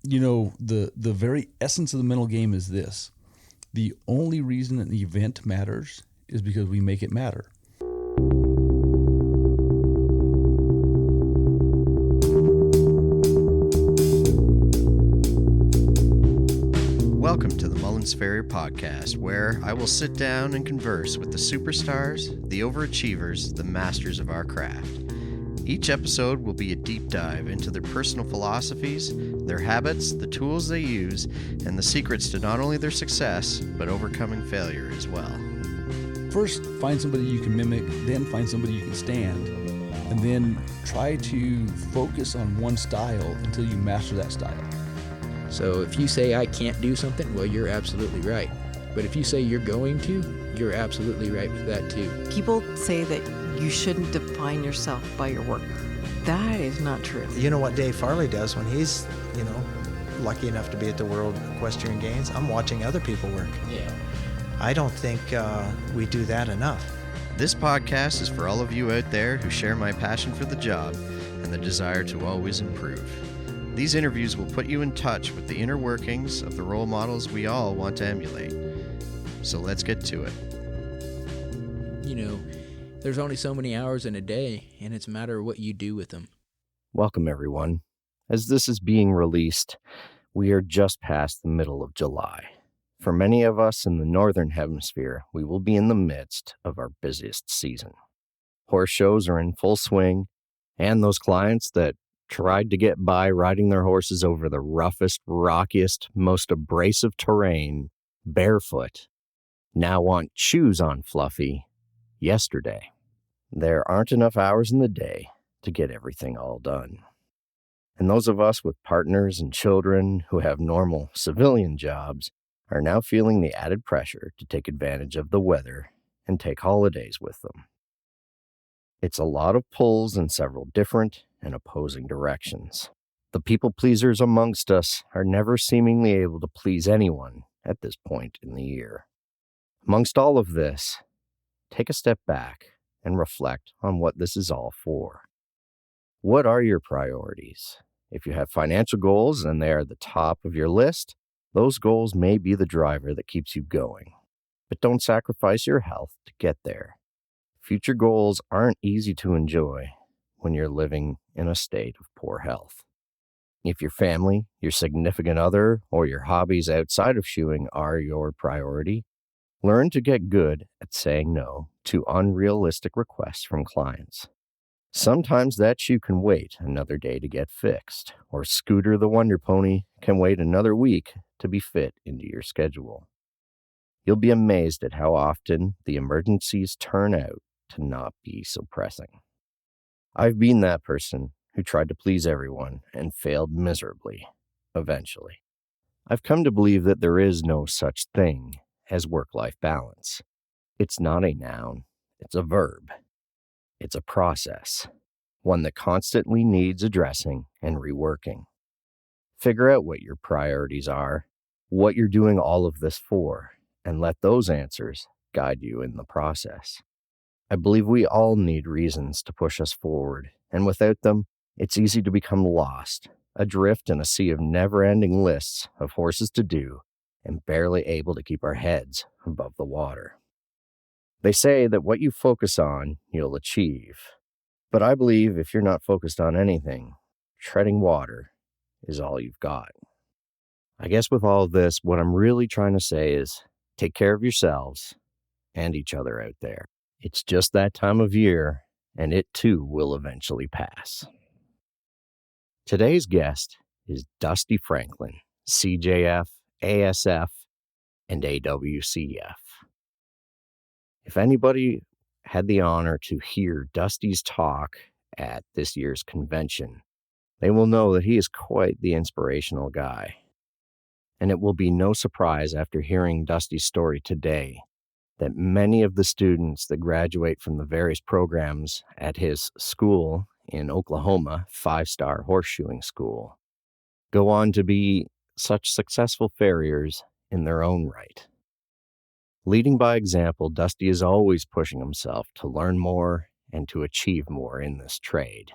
The very essence of the mental game is this. The only reason an event matters is because we make it matter. Welcome to the Mullins Farrier Podcast, where I will sit down and converse with the superstars, the overachievers, the masters of our craft. Each episode will be a deep dive into their personal philosophies, their habits, the tools they use, and the secrets to not only their success, but overcoming failure as well. First, find somebody you can mimic, then find somebody you can stand, and then try to focus on one style until you master that style. So if you say I can't do something, well, you're absolutely right. But if you say you're going to, you're absolutely right with that too. People say that you shouldn't define yourself by your work. That is not true. You know what Dave Farley does when he's, lucky enough to be at the World Equestrian Games? I'm watching other people work. Yeah. I don't think we do that enough. This podcast is for all of you out there who share my passion for the job and the desire to always improve. These interviews will put you in touch with the inner workings of the role models we all want to emulate. So let's get to it. There's only so many hours in a day, and it's a matter of what you do with them. Welcome, everyone. As this is being released, we are just past the middle of July. For many of us in the northern hemisphere, we will be in the midst of our busiest season. Horse shows are in full swing, and those clients that tried to get by riding their horses over the roughest, rockiest, most abrasive terrain, barefoot, now want shoes on fluffy yesterday. There aren't enough hours in the day to get everything all done. And those of us with partners and children who have normal civilian jobs are now feeling the added pressure to take advantage of the weather and take holidays with them. It's a lot of pulls in several different and opposing directions. The people pleasers amongst us are never seemingly able to please anyone at this point in the year. Amongst all of this, take a step back and reflect on what this is all for. What are your priorities? If you have financial goals and they are the top of your list, those goals may be the driver that keeps you going. But don't sacrifice your health to get there. Future goals aren't easy to enjoy when you're living in a state of poor health. If your family, your significant other, or your hobbies outside of shoeing are your priority, learn to get good at saying no to unrealistic requests from clients. Sometimes that shoe can wait another day to get fixed, or Scooter the Wonder Pony can wait another week to be fit into your schedule. You'll be amazed at how often the emergencies turn out to not be so pressing. I've been that person who tried to please everyone and failed miserably, eventually. I've come to believe that there is no such thing as work-life balance. It's not a noun, it's a verb. It's a process, one that constantly needs addressing and reworking. Figure out what your priorities are, what you're doing all of this for, and let those answers guide you in the process. I believe we all need reasons to push us forward, and without them, it's easy to become lost, adrift in a sea of never-ending lists of horses to do, and barely able to keep our heads above the water. They say that what you focus on, you'll achieve. But I believe if you're not focused on anything, treading water is all you've got. I guess with all of this, what I'm really trying to say is take care of yourselves and each other out there. It's just that time of year, and it too will eventually pass. Today's guest is Dusty Franklin, CJF, ASF, and AWCF. If anybody had the honor to hear Dusty's talk at this year's convention, they will know that he is quite the inspirational guy. And it will be no surprise after hearing Dusty's story today that many of the students that graduate from the various programs at his school in Oklahoma, 5-star horseshoeing school, go on to be such successful farriers in their own right. Leading by example, Dusty is always pushing himself to learn more and to achieve more in this trade.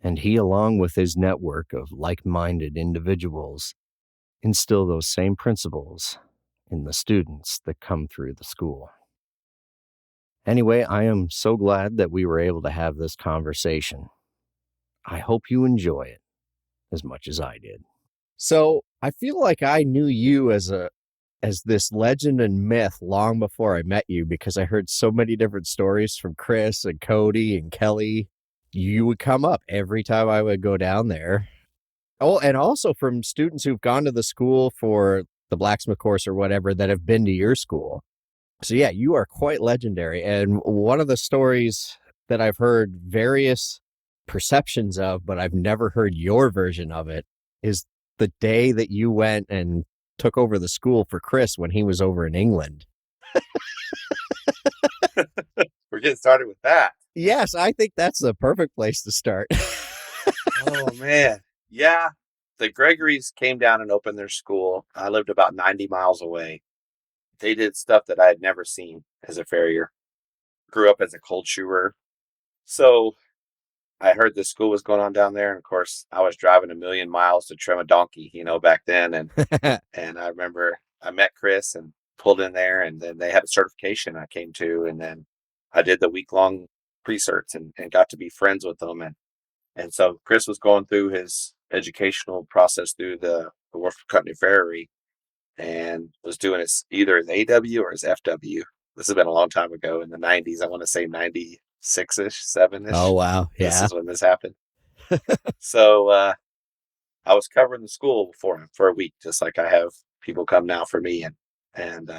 And he, along with his network of like-minded individuals, instill those same principles in the students that come through the school. Anyway, I am so glad that we were able to have this conversation. I hope you enjoy it as much as I did. So I feel like I knew you as this legend and myth long before I met you, because I heard so many different stories from Chris and Cody and Kelly. You would come up every time I would go down there. Oh, and also from students who've gone to the school for the blacksmith course or whatever that have been to your school. So yeah, you are quite legendary. And one of the stories that I've heard various perceptions of, but I've never heard your version of it, is the day that you went and took over the school for Chris when he was over in England. We're getting started with that. Yes, I think that's the perfect place to start. Oh, man. Yeah. The Gregorys came down and opened their school. I lived about 90 miles away. They did stuff that I had never seen as a farrier. Grew up as a cold shoer. So I heard the school was going on down there. And of course, I was driving 1,000,000 miles to trim a donkey, back then. And and I remember I met Chris and pulled in there, and then they had a certification I came to. And then I did the week-long pre-certs and got to be friends with them. And so Chris was going through his educational process through the Wolf Company Ferry and was doing either his AW or his FW. This has been a long time ago in the 90s. I want to say 96-ish, 7-ish. Oh, wow. Yeah. This is when this happened. So I was covering the school for him for a week, just like I have people come now for me. And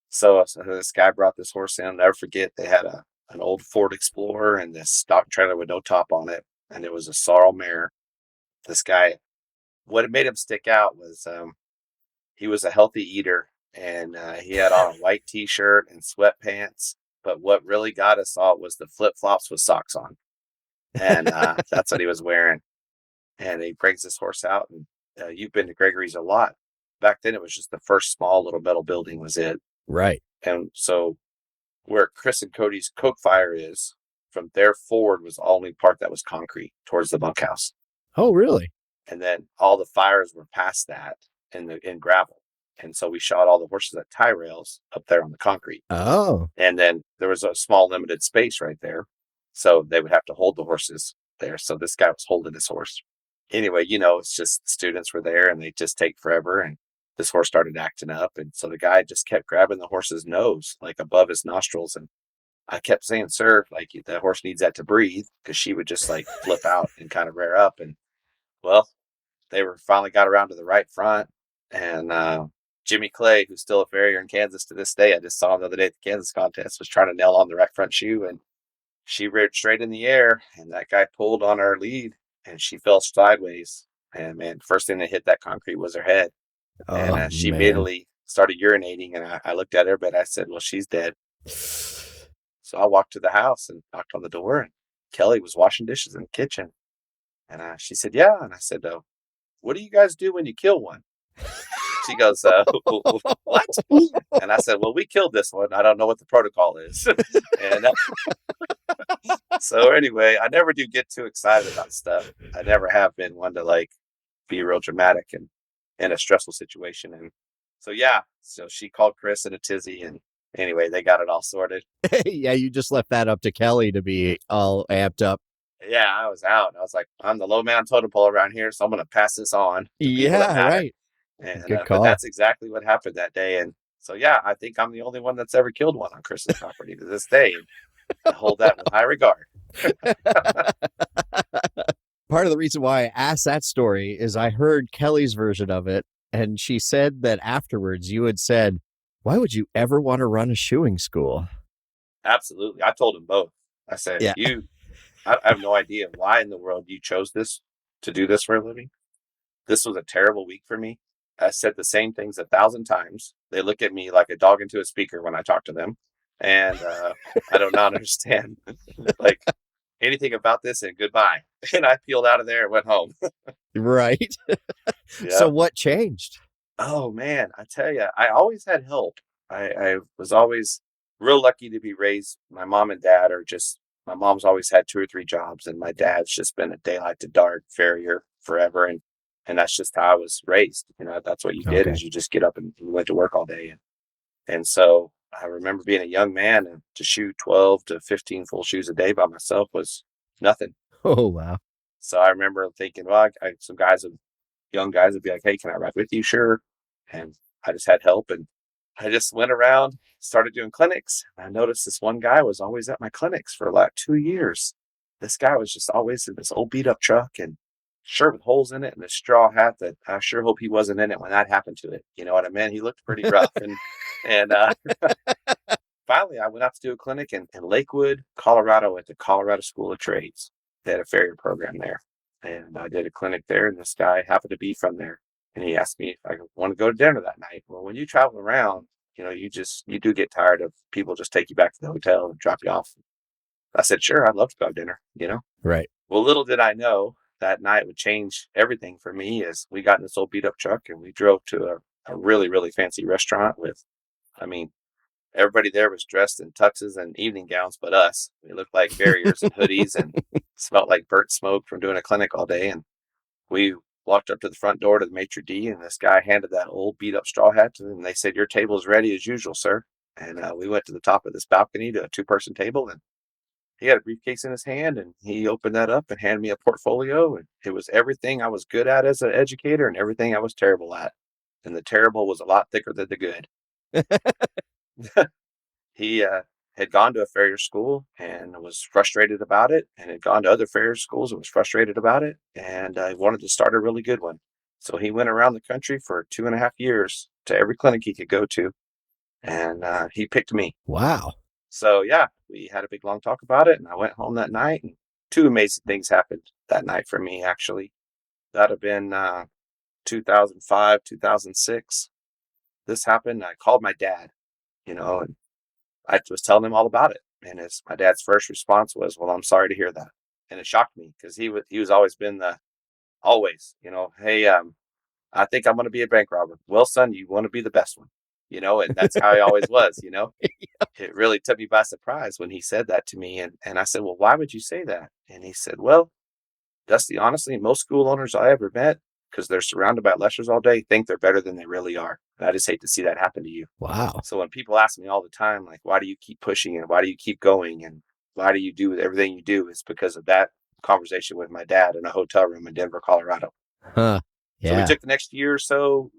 so this guy brought this horse in. I'll never forget, they had an old Ford Explorer and this stock trailer with no top on it. And it was a sorrel mare. This guy, what made him stick out was he was a healthy eater, and he had on a white t-shirt and sweatpants. But what really got us all was the flip-flops with socks on. And that's what he was wearing. And he brings this horse out. And you've been to Gregory's a lot. Back then, it was just the first small little metal building was it. Right. And so where Chris and Cody's coke fire is, from there forward was the only part that was concrete towards the bunkhouse. Oh, really? And then all the fires were past that in gravel. And so we shot all the horses at tie rails up there on the concrete. Oh. And then there was a small limited space right there. So they would have to hold the horses there. So this guy was holding his horse. Anyway, it's just students were there and they just take forever. And this horse started acting up. And so the guy just kept grabbing the horse's nose, like above his nostrils. And I kept saying, sir, like the horse needs that to breathe, because she would just like flip out and kind of rear up. And well, they finally got around to the right front. And Jimmy Clay, who's still a farrier in Kansas to this day, I just saw him the other day at the Kansas contest, was trying to nail on the right front shoe. And she reared straight in the air. And that guy pulled on her lead and she fell sideways. And man, first thing that hit that concrete was her head. Oh, and she man. immediately started urinating. And I looked at her, but I said, well, she's dead. So I walked to the house and knocked on the door, and Kelly was washing dishes in the kitchen. And she said, yeah. And I said, what do you guys do when you kill one? She goes, what? And I said, well, we killed this one. I don't know what the protocol is. And so anyway, I never do get too excited about stuff. I never have been one to like be real dramatic and in a stressful situation. And so, yeah, so she called Chris in a tizzy, and anyway, they got it all sorted. Yeah, you just left that up to Kelly to be all amped up. Yeah, I was out. I was like, I'm the low man totem pole around here, so I'm going to pass this on to people Yeah, that matter. right. And Good but call. that's exactly what happened that day. And so, yeah, I think I'm the only one that's ever killed one on Chris's property to this day. And I hold that with high regard. Part of the reason why I asked that story is I heard Kelly's version of it, and she said that afterwards you had said, why would you ever want to run a shoeing school? Absolutely. I told them both. I said, Yeah. I have no idea why in the world you chose this to do this for a living. This was a terrible week for me. I said the same things 1,000 times. They look at me like a dog into a speaker when I talk to them. And I do not understand like anything about this, and goodbye. And I peeled out of there and went home. Right. Yeah. So what changed? Oh, man, I tell you, I always had help. I was always real lucky to be raised. My mom and dad are just My mom's always had 2 or 3 jobs, and my dad's just been a daylight to dark farrier forever. And that's just how I was raised. That's what you did, Okay. is you just get up and you went to work all day. And so I remember being a young man, and to shoe 12 to 15 full shoes a day by myself was nothing. Oh, wow. So I remember thinking, well, some young guys would be like, hey, can I ride with you? Sure. And I just had help, and I just went around, started doing clinics. I noticed this one guy was always at my clinics for like 2 years. This guy was just always in this old beat up truck and shirt with holes in it and a straw hat that I sure hope he wasn't in it when that happened to it. You know what I mean? He looked pretty rough. And finally I went out to do a clinic in Lakewood, Colorado, at the Colorado School of Trades. They had a farrier program there. And I did a clinic there, and this guy happened to be from there. And he asked me if I want to go to dinner that night. Well, when you travel around, you do get tired of people just take you back to the hotel and drop you off. I said, sure, I'd love to go to dinner, Right. Well, little did I know that night would change everything for me, as we got in this old beat up truck and we drove to a really, really fancy restaurant everybody there was dressed in tuxes and evening gowns, but us. We looked like farriers and hoodies and smelled like burnt smoke from doing a clinic all day. And we walked up to the front door to the maitre d', and this guy handed that old beat up straw hat to them. And they said, your table is ready as usual, sir. And we went to the top of this balcony to a 2-person table, and he had a briefcase in his hand, and he opened that up and handed me a portfolio. And it was everything I was good at as an educator and everything I was terrible at. And the terrible was a lot thicker than the good. He had gone to a farrier school and was frustrated about it, and had gone to other farrier schools and was frustrated about it, and wanted to start a really good one. So he went around the country for 2.5 years to every clinic he could go to, and he picked me. Wow. So yeah, we had a big long talk about it, and I went home that night, and 2 amazing things happened that night for me, actually. That'd have been 2005, 2006. This happened. I called my dad, and I was telling him all about it. And my dad's first response was, well, I'm sorry to hear that. And it shocked me, because he was always been hey, I think I'm going to be a bank robber. Well, son, you want to be the best one, and that's how he always was, It really took me by surprise when he said that to me. And I said, well, why would you say that? And he said, well, Dusty, honestly, most school owners I ever met, because they're surrounded by lessers all day, think they're better than they really are. And I just hate to see that happen to you. Wow. So when people ask me all the time, like, why do you keep pushing, and why do you keep going, and why do you do everything you do? It's because of that conversation with my dad in a hotel room in Denver, Colorado. Huh. Yeah. So we took the next year or so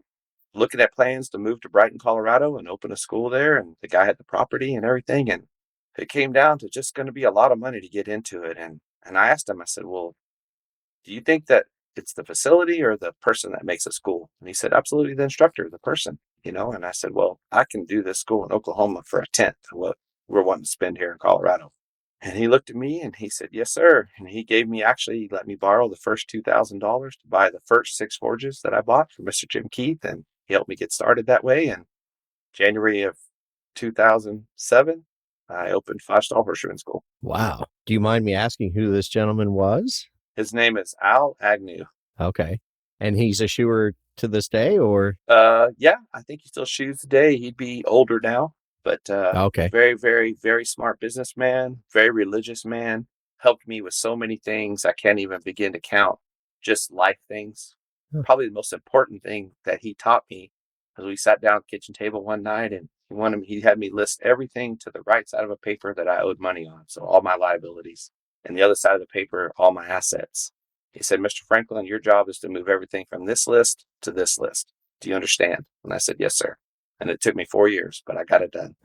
looking at plans to move to Brighton, Colorado, and open a school there. And the guy had the property and everything. And it came down to just going to be a lot of money to get into it. And I asked him, I said, well, do you think that it's the facility or the person that makes a school? And he said, absolutely, the instructor, the person, And I said, well, I can do this school in Oklahoma for 1/10 of what we're wanting to spend here in Colorado. And he looked at me and he said, yes, sir. And he let me borrow the first $2,000 to buy the first 6 forges that I bought from Mr. Jim Keith. And he helped me get started that way. And January of 2007, I opened 5-Star Horseman School. Wow. Do you mind me asking who this gentleman was? His name is Al Agnew. Okay. And he's a shoer to this day, or? Yeah, I think he still shoes today. He'd be older now, but Okay. very, very, very smart businessman, very religious man. Helped me with so many things I can't even begin to count, just life things. Huh. Probably the most important thing that he taught me was we sat down at the kitchen table one night, and he had me list everything to the right side of a paper that I owed money on. So all my liabilities, and the other side of the paper, all my assets. He said, Mr. Franklin, your job is to move everything from this list to this list. Do you understand? And I said, yes, sir. And it took me 4 years, but I got it done.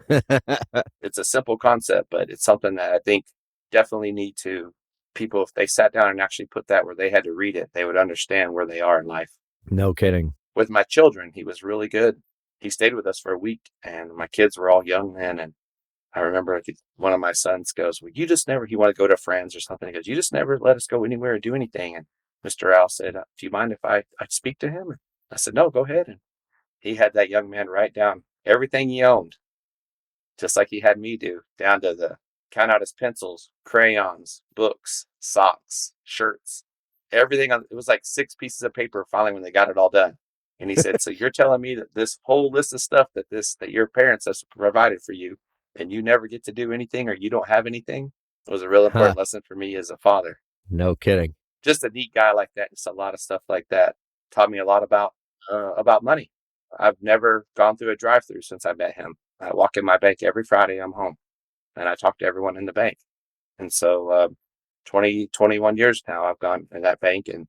It's a simple concept, but it's something that I think definitely people, if they sat down and actually put that where they had to read it, they would understand where they are in life. No kidding. With my children, he was really good. He stayed with us for a week, and my kids were all young then. And I remember one of my sons goes, well, he wanted to go to friends or something. He goes, you just never let us go anywhere or do anything. And Mr. Al said, do you mind if I speak to him? I said, no, go ahead. And he had that young man write down everything he owned, just like he had me do, down to count out his pencils, crayons, books, socks, shirts, everything. It was like 6 pieces of paper finally when they got it all done. And he said, so you're telling me that this whole list of stuff that your parents have provided for you, and you never get to do anything, or you don't have anything? It was a real Huh. important lesson for me as a father. No kidding. Just a neat guy like that. Just a lot of stuff like that taught me a lot about money. I've never gone through a drive-through since I met him. I walk in my bank every Friday. I'm home, and I talk to everyone in the bank. And so, 21 years now, I've gone in that bank, and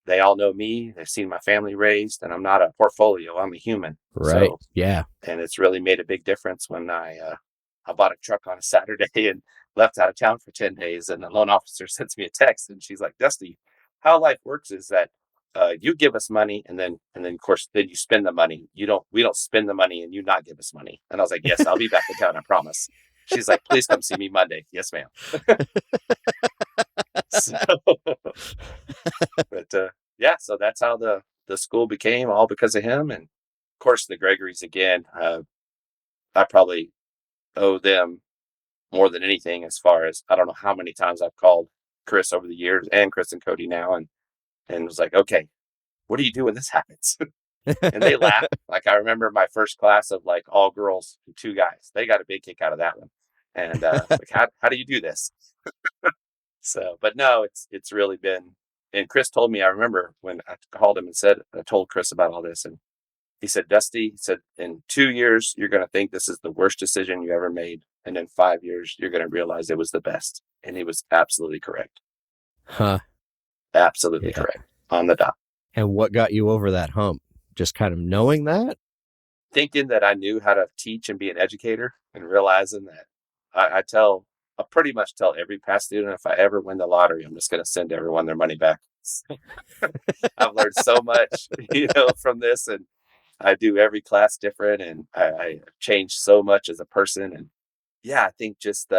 they all know me. They've seen my family raised, and I'm not a portfolio. I'm a human. Right. So, Yeah. and it's really made a big difference when I bought a truck on a Saturday and left out of town for 10 days. And the loan officer sends me a text, and she's like, Dusty, how life works is that you give us money, and then of course then you spend the money. We don't spend the money and you not give us money. And I was like, yes, I'll be back in town, I promise. She's like, please come see me Monday. Yes, ma'am. So, but yeah, so that's how the school became, all because of him. And of course the Gregorys again, I probably owe them more than anything, as far as I don't know how many times I've called Chris over the years, and Chris and Cody now, and was like, okay, what do you do when this happens? And they laugh. Like, I remember my first class of like all girls and 2 guys. They got a big kick out of that one. And like, how do you do this? So, but no, it's really been. And Chris told me, I remember when I called him and I told Chris about all this, and he said, Dusty, he said, in 2 years, you're going to think this is the worst decision you ever made. And in 5 years, you're going to realize it was the best. And he was absolutely correct. Huh. Absolutely Yeah. correct. On the dot. And what got you over that hump? Just kind of knowing that? Thinking that I knew how to teach and be an educator, and realizing that I pretty much tell every past student, if I ever win the lottery, I'm just going to send everyone their money back. I've learned so much, from this, and I do every class different, and I changed so much as a person. And yeah, I think just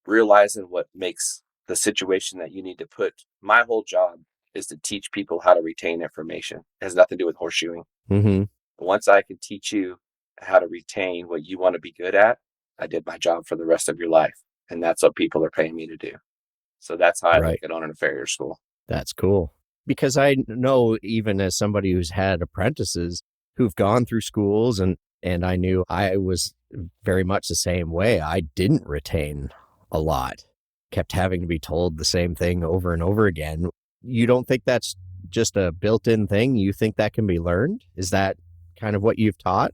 realizing what makes the situation that you need to put. My whole job is to teach people how to retain information. It has nothing to do with horseshoeing. Mm-hmm. Once I can teach you how to retain what you want to be good at, I did my job for the rest of your life. And that's what people are paying me to do. So that's how I Right. look at owning a farrier school. That's cool. Because I know, even as somebody who's had apprentices who've gone through schools, and I knew I was very much the same way. I didn't retain a lot, kept having to be told the same thing over and over again. You don't think that's just a built-in thing? You think that can be learned? Is that kind of what you've taught?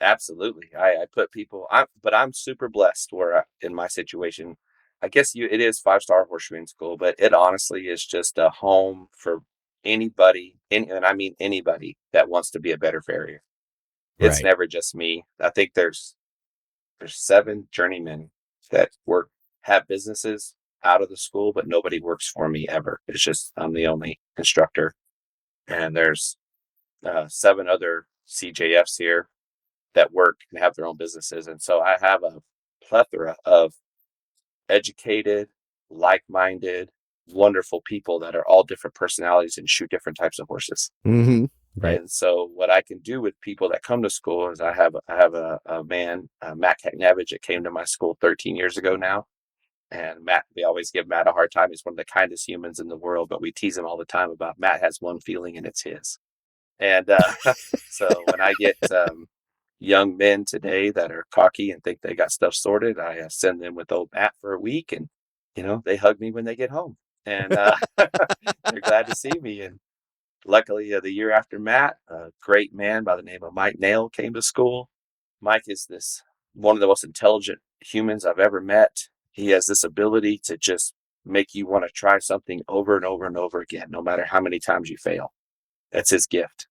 Absolutely. I put people, but I'm super blessed where in my situation, I guess it is 5-star horseshoeing school, but it honestly is just a home for anybody, and I mean anybody that wants to be a better farrier. It's Right. never just me. I think there's 7 journeymen that have businesses out of the school, but nobody works for me ever. It's just, I'm the only instructor. And there's 7 other CJFs here that work and have their own businesses. And so I have a plethora of educated, like-minded, wonderful people that are all different personalities and shoot different types of horses. Mm-hmm. Right. And so what I can do with people that come to school is I have a man, Matt Kaknavage, that came to my school 13 years ago now. And Matt, we always give Matt a hard time. He's one of the kindest humans in the world, but we tease him all the time about Matt has one feeling, and it's his. And so when I get young men today that are cocky and think they got stuff sorted, I send them with old Matt for a week, and they hug me when they get home, and they're glad to see me. And luckily, the year after Matt, a great man by the name of Mike Nail came to school. Mike is one of the most intelligent humans I've ever met. He has this ability to just make you want to try something over and over and over again, no matter how many times you fail. That's his gift.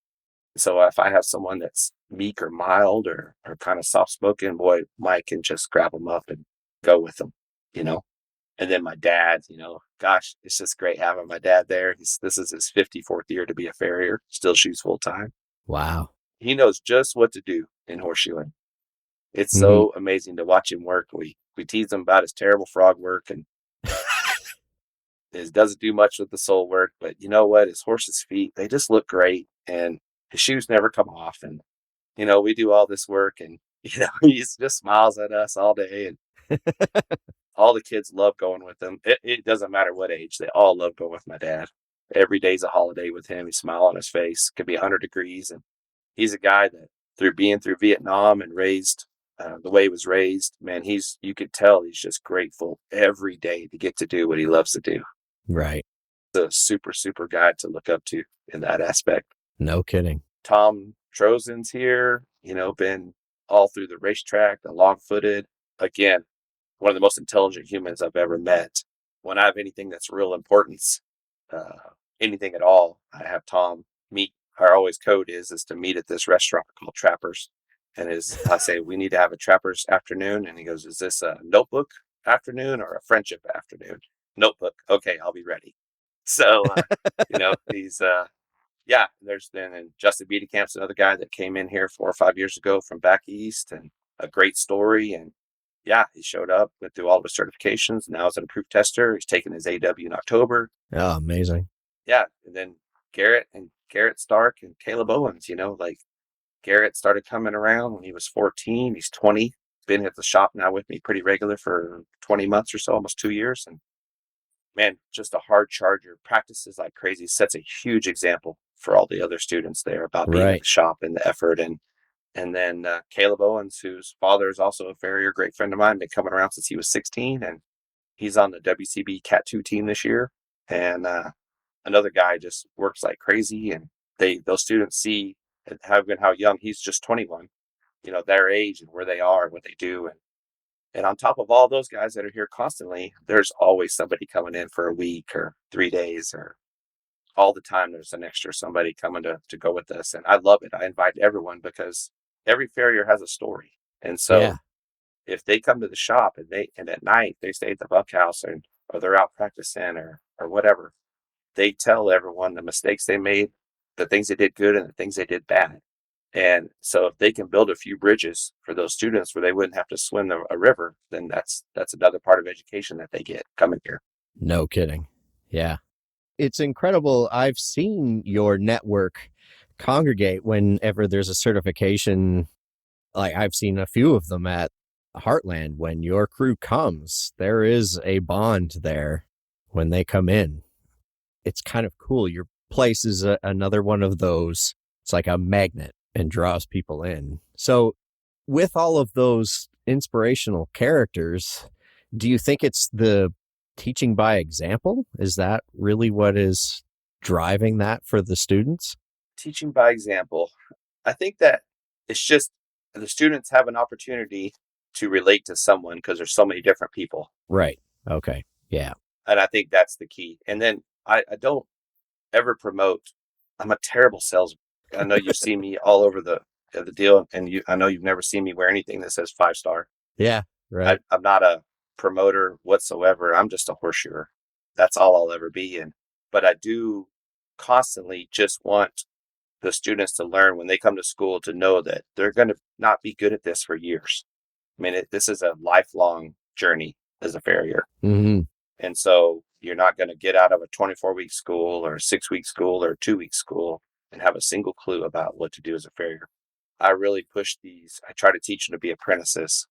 So if I have someone that's meek or mild or kind of soft-spoken, boy, Mike can just grab them up and go with them, And then my dad, gosh, it's just great having my dad there. This is his 54th year to be a farrier, still shoots full-time. Wow. He knows just what to do in horseshoeing. It's so amazing to watch him work. We tease him about his terrible frog work, and it doesn't do much with the sole work, but you know what? His horse's feet, they just look great, and his shoes never come off. And, we do all this work, and, he just smiles at us all day, and all the kids love going with him. It doesn't matter what age. They all love going with my dad. Every day's a holiday with him. He's smile on his face. It could be 100 degrees. And he's a guy that through being through Vietnam and raised the way he was raised, man, you could tell he's just grateful every day to get to do what he loves to do. Right. The super, super guy to look up to in that aspect. No kidding. Tom Trozen's here, been all through the racetrack, the long-footed. Again, one of the most intelligent humans I've ever met. When I have anything that's real importance, anything at all, I have Tom meet. Our always code is to meet at this restaurant called Trappers. And I say, we need to have a Trappers afternoon. And he goes, is this a notebook afternoon or a friendship afternoon? Notebook. Okay, I'll be ready. So, he's, there's been, and Justin Bedecamp's another guy that came in here 4 or 5 years ago from back east, and a great story. And he showed up, went through all of his certifications. Now he's an approved tester. He's taking his AW in October. Oh, amazing. Yeah. And then Garrett Stark and Caleb Owens, Garrett started coming around when he was 14. He's 20. Been at the shop now with me pretty regular for 20 months or so, almost 2 years. And man, just a hard charger, practices like crazy, sets a huge example for all the other students there about being at the shop and the effort. And then Caleb Owens, whose father is also a farrier, great friend of mine, been coming around since he was 16, and he's on the WCB Cat 2 team this year. And another guy just works like crazy, and those students see how young he's just 21, their age and where they are and what they do. And on top of all those guys that are here constantly, there's always somebody coming in for a week or 3 days, or all the time there's an extra somebody coming to go with us. And I love it. I invite everyone because every farrier has a story. And so if they come to the shop and at night they stay at the bunkhouse or they're out practicing or whatever, they tell everyone the mistakes they made, the things they did good and the things they did bad. And so if they can build a few bridges for those students where they wouldn't have to swim a river, then that's another part of education that they get coming here. No kidding. Yeah. It's incredible. I've seen your network congregate whenever there's a certification. Like I've seen a few of them at Heartland. When your crew comes, there is a bond there when they come in. It's kind of cool. Your place is another one of those. It's like a magnet and draws people in. So with all of those inspirational characters, do you think it's the teaching by example? Is that really what is driving that for the students? Teaching by example. I think that it's just the students have an opportunity to relate to someone because there's so many different people. Right. Okay. Yeah. And I think that's the key. And then I don't ever promote. I'm a terrible salesman. I know you see me all over the deal, and I know you've never seen me wear anything that says 5-star. Yeah. Right. I'm not a promoter whatsoever. I'm just a horseshoer. That's all I'll ever be. But I do constantly just want the students to learn when they come to school to know that they're going to not be good at this for years. I mean, this is a lifelong journey as a farrier. Mm-hmm. And so you're not going to get out of a 24-week school or a 6-week school or a 2-week school and have a single clue about what to do as a farrier. I really push these. I try to teach them to be apprentices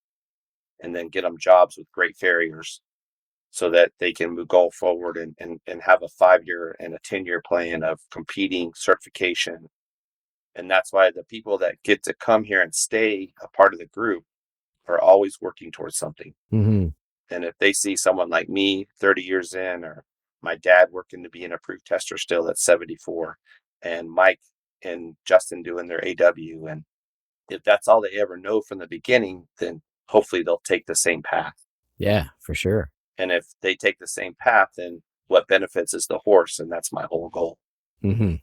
and then get them jobs with great farriers so that they can go forward and have a 5-year and a 10-year plan of competing certification. And that's why the people that get to come here and stay a part of the group are always working towards something. Mm-hmm. And if they see someone like me 30 years in, or my dad working to be an approved tester still at 74, and Mike and Justin doing their AW, and if that's all they ever know from the beginning, then hopefully they'll take the same path. Yeah, for sure. And if they take the same path, then what benefits is the horse, and that's my whole goal. Mm-hmm.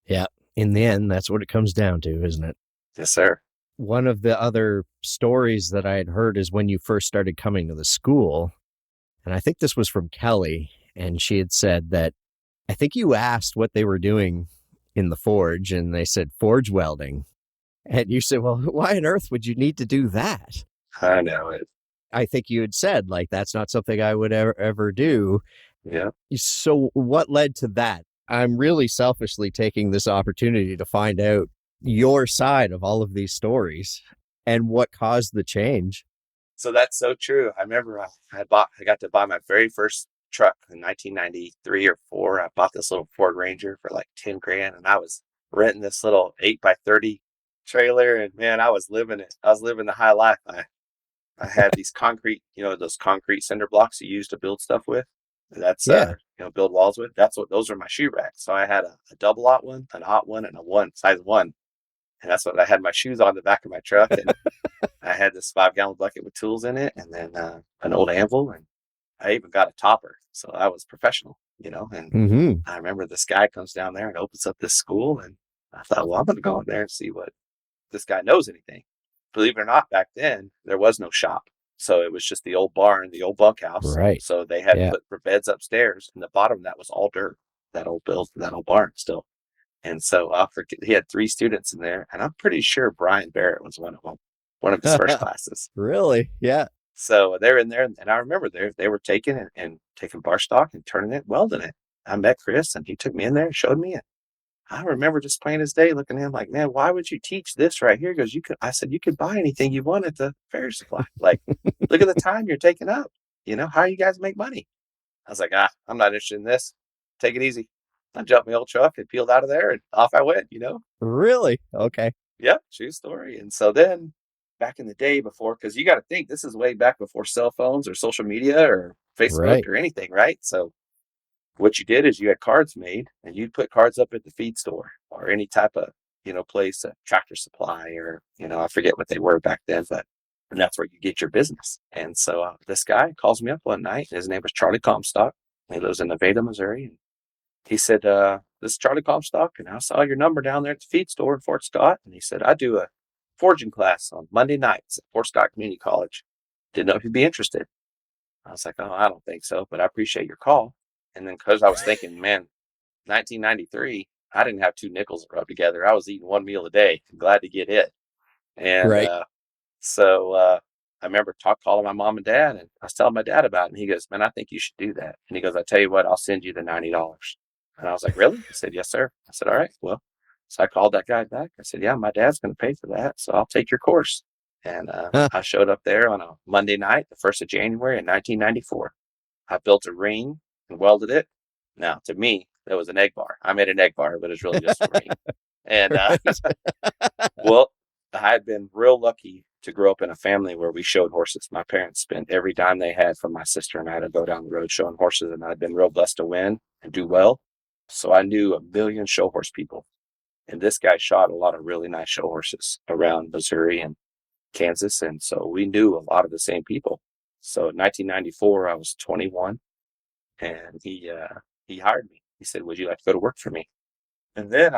Yeah. In the end, that's what it comes down to, isn't it? Yes, sir. One of the other stories that I had heard is when you first started coming to the school, and I think this was from Kelly, and she had said that I think you asked what they were doing in the forge, and they said forge welding. And you said, well, why on earth would you need to do that? I know it. I think you had said, like, that's not something I would ever do. Yeah. So what led to that? I'm really selfishly taking this opportunity to find out your side of all of these stories and what caused the change. So that's so true. I remember I got to buy my very first truck in 1993 or 4. I bought this little Ford Ranger for like $10,000, and I was renting this little 8x30 trailer, and man, I was living it. I was living the high life. I had these concrete, those concrete cinder blocks you use to build stuff with. That's Yeah. build walls with. Those are my shoe racks. So I had a double aught one, an aught one, and a one size one, and that's what I had my shoes on the back of my truck, and I had this 5-gallon bucket with tools in it, and then an old anvil, and I even got a topper. So I was professional, and Mm-hmm. I remember this guy comes down there and opens up this school, and I thought, well, I'm going to go in there and see what this guy knows anything. Believe it or not, back then there was no shop, so it was just the old barn, the old bunkhouse. Right. So they had Yeah. put for beds upstairs, and the bottom of that was all dirt. That old barn still. And so I forget, he had 3 students in there, and I'm pretty sure Brian Barrett was one of them, one of his first classes. Really? Yeah. So they're in there, and I remember they were taking it and taking bar stock and turning it, welding it. I met Chris, and he took me in there and showed me it. I remember just plain as day looking at him like, man, why would you teach this right here? Because I said, you could buy anything you want at the Fair Supply. Like, look at the time you're taking up. How you guys make money? I was like, I'm not interested in this. Take it easy. I jumped my old truck and peeled out of there, and off I went, Really? Okay. Yep, true story. And so then back in the day before, because you got to think this is way back before cell phones or social media or Facebook Right. or anything, right? So what you did is you had cards made, and you'd put cards up at the feed store or any type of, place, a Tractor Supply, or, I forget what they were back then, and that's where you get your business. And so this guy calls me up one night. His name was Charlie Comstock. He lives in Nevada, Missouri. And he said, this is Charlie Comstock, and I saw your number down there at the feed store in Fort Scott. And he said, I do a forging class on Monday nights at Fort Scott Community College. Didn't know if you'd be interested. I was like, oh, I don't think so, but I appreciate your call. And then because I was thinking, man, 1993, I didn't have 2 nickels to rub together. I was eating 1 meal a day. I'm glad to get it. And Right. so I remember calling my mom and dad, and I was telling my dad about it. And he goes, man, I think you should do that. And he goes, I tell you what, I'll send you the $90. And I was like, really? He said, yes, sir. I said, all right, well. So I called that guy back. I said, yeah, my dad's going to pay for that, so I'll take your course. And I showed up there on a Monday night, the 1st of January in 1994. I built a ring and welded it. Now, to me, that was an egg bar. I made an egg bar, but it's really just a ring. And, well, I had been real lucky to grow up in a family where we showed horses. My parents spent every dime they had from my sister and I to go down the road showing horses, and I'd been real blessed to win and do well. So I knew a million show horse people. And this guy shot a lot of really nice show horses around Missouri and Kansas. And so we knew a lot of the same people. So in 1994, I was 21, and he hired me. He said, would you like to go to work for me? And then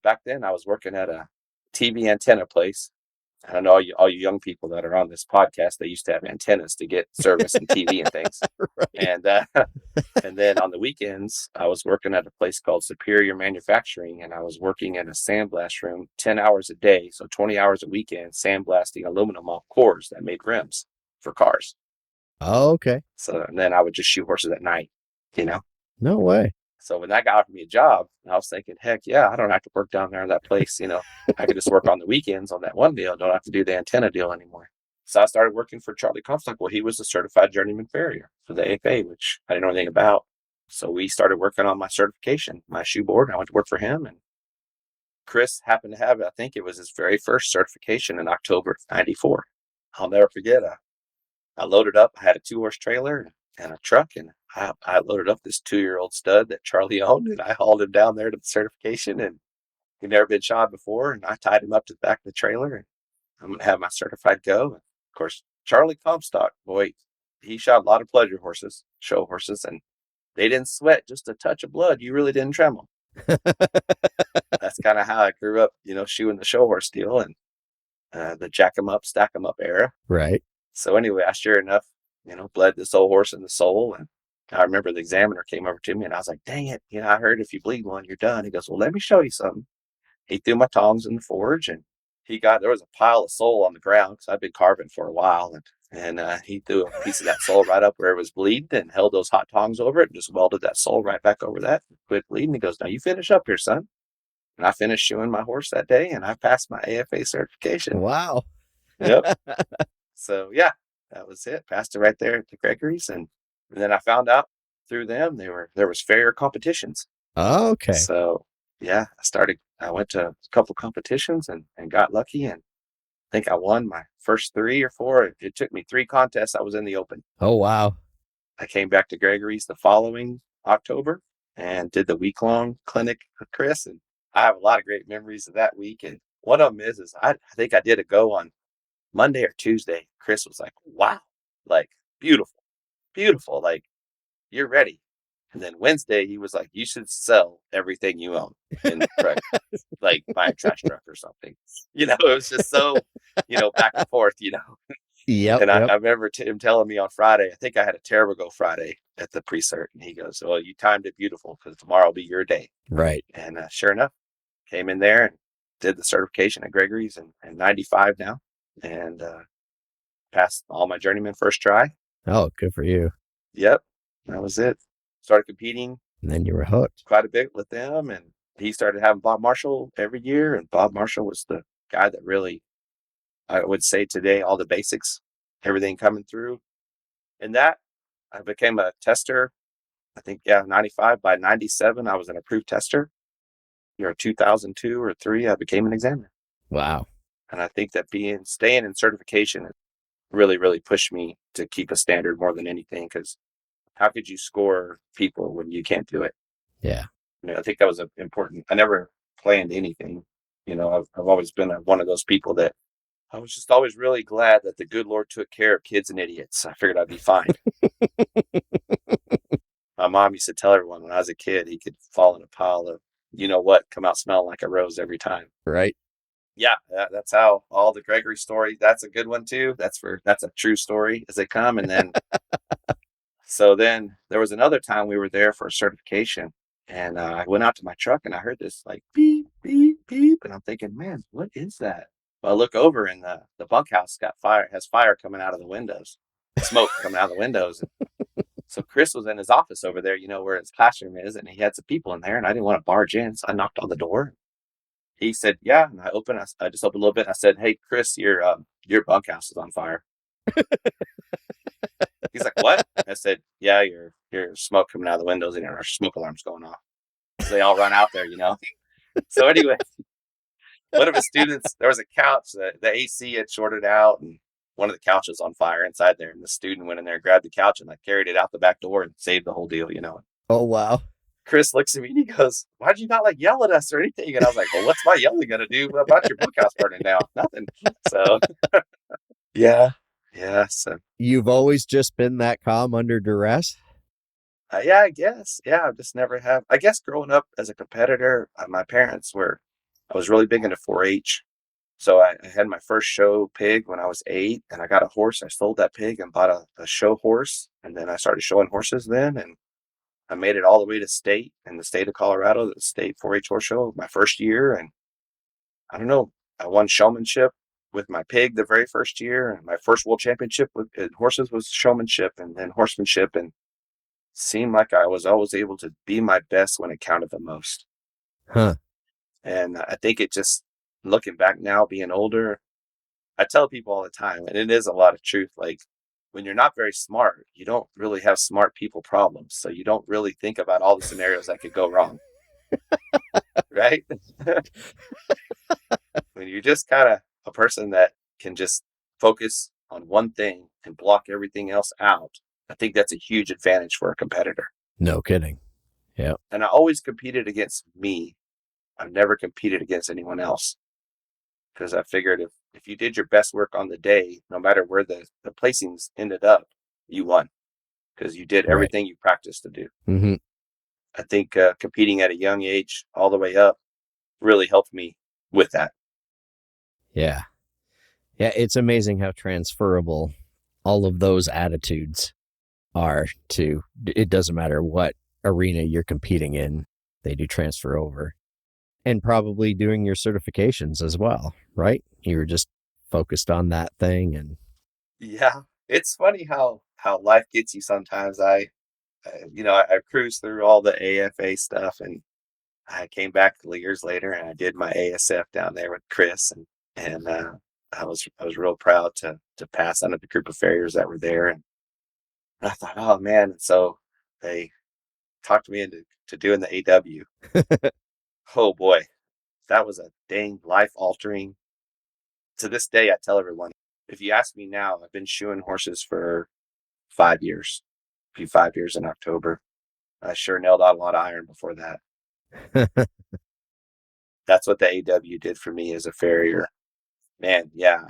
back then I was working at a TV antenna place. I don't know, all you young people that are on this podcast, they used to have antennas to get service and TV and things. Right. And then on the weekends, I was working at a place called Superior Manufacturing, and I was working in a sandblast room 10 hours a day. So 20 hours a weekend, sandblasting aluminum off cores that made rims for cars. Oh, okay. So and then I would just shoot horses at night, No way. So when that guy offered me a job, I was thinking, heck yeah, I don't have to work down there in that place. I could just work on the weekends on that one deal. Don't have to do the antenna deal anymore. So I started working for Charlie Comstock. Well, he was a certified journeyman farrier for the AFA, which I didn't know anything about. So we started working on my certification, my shoe board. I went to work for him, and Chris happened to have, I think it was his very first certification in October of 94. I'll never forget. I loaded up. I had a 2-horse trailer and a truck, and I loaded up this 2-year-old stud that Charlie owned, and I hauled him down there to the certification, and he'd never been shod before, and I tied him up to the back of the trailer, and I'm going to have my certified go. And of course, Charlie Comstock, boy, he shot a lot of pleasure horses, show horses, and they didn't sweat just a touch of blood. You really didn't tremble. That's kind of how I grew up, shoeing the show horse deal and the jack 'em up, stack 'em up era. Right. So anyway, I sure enough, bled this old horse in the soul. And I remember the examiner came over to me, and I was like, dang it. I heard if you bleed one, you're done. He goes, well, let me show you something. He threw my tongs in the forge, and there was a pile of sole on the ground because I'd been carving for a while. And he threw a piece of that sole right up where it was bleeding and held those hot tongs over it and just welded that sole right back over that and quit bleeding. He goes, now you finish up here, son. And I finished shoeing my horse that day, and I passed my AFA certification. Wow. Yep. So yeah, that was it. Passed it right there at the Gregory's, and then I found out through them there was farrier competitions. Okay. So yeah, I went to a couple competitions and got lucky, and I think I won my first 3 or 4. It took me 3 contests. I was in the open. Oh, wow. I came back to Gregory's the following October and did the week-long clinic with Chris. And I have a lot of great memories of that week. And one of them is I think I did a go on Monday or Tuesday. Chris was like, wow, like beautiful, beautiful. Like you're ready. And then Wednesday, he was like, you should sell everything you own in Craig, like buy a trash truck or something. It was just so, back and forth, Yep. And I Yep. remember him telling me on Friday, I think I had a terrible go Friday at the pre-cert. And he goes, well, you timed it beautiful because tomorrow will be your day. Right. And sure enough, came in there and did the certification at Gregory's and 95 now. And passed all my journeyman first try. Oh, good for you. Yep. That was it. Started competing And then you were hooked. quite a bit with them. And he started having Bob Marshall every year. And Bob Marshall was the guy that really, I would say today, all the basics, everything coming through. And that I became a tester. I think, 95. By 97, I was an approved tester. 2002 or 3, I became an examiner. Wow. And I think that staying in certification really, really pushed me to keep a standard more than anything. Because how could you score people when you can't do it? Yeah. I think that was important. I never planned anything. I've always been one of those people that I was just always really glad that the good Lord took care of kids and idiots. I figured I'd be fine. My mom used to tell everyone when I was a kid, he could fall in a pile of, come out smelling like a rose every time. Right. Yeah, that's how all the Gregory story. That's a good one too. That's a true story as they come. And then, so then there was another time we were there for a certification, and I went out to my truck and I heard this like beep, beep, beep. And I'm thinking, man, what is that? Well, I look over and the bunkhouse has fire coming out of the windows, smoke coming out of the windows. So Chris was in his office over there, where his classroom is, and he had some people in there, and I didn't want to barge in, so I knocked on the door. He said, yeah, and I just opened a little bit. And I said, hey, Chris, your bunkhouse is on fire. He's like, what? I said, yeah, your smoke coming out of the windows and our smoke alarm's going off. So they all run out there, So anyway, one of his students, there was a couch, the AC had shorted out, and one of the couches on fire inside there. And the student went in there, grabbed the couch, and carried it out the back door and saved the whole deal, Oh, wow. Chris looks at me and he goes, why'd you not yell at us or anything? And I was like, well, what's my yelling going to do about your bunkhouse burning down? Nothing. So, yeah. So You've always just been that calm under duress? yeah, I guess. Yeah, I've just never have. I guess growing up as a competitor, my parents I was really big into 4-H. So I had my first show pig when I was 8, and I got a horse. I sold that pig and bought a show horse. And then I started showing horses then. And I made it all the way to state in the state of Colorado, the state 4-H horse show my first year. And I don't know, I won showmanship with my pig the very first year. And my first world championship with horses was showmanship and then horsemanship. And seemed like I was always able to be my best when it counted the most. Huh. And I think it just, looking back now, being older, I tell people all the time, and it is a lot of truth, when you're not very smart, you don't really have smart people problems. So you don't really think about all the scenarios that could go wrong. Right? When you're just kind of a person that can just focus on one thing and block everything else out, I think that's a huge advantage for a competitor. No kidding. Yeah. And I always competed against me. I've never competed against anyone else. Because I figured if you did your best work on the day, no matter where the placings ended up, you won. Because you did everything you practiced to do. Mm-hmm. I think competing at a young age all the way up really helped me with that. Yeah. Yeah, it's amazing how transferable all of those attitudes are to, it doesn't matter what arena you're competing in, they do transfer over. And probably doing your certifications as well, right? You were just focused on that thing. And yeah, it's funny how life gets you sometimes. I cruised through all the AFA stuff, and I came back years later and I did my ASF down there with Chris, and I was real proud to pass under the group of farriers that were there. And I thought, oh man. And so they talked me into doing the AW. Oh boy, that was a dang life altering. To this day, I tell everyone, if you ask me now, I've been shoeing horses for 5 years. Be 5 years in October. I sure nailed out a lot of iron before that. That's what the AW did for me as a farrier. Man, yeah,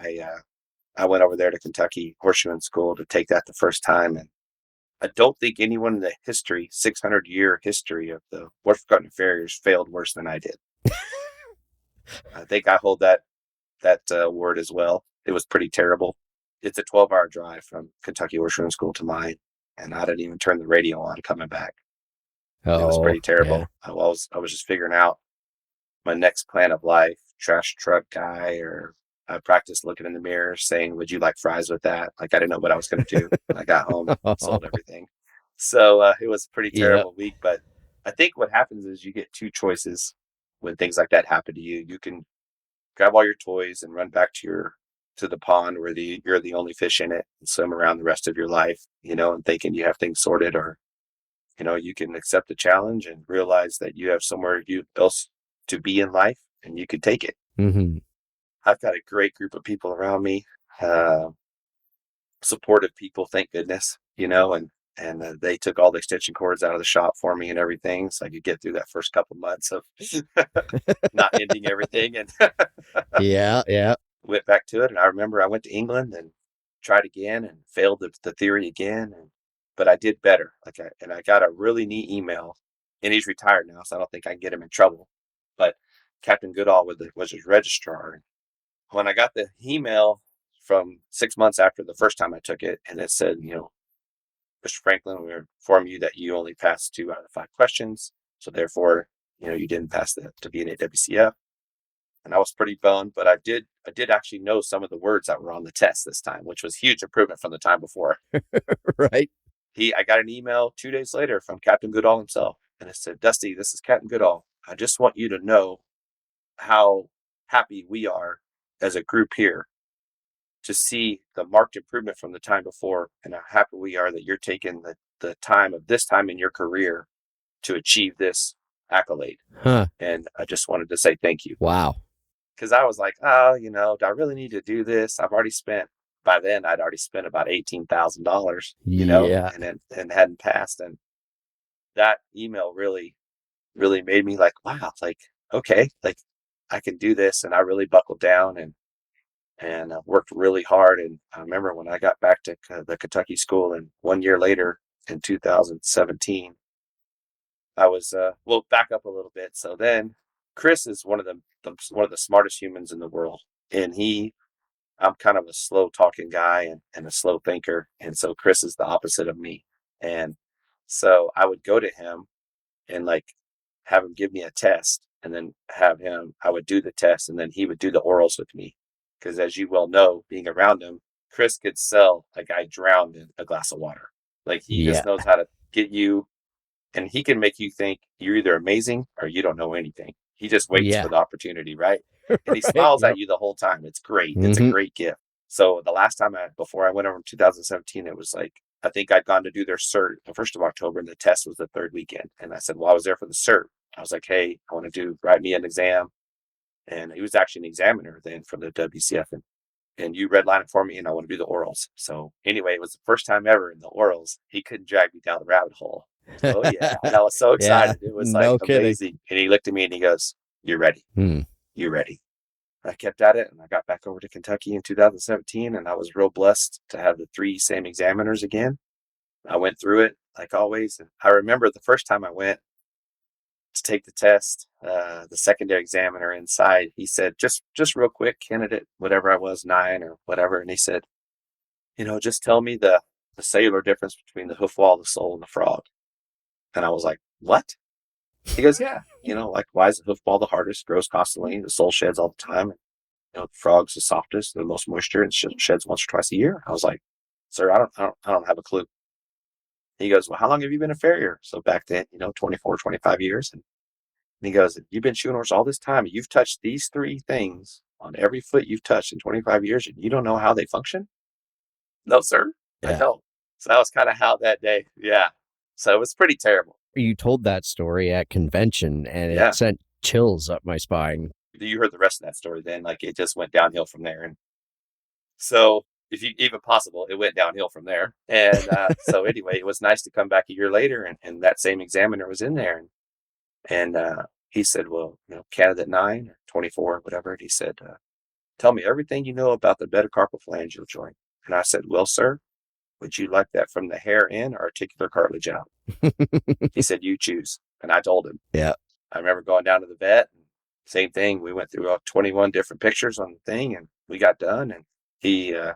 I went over there to Kentucky Horseshoeing School to take that the first time, and I don't think anyone in the 600-year history of the Norfolk Continental Farriers failed worse than I did. I think I hold that word as well. It was pretty terrible. It's a 12-hour drive from Kentucky Horseshoeing School to mine, and I didn't even turn the radio on coming back. It was pretty terrible. Yeah. I was just figuring out my next plan of life, trash truck guy, or I practiced looking in the mirror saying, would you like fries with that? Like, I didn't know what I was going to do. When I got home, sold everything. So it was a pretty terrible week. But I think what happens is you get two choices when things like that happen to you. You can grab all your toys and run back to the pond where you're the only fish in it and swim around the rest of your life, and thinking you have things sorted, or, you can accept the challenge and realize that you have somewhere else to be in life and you could take it. Mm-hmm. I've got a great group of people around me, supportive people, thank goodness, and they took all the extension cords out of the shop for me and everything, so I could get through that first couple months of not ending everything. And yeah, went back to it. And I remember I went to England and tried again and failed the theory again, but I did better. I got a really neat email, and he's retired now, so I don't think I can get him in trouble. But Captain Goodall was his registrar. When I got the email from 6 months after the first time I took it, and it said, Mr. Franklin, we inform you that you only passed 2 out of 5 questions. So therefore, you didn't pass to be an AWCF. And I was pretty bummed, but I did actually know some of the words that were on the test this time, which was huge improvement from the time before. Right. I got an email 2 days later from Captain Goodall himself, and it said, Dusty, this is Captain Goodall. I just want you to know how happy we are as a group here to see the marked improvement from the time before, and how happy we are that you're taking the time of this time in your career to achieve this accolade. Huh. And I just wanted to say thank you. Wow. Because I was like, do I really need to do this? By then I'd already spent about $18,000, Yeah. and hadn't passed. And that email really, really made me like, wow, like, okay, like I can do this. And I really buckled down and worked really hard. And I remember when I got back to the Kentucky school, and 1 year later in 2017, I was, back up a little bit. So then Chris is one of the smartest humans in the world. And I'm kind of a slow talking guy and a slow thinker. And so Chris is the opposite of me. And so I would go to him and have him give me a test, and then I would do the test, and then he would do the orals with me. Because as you well know, being around him, Chris could sell a guy drowned in a glass of water. Like, he just knows how to get you, and he can make you think you're either amazing or you don't know anything. He just waits for the opportunity, right? And he smiles at you the whole time. It's great. Mm-hmm. It's a great gift. So the last time before I went over in 2017, it was like, I think I'd gone to do their cert the 1st of October, and the test was the 3rd weekend. And I said, well, I was there for the cert. I was like, hey, I want to write me an exam. And he was actually an examiner then from the WCF, and you redline it for me, and I want to do the orals. So anyway, it was the first time ever in the orals. He couldn't drag me down the rabbit hole. Oh yeah. And I was so excited. It was amazing. And he looked at me and he goes, you're ready. You're ready. I kept at it, and I got back over to Kentucky in 2017, and I was real blessed to have the 3 same examiners again. I went through it like always. And I remember the first time I went to take the test, the secondary examiner inside, he said, just real quick, candidate, whatever I was, 9 or whatever. And he said, just tell me the cellular difference between the hoof wall, the sole, and the frog. And I was like, what? He goes, yeah, why is the hoof ball the hardest? Grows constantly. The sole sheds all the time. And, the frog's the softest, the most moisture, and sheds once or twice a year. I was like, sir, I don't have a clue. He goes, well, how long have you been a farrier? So back then, 24, 25 years. And he goes, you've been shoeing horse all this time. You've touched these 3 things on every foot you've touched in 25 years, and you don't know how they function? No, sir. Yeah. I don't. So that was kind of how that day. Yeah. So it was pretty terrible. You told that story at convention, and it sent chills up my spine. You heard the rest of that story then. Like, it just went downhill from there. And so, if you even possible, it went downhill from there. And so anyway, it was nice to come back a year later, and that same examiner was in there. And he said, well, candidate 9 or 24, whatever. And he said, tell me everything you know about the metacarpophalangeal joint. And I said, well, sir, would you like that from the hair in or articular cartilage out? He said, you choose. And I told him. Yeah. I remember going down to the vet. Same thing. We went through 21 different pictures on the thing, and we got done. And he, I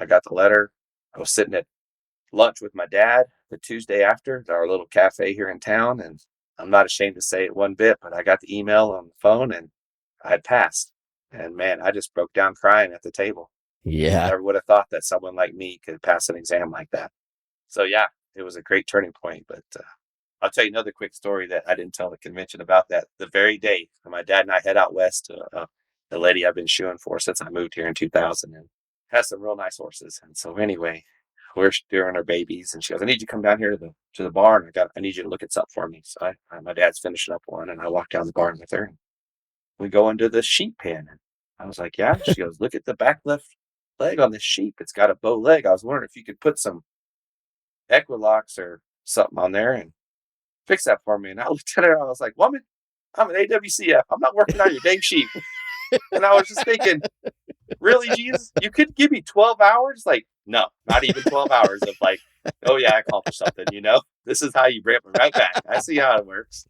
got the letter. I was sitting at lunch with my dad the Tuesday after at our little cafe here in town. And I'm not ashamed to say it one bit, but I got the email on the phone and I had passed. And man, I just broke down crying at the table. Yeah. I never would have thought that someone like me could pass an exam like that. So yeah, it was a great turning point. But I'll tell you another quick story that I didn't tell the convention about that. The very day my dad and I head out west to the lady I've been shoeing for since I moved here in 2000, and has some real nice horses. And so anyway, we're steering our babies, and she goes, I need you to come down here to the barn. I need you to look at something for me. So my dad's finishing up one, and I walk down the barn with her. And we go into the sheep pen. And I was like, yeah. She goes, look at the back left leg on this sheep. It's got a bow leg. I was wondering if you could put some Equilocks or something on there and fix that for me. And I looked at her, I was like, woman, I'm an AWCF. I'm not working on your dang sheep. And I was just thinking, really, Jesus? You could give me 12 hours? Like, no, not even 12 hours of like, oh yeah, I accomplished something, This is how you bring it right back. I see how it works.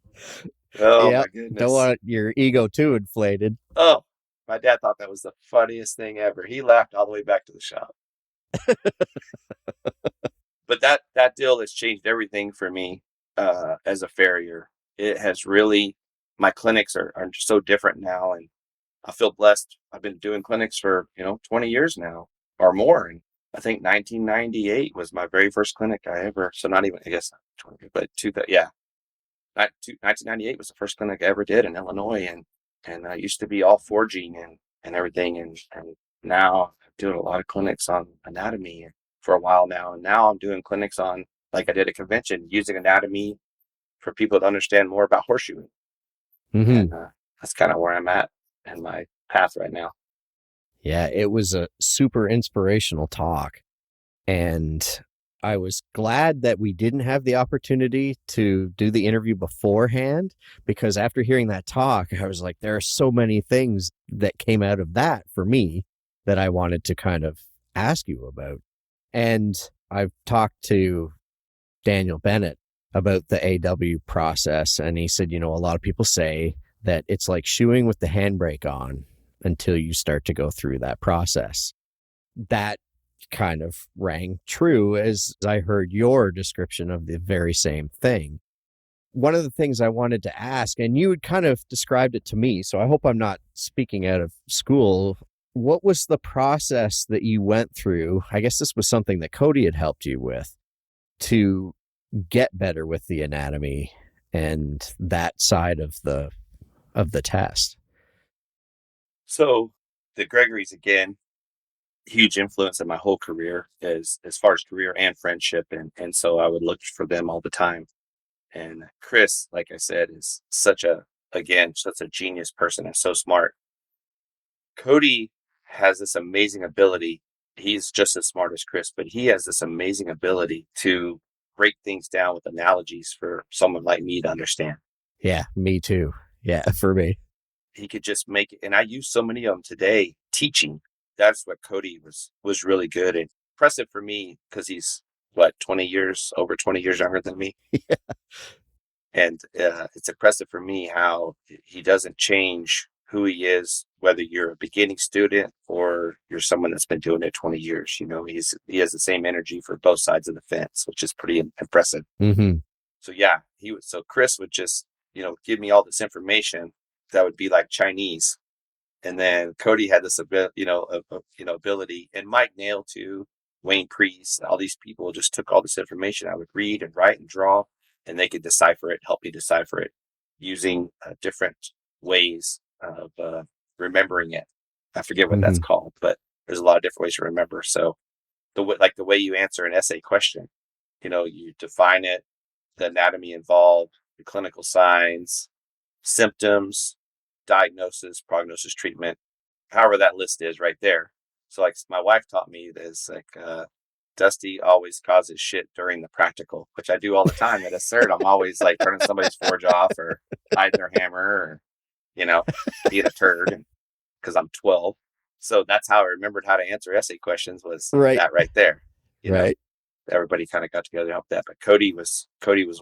Oh my goodness. Don't want your ego too inflated. Oh, my dad thought that was the funniest thing ever. He laughed all the way back to the shop. But that deal has changed everything for me as a farrier. It has really, my clinics are so different now, and I feel blessed. I've been doing clinics for 20 years now or more, and I think 1998 was my very first clinic I ever. So not even, I guess, 20, but 1998 was the first clinic I ever did in Illinois, and I used to be all forging and everything, and now I'm doing a lot of clinics on anatomy for a while now, and now I'm doing clinics on, like I did a convention, using anatomy for people to understand more about horseshoeing. Mm-hmm. And that's kind of where I'm at in my path right now. Yeah, it was a super inspirational talk, and I was glad that we didn't have the opportunity to do the interview beforehand, because after hearing that talk, I was like, there are so many things that came out of that for me that I wanted to kind of ask you about. And I've talked to Daniel Bennett about the AW process, and he said, a lot of people say that it's like shoeing with the handbrake on until you start to go through that process. That kind of rang true as I heard your description of the very same thing. One of the things I wanted to ask, and you had kind of described it to me, so I hope I'm not speaking out of school. What was the process that you went through? I guess this was something that Cody had helped you with to get better with the anatomy and that side of the test. So the Gregory's, again, huge influence in my whole career as far as career and friendship. And so I would look for them all the time. And Chris, like I said, is such a genius person and so smart. Cody has this amazing ability. He's just as smart as Chris, but he has this amazing ability to break things down with analogies for someone like me to understand. Yeah, me too. Yeah, for me. He could just make it. And I use so many of them today teaching. That's what Cody was really good and impressive for me, because he's over 20 years younger than me. Yeah. And it's impressive for me how he doesn't change who he is, whether you're a beginning student or you're someone that's been doing it 20 years. He has the same energy for both sides of the fence, which is pretty impressive. Mm-hmm. So yeah, so Chris would just, give me all this information that would be like Chinese. And then Cody had this ability, and Mike Nail too, Wayne Priest, all these people just took all this information I would read and write and draw, and they could decipher it, help me decipher it using different ways of remembering it. I forget what that's called, but there's a lot of different ways to remember. So the way you answer an essay question, you define it, the anatomy involved, the clinical signs, symptoms, diagnosis, prognosis, treatment, however that list is right there. So like my wife taught me this, like, Dusty always causes shit during the practical, which I do all the time at a cert. I'm always like turning somebody's forge off or hiding their hammer or, being a turd because I'm 12. So that's how I remembered how to answer essay questions was Right. that right there. Right. Everybody kind of got together to help that. But Cody was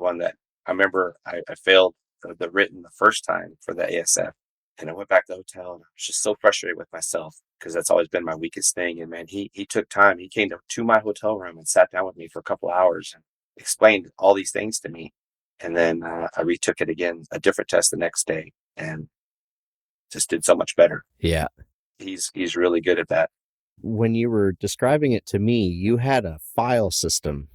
one that I remember I failed the written the first time for the ASF. And I went back to the hotel and I was just so frustrated with myself because that's always been my weakest thing. And man, he took time. He came to my hotel room and sat down with me for a couple of hours and explained all these things to me. And then I retook it again, a different test the next day, and just did so much better. Yeah. He's really good at that. When you were describing it to me, you had a file system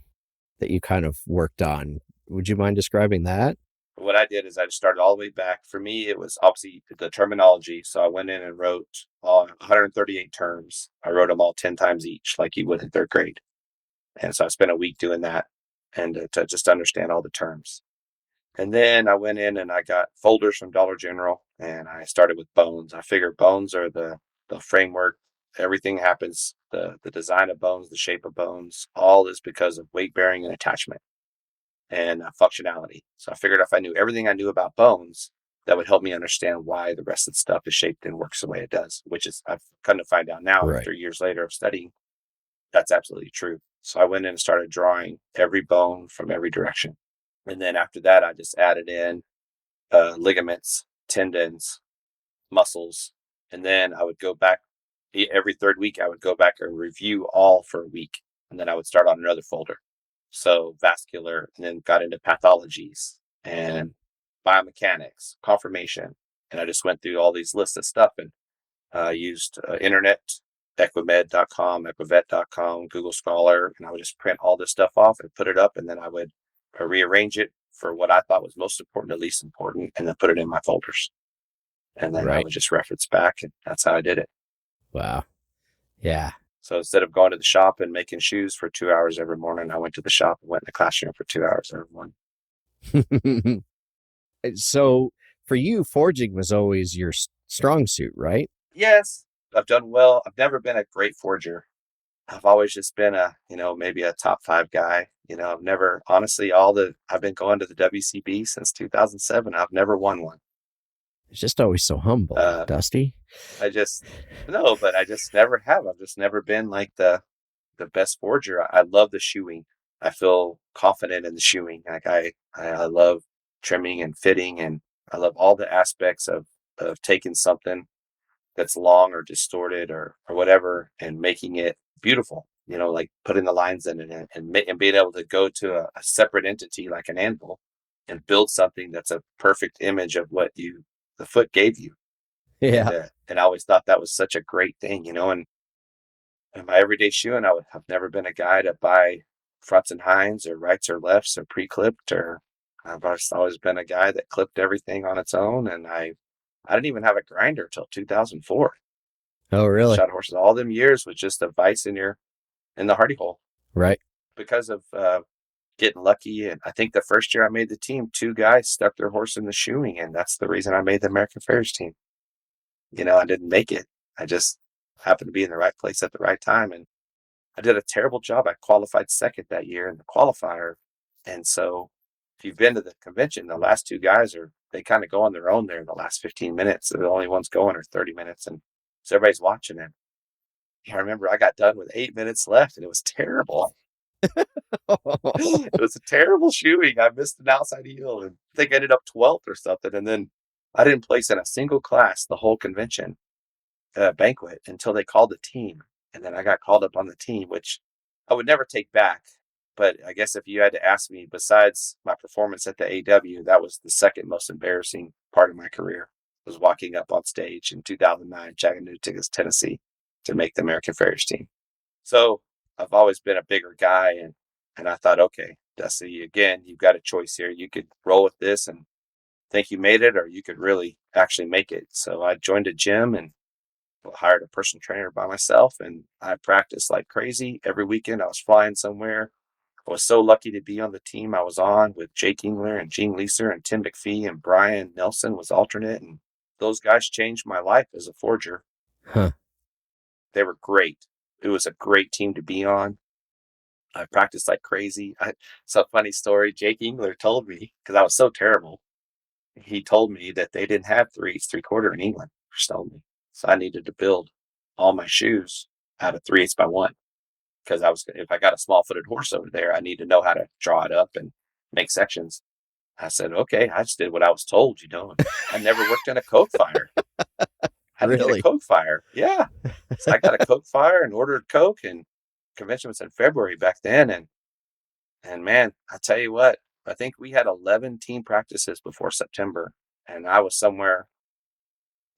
that you kind of worked on. Would you mind describing that? What I did is I just started all the way back. For me, it was obviously the terminology. So I went in and wrote all 138 terms. I wrote them all 10 times each, like you would in third grade. And so I spent a week doing that and to just understand all the terms. And then I went in and I got folders from Dollar General and I started with bones. I figured bones are the framework. Everything happens, the design of bones, the shape of bones, all is because of weight bearing and attachment and functionality. So I figured if I knew everything I knew about bones, that would help me understand why the rest of the stuff is shaped and works the way it does, which is I've come to find out now Right. after years later of studying, that's absolutely true. So I went in and started drawing every bone from every direction. And then after that, I just added in ligaments, tendons, muscles. And then I would go back every third week. I would go back and review all for a week. And then I would start on another folder. So vascular, and then got into pathologies and biomechanics, conformation. And I just went through all these lists of stuff and used internet, equimed.com, equivet.com, Google Scholar. And I would just print all this stuff off and put it up. And then I would rearrange it for what I thought was most important to least important, and then put it in my folders. And then I would just reference back, and that's how I did it. Wow. Yeah. So instead of going to the shop and making shoes for 2 hours every morning, I went to the shop and went in the classroom for 2 hours every morning. So for you, forging was always your strong suit, right? Yes, I've done well. I've never been a great forger. I've always just been maybe a top 5 guy. I've never, honestly, I've been going to the WCB since 2007. I've never won one. It's just always so humble, Dusty. I just never have. I've just never been like the best forger. I love the shoeing. I feel confident in the shoeing. Like I love trimming and fitting, and I love all the aspects of taking something that's long or distorted or whatever and making it beautiful. Like putting the lines in it and being able to go to a separate entity like an anvil and build something that's a perfect image of what the foot gave you. Yeah. And I always thought that was such a great thing, and in my everyday shoeing, I've never been a guy to buy fronts and hinds or rights or lefts or pre-clipped, or I've always been a guy that clipped everything on its own. And I didn't even have a grinder till 2004. Oh, really? Shot horses all them years with just a vise in the hardy hole. Right. Because of getting lucky. And I think the first year I made the team, 2 guys stuck their horse in the shoeing, and that's the reason I made the American Farriers team. I didn't make it. I just happened to be in the right place at the right time. And I did a terrible job. I qualified second that year in the qualifier. And so if you've been to the convention, the last 2 guys they kind of go on their own there in the last 15 minutes. So the only ones going are 30 minutes. And so everybody's watching it. I remember I got done with 8 minutes left, and it was terrible. It was a terrible shoeing. I missed an outside heel, and I think I ended up 12th or something. And then I didn't place in a single class the whole convention banquet until they called the team. And then I got called up on the team, which I would never take back. But I guess if you had to ask me, besides my performance at the AW, that was the second most embarrassing part of my career, was walking up on stage in 2009, Chattanooga, Tennessee, to make the American Farriers team. So I've always been a bigger guy, and I thought, okay, Dusty, again, you've got a choice here. You could roll with this and think you made it, or you could really actually make it. So I joined a gym and hired a personal trainer by myself, and I practiced like crazy every weekend. I was flying somewhere, I was so lucky to be on the team I was on with Jake Engler and Gene Leeser and Tim McPhee, and Brian Nelson was alternate. And those guys changed my life as a forger. Huh. They were great. It was a great team to be on. I practiced like crazy. It's a funny story. Jake Engler told me, because I was so terrible, he told me that they didn't have 3/8 3/4 in England for Stone. So I needed to build all my shoes out of 3/8 by 1. Because if I got a small footed horse over there, I need to know how to draw it up and make sections. I said, okay, I just did what I was told, I never worked in a coke fire. I did a coke fire. Yeah. So I got a coke fire and ordered coke, and convention was in February back then. And man, I tell you what, I think we had 11 team practices before September. And I was somewhere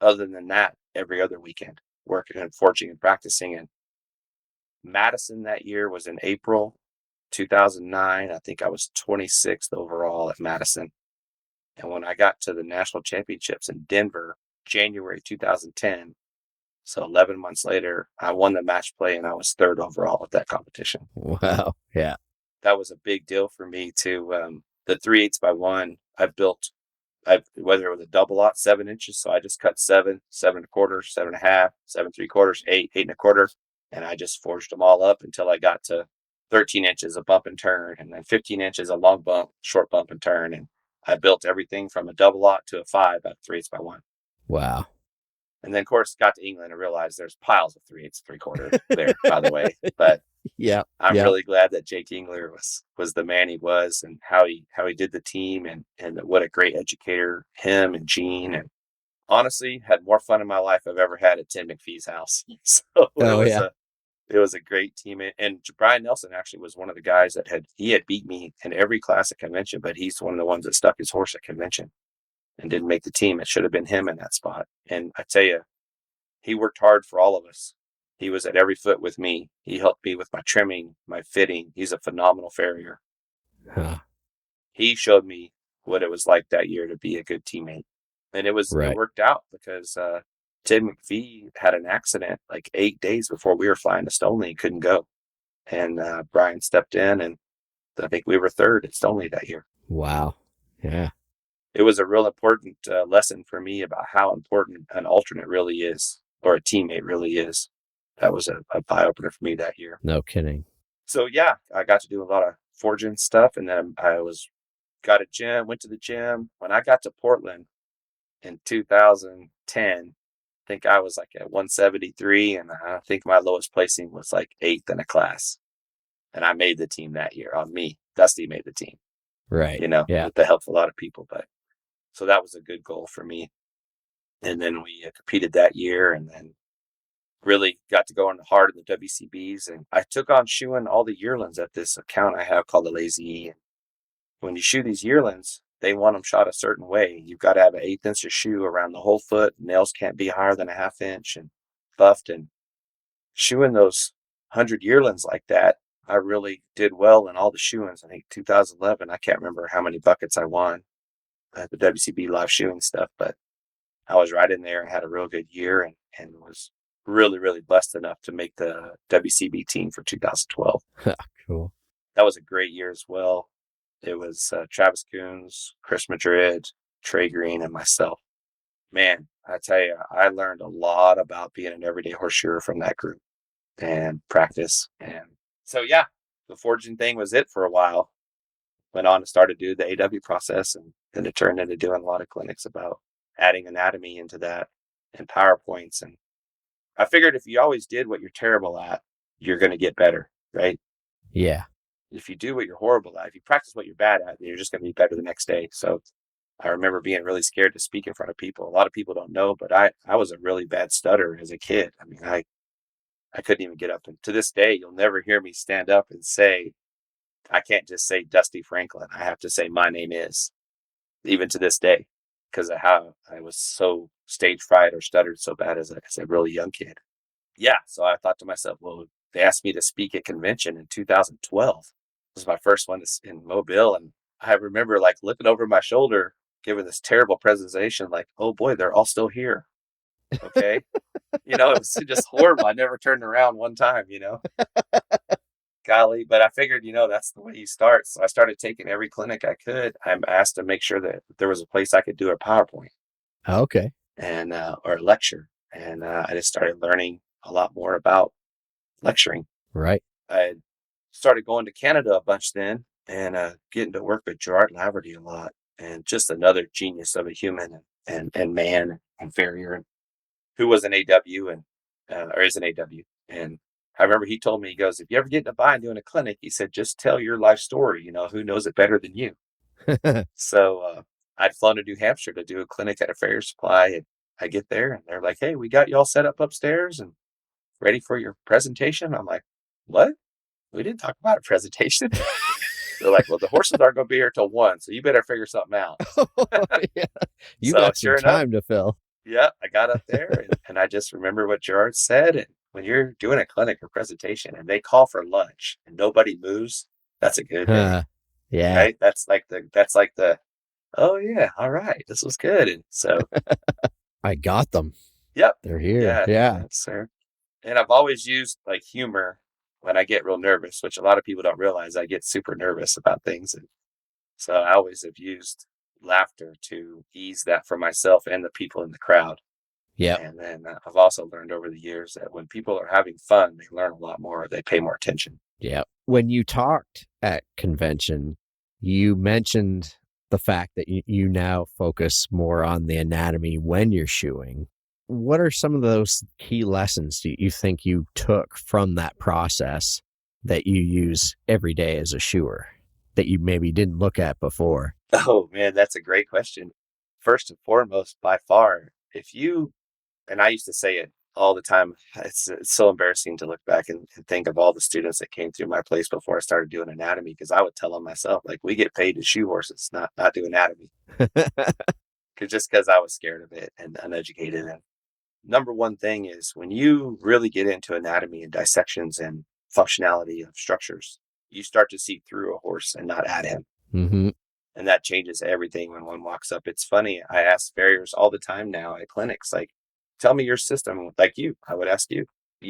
other than that every other weekend, working and forging and practicing. And Madison that year was in April 2009. I think I was 26th overall at Madison. And when I got to the national championships in Denver, January 2010, so 11 months later, I won the match play and I was 3rd overall at that competition. Wow. Yeah. That was a big deal for me too. The 3/8 by 1, whether it was a double lot, 7 inches. So I just cut 7, 7 1/4, 7 1/2, 7 3/4, 8, 8 1/4. And I just forged them all up until I got to 13 inches of bump and turn, and then 15 inches of long bump, short bump and turn. And I built everything from a double lot to a 5 out of 3/8 by 1. Wow. And then, of course, got to England and realized there's piles of 3/8 3/4 there, by the way. But yeah, I'm really glad that Jake Engler was the man he was, and how he did the team, and what a great educator, him and Gene. And honestly, had more fun in my life I've ever had at Tim McPhee's house. So it was a great team. And Brian Nelson actually was one of the guys that had beat me in every class at convention, but he's one of the ones that stuck his horse at convention and didn't make the team. It should have been him in that spot. And I tell you, he worked hard for all of us. He was at every foot with me. He helped me with my trimming, my fitting. He's a phenomenal farrier. Huh. He showed me what it was like that year to be a good teammate. And it worked out because Tim McPhee had an accident like 8 days before we were flying to Stoneleigh and couldn't go. And Brian stepped in, and I think we were 3rd at Stoneleigh that year. Wow. Yeah. It was a real important lesson for me about how important an alternate really is, or a teammate really is. That was a eye-opener for me that year. No kidding. So, yeah, I got to do a lot of forging stuff, and then I got a gym, went to the gym. When I got to Portland in 2010, I think I was like at 173, and I think my lowest placing was like 8th in a class. And I made the team that year on me. Dusty made the team. Right. With the help of a lot of people. But so that was a good goal for me. And then we competed that year, and then really got to go in hard in the WCBs. And I took on shoeing all the yearlings at this account I have called the Lazy E. And when you shoe these yearlings, they want them shot a certain way. You've got to have an 1/8 inch of shoe around the whole foot. Nails can't be higher than a 1/2 inch, and buffed. And shoeing those 100 yearlings like that, I really did well in all the shoeings. I think 2011, I can't remember how many buckets I won at the WCB live shoeing stuff, but I was right in there and had a real good year, and was really, really blessed enough to make the WCB team for 2012. Cool. That was a great year as well. It was Travis Coons, Chris Madrid, Trey Green, and myself. Man, I tell you, I learned a lot about being an everyday horseshoer from that group and practice. And so, yeah, the forging thing was it for a while. Went on to start to do the AW process, and then it turned into doing a lot of clinics about adding anatomy into that and PowerPoints. And I figured if you always did what you're terrible at, you're going to get better, right? Yeah. If you do what you're horrible at, if you practice what you're bad at, you're just going to be better the next day. So I remember being really scared to speak in front of people. A lot of people don't know, but I was a really bad stutterer as a kid. I mean, I couldn't even get up. And to this day, you'll never hear me stand up and say, I can't just say Dusty Franklin. I have to say my name is, even to this day, because of how I was so stage fright or stuttered so bad as a really young kid. Yeah, so I thought to myself, well, they asked me to speak at convention in 2012. This was my first one in Mobile, and I remember like looking over my shoulder, giving this terrible presentation, like, oh boy, they're all still here. Okay. It was just horrible. I never turned around one time, golly, but I figured, that's the way you start. So I started taking every clinic I could. I'm asked to make sure that there was a place I could do a PowerPoint Okay. and or a lecture. And I just started learning a lot more about lecturing. Right. I started going to Canada a bunch then and getting to work with Gerard Laverty a lot, and just another genius of a human and man and farrier, who was an AW and or is an AW. And I remember he told me, he goes, if you ever get in a bind doing a clinic, he said, just tell your life story. Who knows it better than you? So I'd flown to New Hampshire to do a clinic at a farrier supply, and I get there and they're like, hey, we got you all set up upstairs and ready for your presentation. I'm like, what? We didn't talk about a presentation. They're like, well, the horses aren't going to be here till 1, so you better figure something out. Yeah. You So, got sure some time to fill. Yeah, I got up there and I just remember what Gerard said. And when you're doing a clinic or presentation and they call for lunch and nobody moves, that's a good day. Yeah. Right? That's like the, oh yeah, all right, this was good. And so, I got them. yep. They're here. Yeah. Sir. And I've always used like humor when I get real nervous, which a lot of people don't realize. I get super nervous about things. And so I always have used laughter to ease that for myself and the people in the crowd. Yeah. And then I've also learned over the years that when people are having fun, they learn a lot more. They pay more attention. Yeah. When you talked at convention, you mentioned the fact that you now focus more on the anatomy when you're shoeing. What are some of those key lessons you think you took from that process that you use every day as a shoer that you maybe didn't look at before? Oh man, that's a great question. First and foremost, by far, and I used to say it all the time, it's so embarrassing to look back and think of all the students that came through my place before I started doing anatomy, because I would tell them myself, like, we get paid to shoe horses, not do anatomy. Because I was scared of it and uneducated. And number one thing is, when you really get into anatomy and dissections and functionality of structures, you start to see through a horse and not at him. Mm-hmm. And that changes everything when one walks up. It's funny. I ask farriers all the time now at clinics, like, tell me your system. Like I would ask you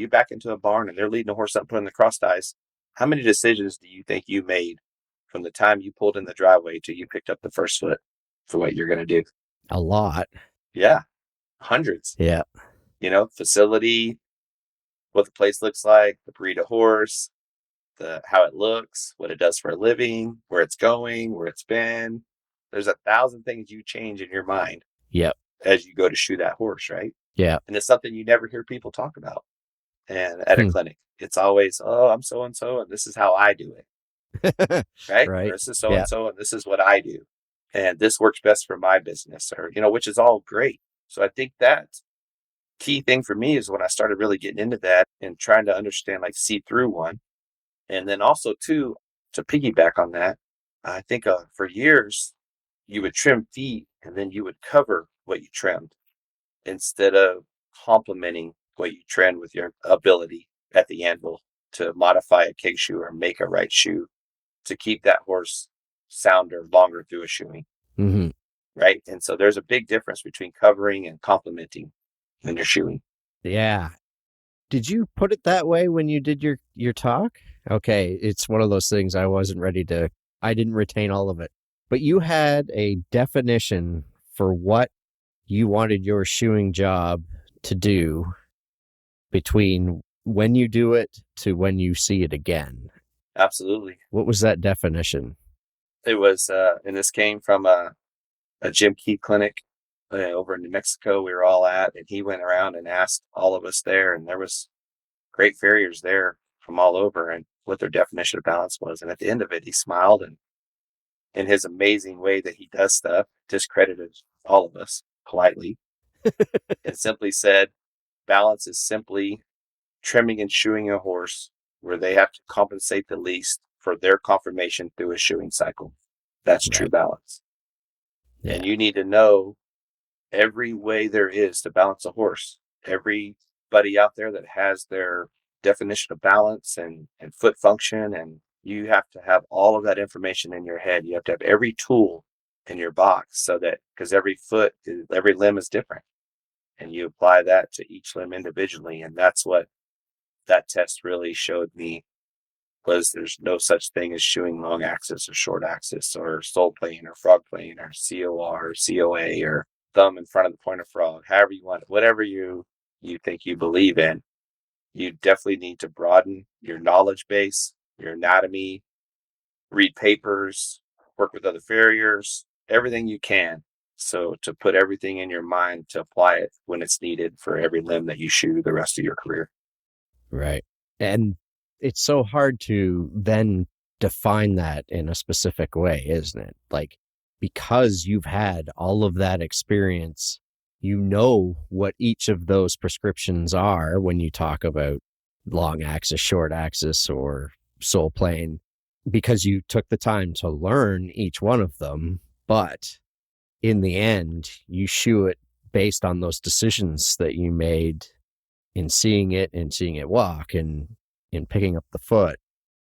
back into a barn and they're leading a horse up, putting the cross ties. How many decisions do you think you made from the time you pulled in the driveway till you picked up the first foot for what you're going to do? A lot. Yeah. Hundreds. Yeah. Facility, what the place looks like, the breed of horse, how it looks, what it does for a living, where it's going, where it's been. There's 1,000 things you change in your mind. Yep. As you go to shoe that horse, right? Yeah. And it's something you never hear people talk about. And at a clinic, it's always, oh, I'm so-and-so, and this is how I do it. Right? Right. Or this is so-and-so, and this is what I do. And this works best for my business, or, which is all great. So I think that key thing for me is when I started really getting into that and trying to understand, like, see through one. And then also, too, to piggyback on that, I think for years, you would trim feet and then you would cover what you trimmed instead of complementing what you trimmed with your ability at the anvil to modify a keg shoe or make a right shoe to keep that horse sounder longer through a shoeing. Mm-hmm. Right. And so there's a big difference between covering and complementing when you're shoeing. Yeah. Did you put it that way when you did your talk? Okay. It's one of those things I didn't retain all of it. But you had a definition for what you wanted your shoeing job to do between when you do it to when you see it again. Absolutely. What was that definition? It was, and this came from a Jim Key clinic over in New Mexico we were all at, and he went around and asked all of us there, and there was great farriers there from all over and what their definition of balance was. And at the end of it, he smiled and in his amazing way that he does stuff, discredited all of us politely and simply said, balance is simply trimming and shoeing a horse where they have to compensate the least for their conformation through a shoeing cycle. That's true balance. Yeah. And you need to know every way there is to balance a horse. Everybody out there that has their definition of balance and foot function, and you have to have all of that information in your head. You have to have every tool in your box so that, because every limb is different, and you apply that to each limb individually. And that's what that test really showed me was there's no such thing as shoeing long axis or short axis or sole plane or frog plane or COR or COA or thumb in front of the pointer frog, however you want it, whatever you think you believe in. You definitely need to broaden your knowledge base, your anatomy, read papers, work with other farriers, everything you can. So to put everything in your mind to apply it when it's needed for every limb that you shoe the rest of your career. Right. And it's so hard to then define that in a specific way, isn't it? Like, because you've had all of that experience, you know what each of those prescriptions are when you talk about long axis, short axis, or sole plane, because you took the time to learn each one of them. But in the end, you shoe it based on those decisions that you made in seeing it walk and in picking up the foot.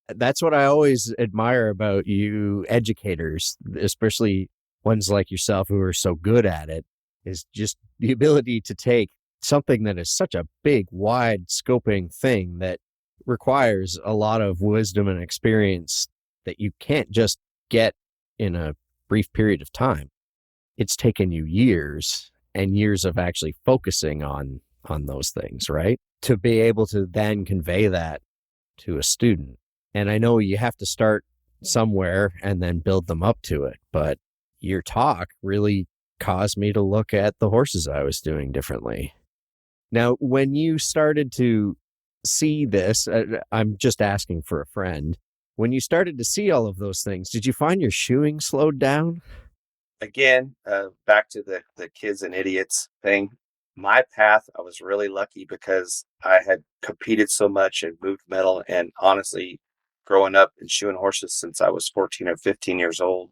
That's what I always admire about you educators, especially ones like yourself who are so good at it, is just the ability to take something that is such a big, wide scoping thing that requires a lot of wisdom and experience that you can't just get in a brief period of time. It's taken you years and years of actually focusing on those things, right? To be able to then convey that to a student. And I know you have to start somewhere and then build them up to it. But your talk really caused me to look at the horses I was doing differently. Now, when you started to see this, I'm just asking for a friend. When you started to see all of those things, did you find your shoeing slowed down? Again, back to the kids and idiots thing. My path, I was really lucky because I had competed so much and moved metal. And honestly, growing up and shoeing horses since I was 14 or 15 years old,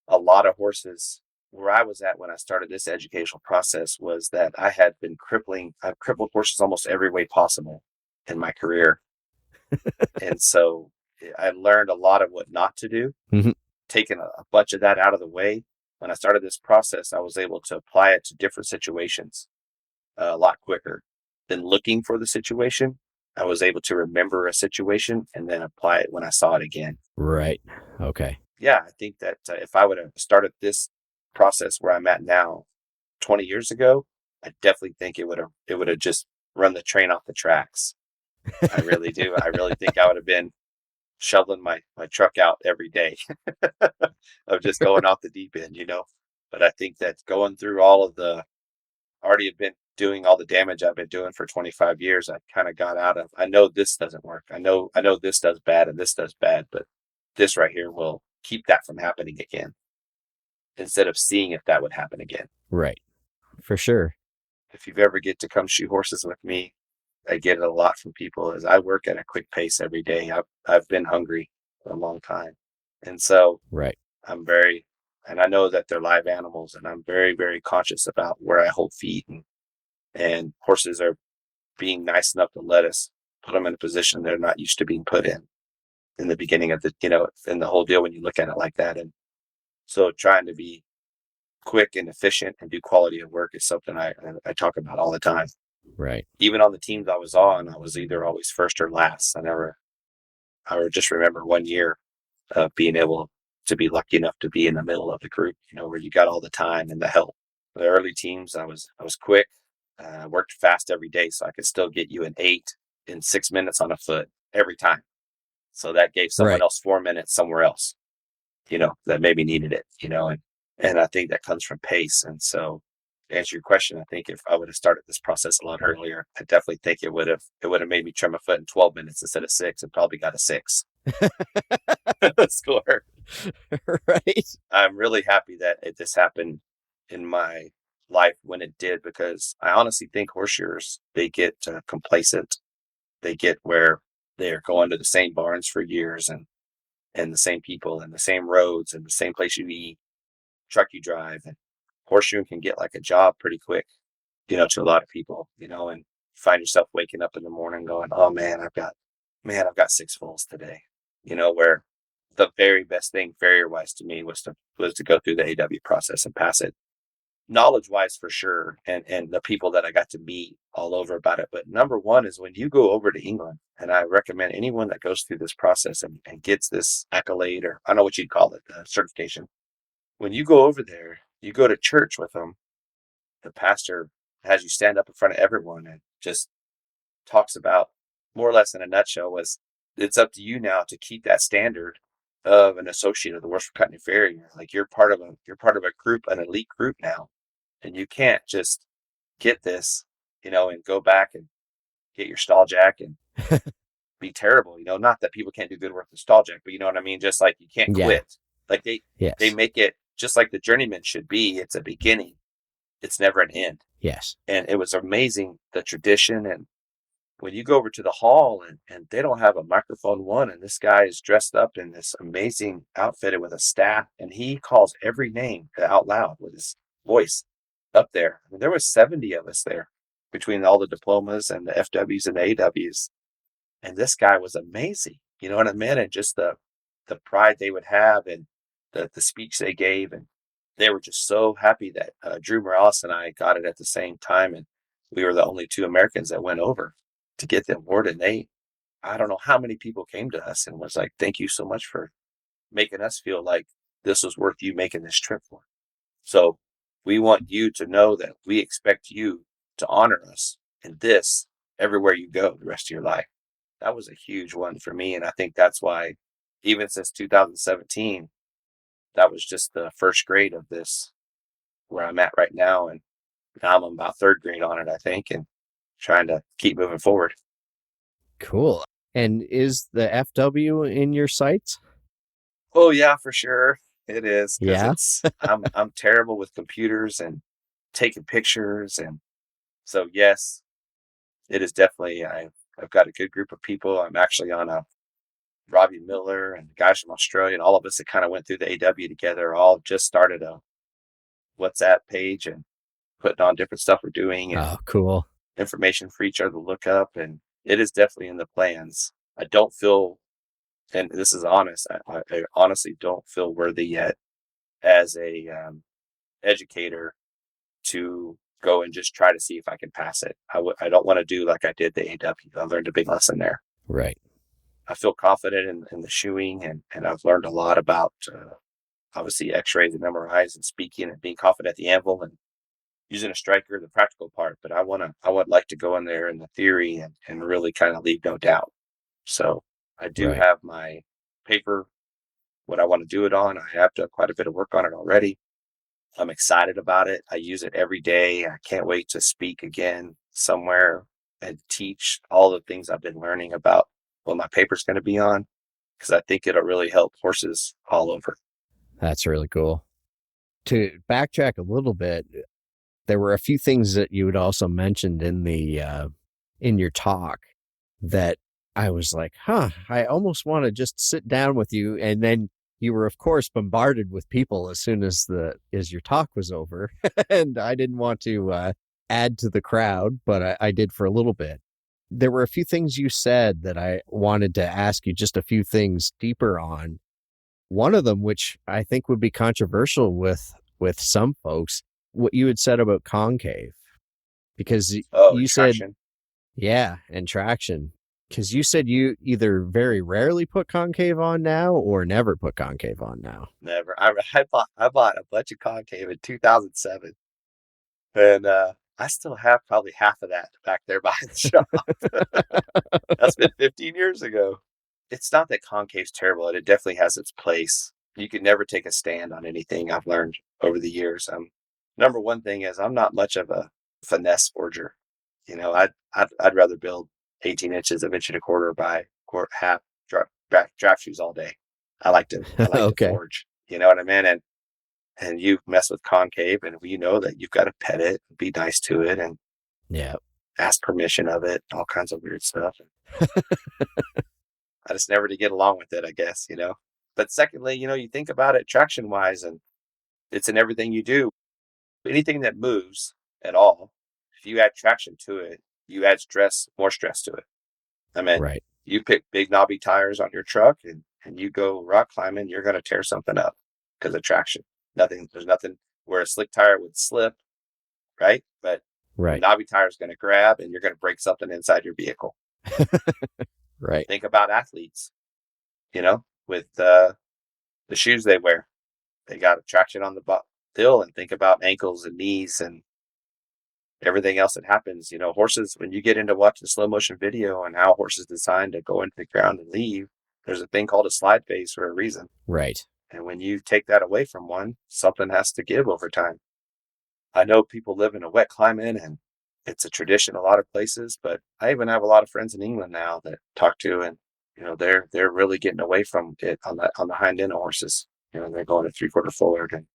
a lot of horses where I was at when I started this educational process was that I've crippled horses almost every way possible in my career. And so I learned a lot of what not to do, taking a bunch of that out of the way. When I started this process, I was able to apply it to different situations a lot quicker than looking for the situation. I was able to remember a situation and then apply it when I saw it again. Right. Okay. Yeah, I think that if I would have started this process where I'm at now 20 years ago, I definitely think it would have just run the train off the tracks. I really do. I really think I would have been shoveling my truck out every day of just going off the deep end, But I think that going through all of already have been doing all the damage I've been doing for 25 years, I kind of got out of, I know this doesn't work. I know this does bad and this does bad, but this right here will keep that from happening again instead of seeing if that would happen again. Right. For sure. If you've ever get to come shoot horses with me, I get it a lot from people as I work at a quick pace every day. I've been hungry for a long time. And so right. And I know that they're live animals, and I'm very, very conscious about where I hold feet, and horses are being nice enough to let us put them in a position they're not used to being put in the beginning of in the whole deal when you look at it like that. And so trying to be quick and efficient and do quality of work is something I talk about all the time. Right. Even on the teams I was on, I was either always first or last. I just remember one year of being able to be lucky enough to be in the middle of the group, where you got all the time and the help. The early teams, I was quick, worked fast every day, so I could still get you an 8 in 6 minutes on a foot every time. So that gave someone else 4 minutes somewhere else, that maybe needed it, and I think that comes from pace. And so to answer your question, I think if I would have started this process a lot earlier, I definitely think it would have made me trim a foot in 12 minutes instead of 6, and probably got a 6 score. Right. I'm really happy that this happened in my life when it did, because I honestly think horseshoers, they get complacent. They get where they're going to the same barns for years and the same people and the same roads and the same place you eat, truck you drive, and horseshoeing can get like a job pretty quick, to a lot of people, and find yourself waking up in the morning going, oh man, I've got 6 foals today, where the very best thing farrier wise to me was to go through the AW process and pass it. knowledge wise for sure, and the people that I got to meet all over about it. But number one is when you go over to England, and I recommend anyone that goes through this process and gets this accolade, or I don't know what you'd call it, certification. When you go over there, you go to church with them. The pastor has you stand up in front of everyone and just talks about, more or less in a nutshell, was it's up to you now to keep that standard of an associate of the Worcester Cutting Farrier. Like you're part of a group, an elite group now, and you can't just get this, and go back and get your stall jack and be terrible. Not that people can't do good work with stall jack, but you know what I mean. Just like you can't Yeah. quit. Like they Yes. make it just like the journeyman should be. It's a beginning. It's never an end. Yes. And it was amazing, the tradition. And when you go over to the hall and they don't have a microphone one, and this guy is dressed up in this amazing outfit with a staff, and he calls every name out loud with his voice up there. I mean, there was 70 of us there between all the diplomas and the FWs and the AWs. And this guy was amazing. You know what I mean? And just the pride they would have, and the speech they gave. And they were just so happy that Drew Morales and I got it at the same time. And we were the only two Americans that went over to get the award. And I don't know how many people came to us and was like, thank you so much for making us feel like this was worth you making this trip for. So we want you to know that we expect you to honor us in this everywhere you go the rest of your life. That was a huge one for me. And I think that's why, even since 2017, that was just the first grade of this, where I'm at right now. And now I'm about third grade on it, I think, and trying to keep moving forward. Cool. And is the FW in your sights? Oh yeah, for sure. It is. 'Cause Yeah. I'm terrible with computers and taking pictures. And so, yes, it is definitely, I've got a good group of people. I'm actually on a Robbie Miller and the guys from Australia, and all of us that kind of went through the AW together, all just started a WhatsApp page and putting on different stuff we're doing and Oh, cool. information for each other to look up. And it is definitely in the plans. I don't feel, and this is honest, I honestly don't feel worthy yet as a educator to go and just try to see if I can pass it. I don't want to do like I did the AW. I learned a big lesson there. Right. I feel confident in the shoeing, and I've learned a lot about obviously x-rays and MRIs and speaking and being confident at the anvil and using a striker, the practical part. But I would like to go in there in the theory and really kind of leave no doubt. So I do Right. have my paper, what I want to do it on. I have done quite a bit of work on it already. I'm excited about it. I use it every day. I can't wait to speak again somewhere and teach all the things I've been learning about what my paper's going to be on, because I think it'll really help horses all over. That's really cool. To backtrack a little bit, there were a few things that you had also mentioned in the in your talk that I was like, I almost want to just sit down with you. And then you were, of course, bombarded with people as soon as your talk was over. And I didn't want to add to the crowd, but I did for a little bit. There were a few things you said that I wanted to ask you just a few things deeper on. One of them, which I think would be controversial with some folks, what you had said about concave, because you said, Traction. yeah, and traction, because you said you either very rarely put concave on now or never put concave on now. Never. I bought a bunch of concave in 2007, and I still have probably half of that back there behind the shop. That's been 15 years ago. It's not that concave's terrible, and it definitely has its place. You can never take a stand on anything, I've learned over the years. Number one thing is I'm not much of a finesse forger. I'd rather build 18 inches of inch and a quarter by half draft shoes all day. I like to Okay. forge. You know what I mean? And you mess with concave, and you know that you've got to pet it, be nice to it, and Yeah. ask permission of it, all kinds of weird stuff. I just never did get along with it, I guess, But secondly, you think about it traction wise, and it's in everything you do. Anything that moves at all, if you add traction to it, you add more stress to it. I mean, Right. you pick big knobby tires on your truck and you go rock climbing, you're going to tear something up because of traction. There's nothing where a slick tire would slip, right? But Right. knobby tire is going to grab and you're going to break something inside your vehicle. Right. Think about athletes, with the shoes they wear. They got traction on the heel, and think about ankles and knees and everything else that happens. Horses, when you get into watching slow motion video and how horses designed to go into the ground and leave, there's a thing called a slide phase for a reason. Right. And when you take that away from one, something has to give over time. I know people live in a wet climate and it's a tradition a lot of places, but I even have a lot of friends in England now that talk to, and they're really getting away from it on the hind end of horses. They're going to 3/4 forward. And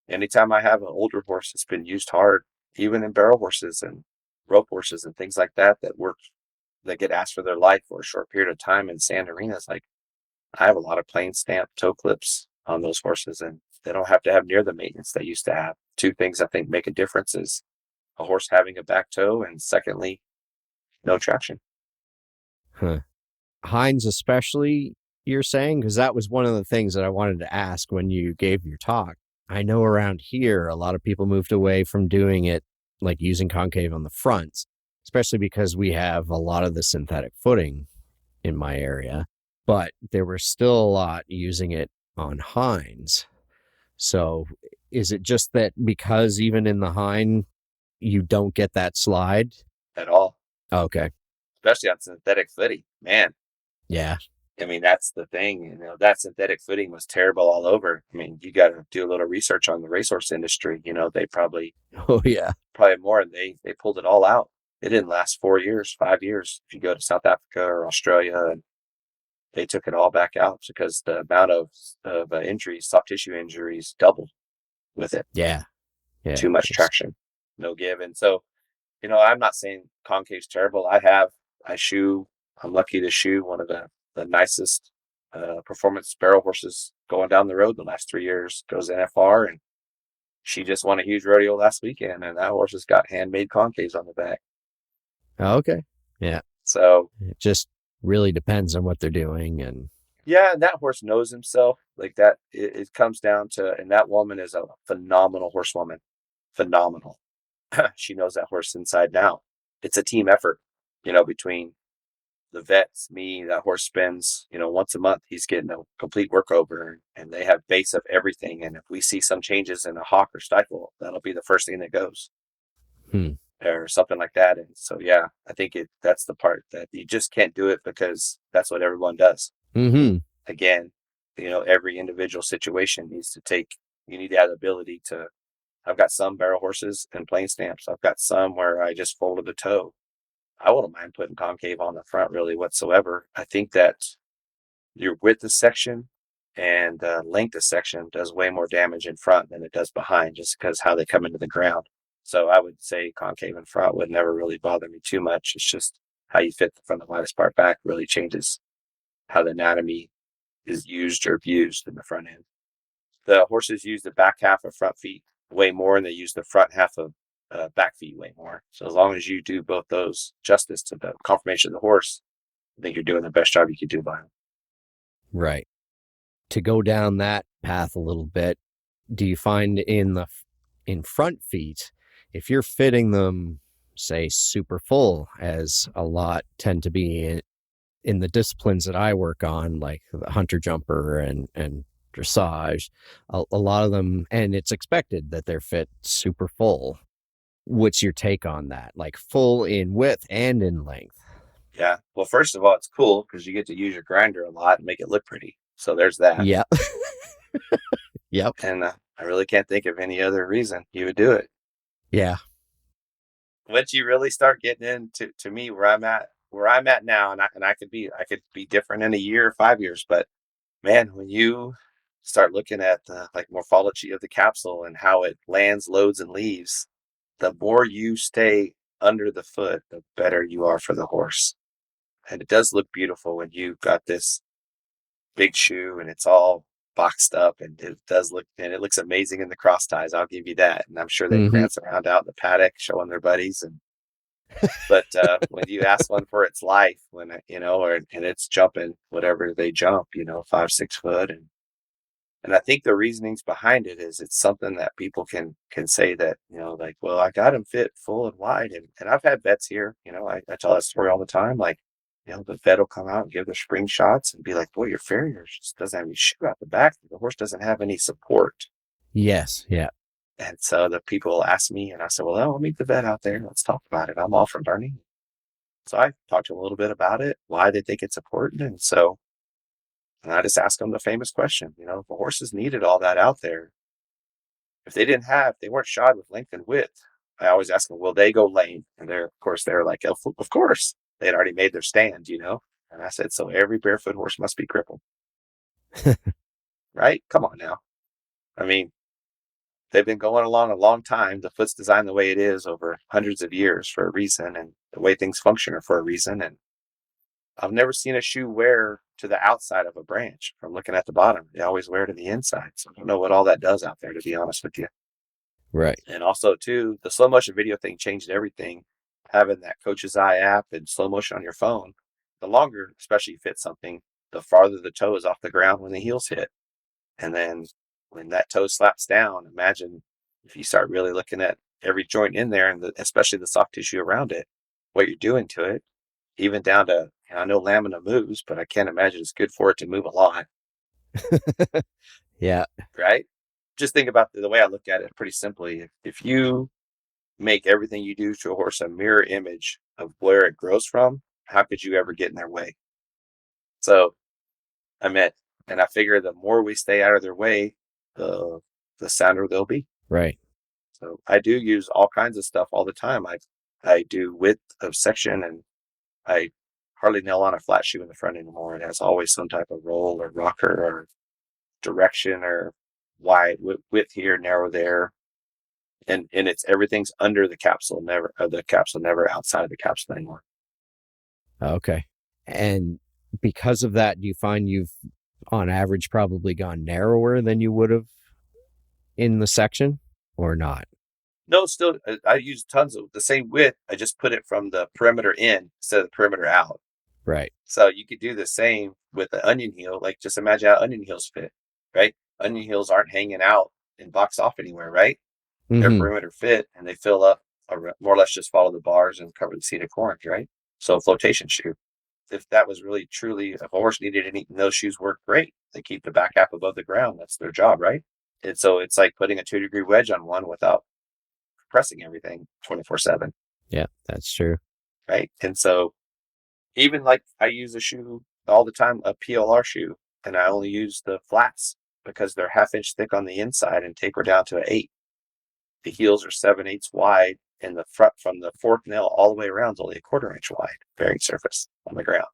anytime I have an older horse that's been used hard, even in barrel horses and rope horses and things like that that get asked for their life for a short period of time in sand arenas, like I have a lot of plain stamp toe clips on those horses, and they don't have to have near the maintenance they used to have. Two things I think make a difference is a horse having a back toe, and secondly, no traction. Huh. Hinds especially, you're saying? Because that was one of the things that I wanted to ask when you gave your talk. I know around here, a lot of people moved away from doing it, like using concave on the fronts, especially because we have a lot of the synthetic footing in my area, but there were still a lot using it on hinds. So is it just that because even in the hind, you don't get that slide? At all. Okay. Especially on synthetic footing. Man, Yeah. I mean, that's the thing. That synthetic footing was terrible all over. I mean, you got to do a little research on the racehorse industry. They probably Oh, yeah. more. They pulled it all out. It didn't last 4 years, 5 years. If you go to South Africa or Australia, and they took it all back out because the amount of injuries, soft tissue injuries, doubled with it. Yeah. Yeah. Too much traction, no give. And so, I'm not saying concave's terrible. I'm lucky to shoe one of the nicest performance barrel horses going down the road the last 3 years. Goes NFR, and she just won a huge rodeo last weekend, and that horse has got handmade concaves on the back. Oh, okay. Yeah. So it just really depends on what they're doing. And yeah, and that horse knows himself like that. It comes down to, and that woman is a phenomenal horsewoman. Phenomenal. She knows that horse inside now. It's a team effort, between the vets, me, that horse spends, once a month, he's getting a complete workover, and they have base of everything. And if we see some changes in a hock or stifle, that'll be the first thing that goes. Or something like that. And so, yeah, I think that's the part that you just can't do it because that's what everyone does. mm-hmm. Again, every individual situation you need to have the ability to. I've got some barrel horses and plain stamps. I've got some where I just folded the toe. I wouldn't mind putting concave on the front really whatsoever. I think that your width of section and length of section does way more damage in front than it does behind, just because how they come into the ground. So I would say concave in front would never really bother me too much. It's just how you fit from the widest part back really changes how the anatomy is used or abused in the front end. The horses use the back half of front feet way more, and they use the front half of back feet way more. So as long as you do both those justice to the conformation of the horse, I think you're doing the best job you could do by them. Right. To go down that path a little bit, do you find in front feet, if you're fitting them, say, super full, as a lot tend to be in the disciplines that I work on, like the hunter jumper and dressage, a lot of them, and it's expected that they're fit super full. What's your take on that? Like full in width and in length? Yeah. Well, first of all, it's cool because you get to use your grinder a lot and make it look pretty. So there's that. Yep. Yep. And I really can't think of any other reason you would do it. Yeah. Once you really start getting into to me where I'm at now, and I could be different in a year or 5 years, but man, when you start looking at the morphology of the capsule and how it lands, loads, and leaves, the more you stay under the foot, the better you are for the horse. And it does look beautiful when you've got this big shoe and it's all boxed up, and it looks amazing in the cross ties. I'll give you that. And I'm sure they prance around out in the paddock showing their buddies. But when you ask one for its life, and it's jumping whatever they jump, 5-6 foot, and And I think the reasonings behind it is it's something that people can say that, like, well, I got him fit full and wide. And I've had vets here, I tell that story all the time. Like, the vet will come out and give their spring shots and be like, boy, your farrier just doesn't have any shoe out the back. The horse doesn't have any support. Yes. Yeah. And so the people will ask me, and I say, well, I'll meet the vet out there. Let's talk about it. I'm all for learning. So I talked to them a little bit about it, why they think it's important. And I just ask them the famous question, if the horses needed all that out there, if they weren't shod with length and width, I always ask them, will they go lame? And they're like, of course. They had already made their stand, And I said, so every barefoot horse must be crippled. Right? Come on now. I mean, they've been going along a long time. The foot's designed the way it is over hundreds of years for a reason, and the way things function are for a reason. And I've never seen a shoe wear to the outside of a branch from looking at the bottom. They always wear to the inside. So I don't know what all that does out there, to be honest with you. Right. And also, too, the slow motion video thing changed everything. Having that Coach's Eye app and slow motion on your phone, the longer, especially you fit something, the farther the toe is off the ground when the heels hit. And then when that toe slaps down, imagine if you start really looking at every joint in there, and especially the soft tissue around it, what you're doing to it, even down to, I know lamina moves, but I can't imagine it's good for it to move a lot. Yeah. Right? Just think about the way I look at it pretty simply. If you make everything you do to a horse a mirror image of where it grows from, how could you ever get in their way? So and I figure the more we stay out of their way, the sounder they'll be. Right. So I do use all kinds of stuff all the time. I do width of section, and I hardly nail on a flat shoe in the front anymore. It has always some type of roll or rocker or direction or wide width here, narrow there. And everything's under the capsule, never outside of the capsule anymore. Okay. And because of that, do you find you've on average probably gone narrower than you would have in the section or not? No, still, I use tons of the same width. I just put it from the perimeter in instead of the perimeter out. Right. So you could do the same with the onion heel. Like, just imagine how onion heels fit, right? Onion heels aren't hanging out and box off anywhere, right? Mm-hmm. They're perimeter fit, and they fill up, more or less just follow the bars and cover the seat of corns, right? So a flotation shoe. If that was really truly, if a horse needed any, those shoes work great. They keep the back half above the ground. That's their job, right? And so it's like putting a 2-degree wedge on one without compressing everything 24/7. Yeah, that's true. Right. And so even like I use a shoe all the time, a PLR shoe, and I only use the flats because they're 1/2 inch thick on the inside and taper down to an 8. The heels are 7/8 wide, and the front from the fourth nail all the way around is only a 1/4 inch wide, bearing surface on the ground.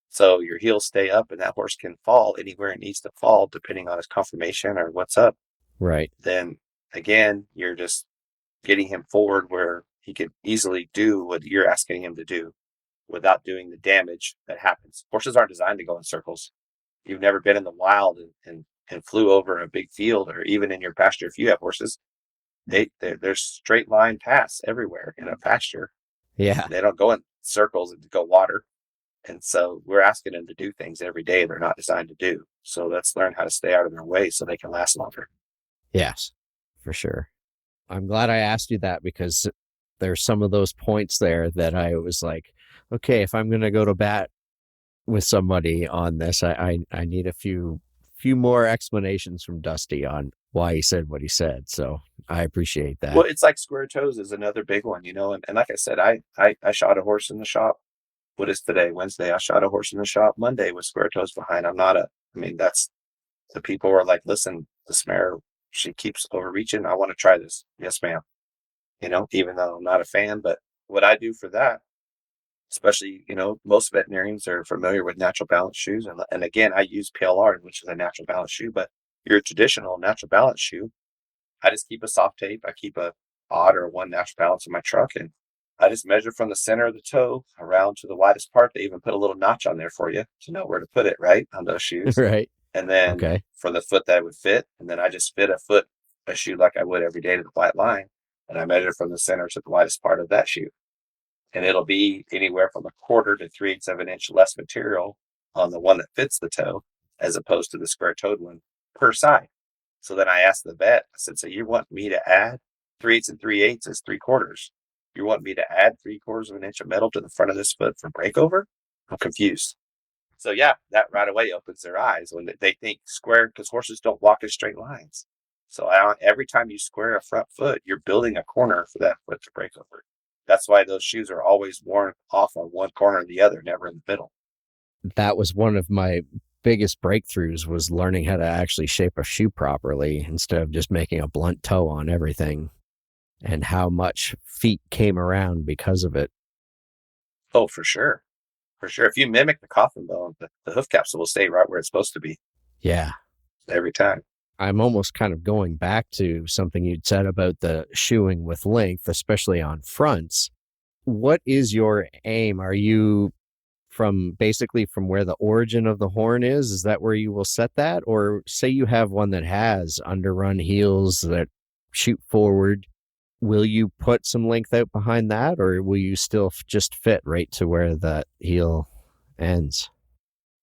So your heels stay up, and that horse can fall anywhere it needs to fall, depending on his conformation or what's up. Right. Then again, you're just getting him forward where he could easily do what you're asking him to do without doing the damage that happens. Horses aren't designed to go in circles. You've never been in the wild and flew over a big field, or even in your pasture. If you have horses, there's straight line paths everywhere in a pasture. Yeah. They don't go in circles and go water. And so we're asking them to do things every day they're not designed to do. So let's learn how to stay out of their way so they can last longer. Yes, for sure. I'm glad I asked you that, because there's some of those points there that I was like, okay, if I'm going to go to bat with somebody on this, I need a few more explanations from Dusty on why he said what he said. So I appreciate that. Well, it's like square toes is another big one, and like I said, I shot a horse in the shop. What is today? Wednesday. I shot a horse in the shop. Monday with square toes behind. That's the people were like, listen, this mare, she keeps overreaching. I want to try this. Yes, ma'am. Even though I'm not a fan, but what I do for that, especially, most veterinarians are familiar with natural balance shoes. And again, I use PLR, which is a natural balance shoe, but your traditional natural balance shoe, I just keep a soft tape. I keep a odd or one natural balance in my truck, and I just measure from the center of the toe around to the widest part. They even put a little notch on there for you to know where to put it, right, on those shoes. Right. And then for the foot that I would fit, and then I just fit a shoe like I would every day to the white line, and I measure from the center to the widest part of that shoe. And it'll be anywhere from 1/4 to 3/8 of an inch less material on the one that fits the toe, as opposed to the square-toed one per side. So then I asked the vet, I said, so you want me to add 3/8 and 3/8 is 3/4. You want me to add 3/4 of an inch of metal to the front of this foot for breakover? I'm confused. So yeah, that right away opens their eyes when they think square, because horses don't walk in straight lines. So every time you square a front foot, you're building a corner for that foot to break over. That's why those shoes are always worn off on one corner or the other, never in the middle. That was one of my biggest breakthroughs, was learning how to actually shape a shoe properly instead of just making a blunt toe on everything, and how much feet came around because of it. Oh, for sure. For sure. If you mimic the coffin bone, the hoof capsule will stay right where it's supposed to be Yeah. every time. I'm almost kind of going back to something you'd said about the shoeing with length, especially on fronts. What is your aim? Are you basically from where the origin of the horn is? Is that where you will set that? Or say you have one that has underrun heels that shoot forward, will you put some length out behind that, or will you still just fit right to where that heel ends?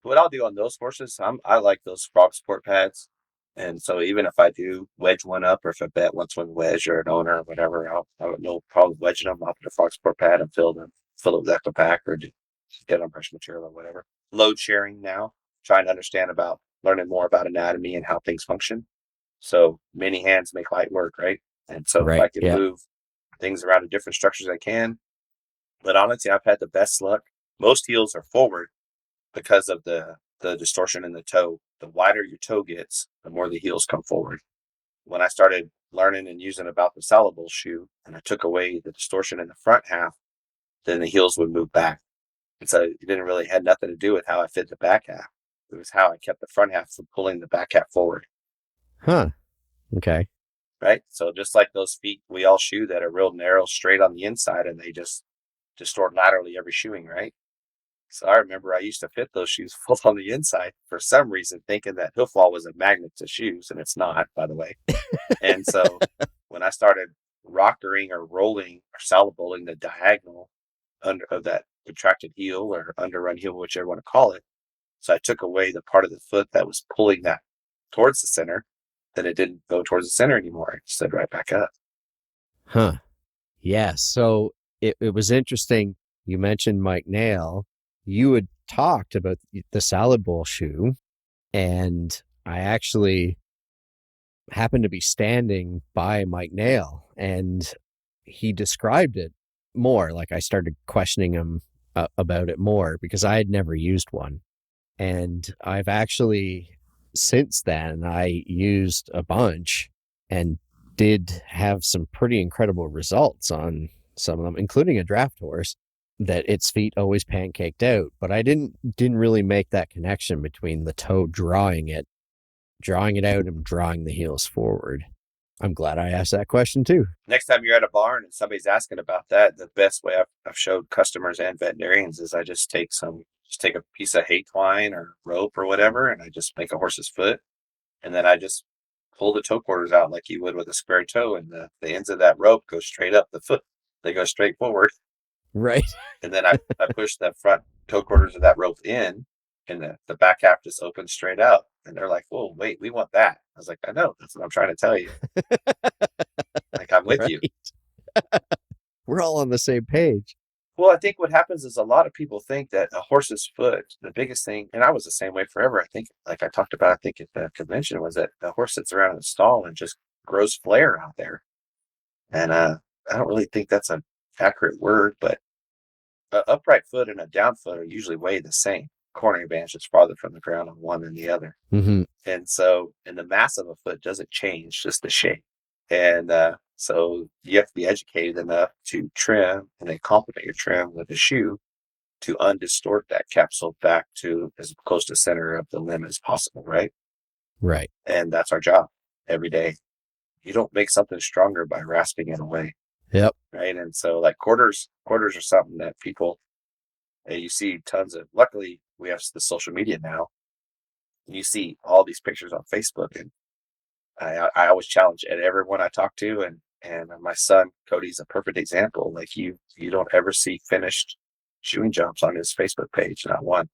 What I'll do on those horses, I like those frog support pads. And so even if I do wedge one up, or if a vet wants one wedge, or an owner or whatever, I have no problem wedging them. I'll put a frog support pad and fill it with Equipack or get on pressure material or whatever. Load sharing now, trying to understand about learning more about anatomy and how things function. So many hands make light work, right? And so if I can move things around in different structures, I can. But honestly, I've had the best luck. Most heels are forward because of the distortion in the toe. The wider your toe gets, the more the heels come forward. When I started learning and using about the salable shoe, and I took away the distortion in the front half, then the heels would move back. And so it didn't really had nothing to do with how I fit the back half. It was how I kept the front half from pulling the back half forward. Huh. Okay. Right? So just like those feet we all shoe that are real narrow, straight on the inside, and they just distort laterally every shoeing, right? So I remember I used to fit those shoes full on the inside for some reason, thinking that hoof wall was a magnet to shoes, and it's not, by the way. And so when I started rockering or rolling or salaboling the diagonal under of that contracted heel or underrun heel, whichever you want to call it, so I took away the part of the foot that was pulling that towards the center, then it didn't go towards the center anymore. It stood right back up. Huh. Yeah. So it was interesting. You mentioned Mike Nail. You had talked about the salad bowl shoe, and I actually happened to be standing by Mike Nail, and he described it more. Like, I started questioning him about it more because I had never used one. And I've actually, since then, I used a bunch and did have some pretty incredible results on some of them, including a draft horse that its feet always pancaked out. But I didn't really make that connection between the toe drawing it out and drawing the heels forward. I'm glad I asked that question too. Next time you're at a barn and somebody's asking about that, the best way I've showed customers and veterinarians is I just take a piece of hay twine or rope or whatever, and I just make a horse's foot, and then I just pull the toe quarters out like you would with a square toe, and the ends of that rope go straight up the foot. They go straight forward. Right. And then I push the front toe quarters of that rope in, and the back half just opens straight out. And they're like, whoa, wait, we want that. I was like, I know. That's what I'm trying to tell you. Like, I'm with you. We're all on the same page. Well, I think what happens is a lot of people think that a horse's foot, the biggest thing, and I was the same way forever. I think, like I talked about, I think at the convention, was that the horse sits around in the stall and just grows flair out there. And I don't really think that's an accurate word, but an upright foot and a down foot are usually weighed the same. Cornering advantage is farther from the ground on one than the other. Mm-hmm. And so, and the mass of a foot doesn't change, just the shape. And so you have to be educated enough to trim and then complement your trim with a shoe to undistort that capsule back to as close to center of the limb as possible, right? Right. And that's our job every day. You don't make something stronger by rasping it away. Yep. Right. And so like quarters are something that people, you see tons of, luckily we have the social media now. You see all these pictures on Facebook, and I always challenge everyone I talk to, and my son Cody's a perfect example. Like you don't ever see finished shoeing jumps on his Facebook page, not one.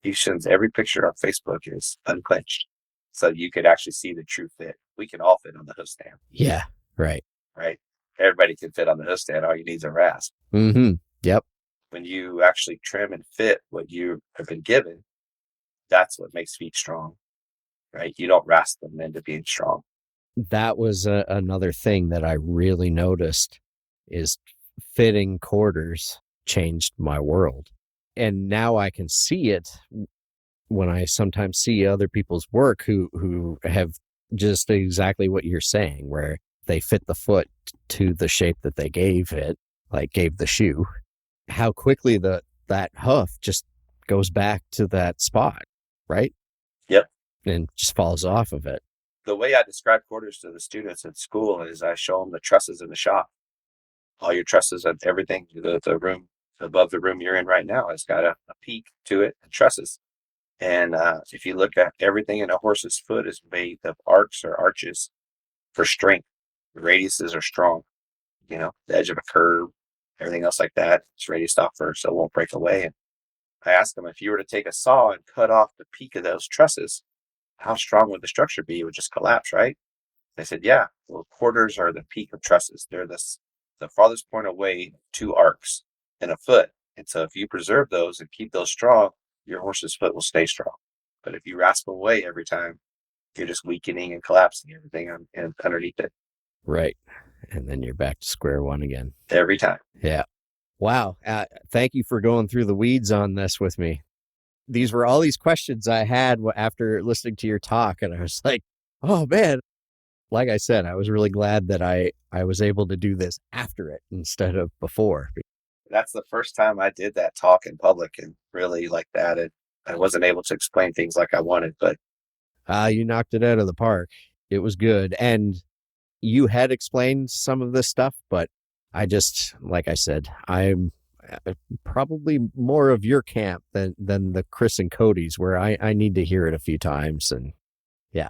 He sends every picture on Facebook is unclenched. so you could actually see the true fit. We can all fit on the hoof stand, Yeah. Right. right? Everybody can fit on the hoof stand. All you need is a rasp. Mm-hmm. Yep. When you actually trim and fit what you have been given, that's what makes feet strong, right? You don't rasp them into being strong. That was another thing that I really noticed is fitting quarters changed my world. And now I can see it when I sometimes see other people's work who have just exactly what you're saying, where they fit the foot to the shape that they gave it, like gave the shoe, how quickly that hoof just goes back to that spot, right? Yep. And just falls off of it. The way I describe quarters to the students at school is I show them the trusses in the shop. All your trusses and everything, the room above the room you're in right now has got a peak to it and trusses. And if you look at everything in a horse's foot is made of arcs or arches for strength. The radiuses are strong. The edge of a curve, everything else like that, it's radiused off first so it won't break away. And I asked them, if you were to take a saw and cut off the peak of those trusses, how strong would the structure be? It would just collapse, right? They said, yeah. Well, quarters are the peak of trusses. They're the farthest point away, 2 arcs in a foot. And so if you preserve those and keep those strong, your horse's foot will stay strong. But if you rasp away every time, you're just weakening and collapsing everything underneath it. Right. And then you're back to square one again. Every time. Yeah. Wow. Thank you for going through the weeds on this with me. These were all these questions I had after listening to your talk. And I was like, oh, man. Like I said, I was really glad that I was able to do this after it instead of before. That's the first time I did that talk in public and really like that. I wasn't able to explain things like I wanted, but. You knocked it out of the park. It was good. And you had explained some of this stuff, but I just, like I said, I'm probably more of your camp than the Chris and Cody's, where I need to hear it a few times. And yeah,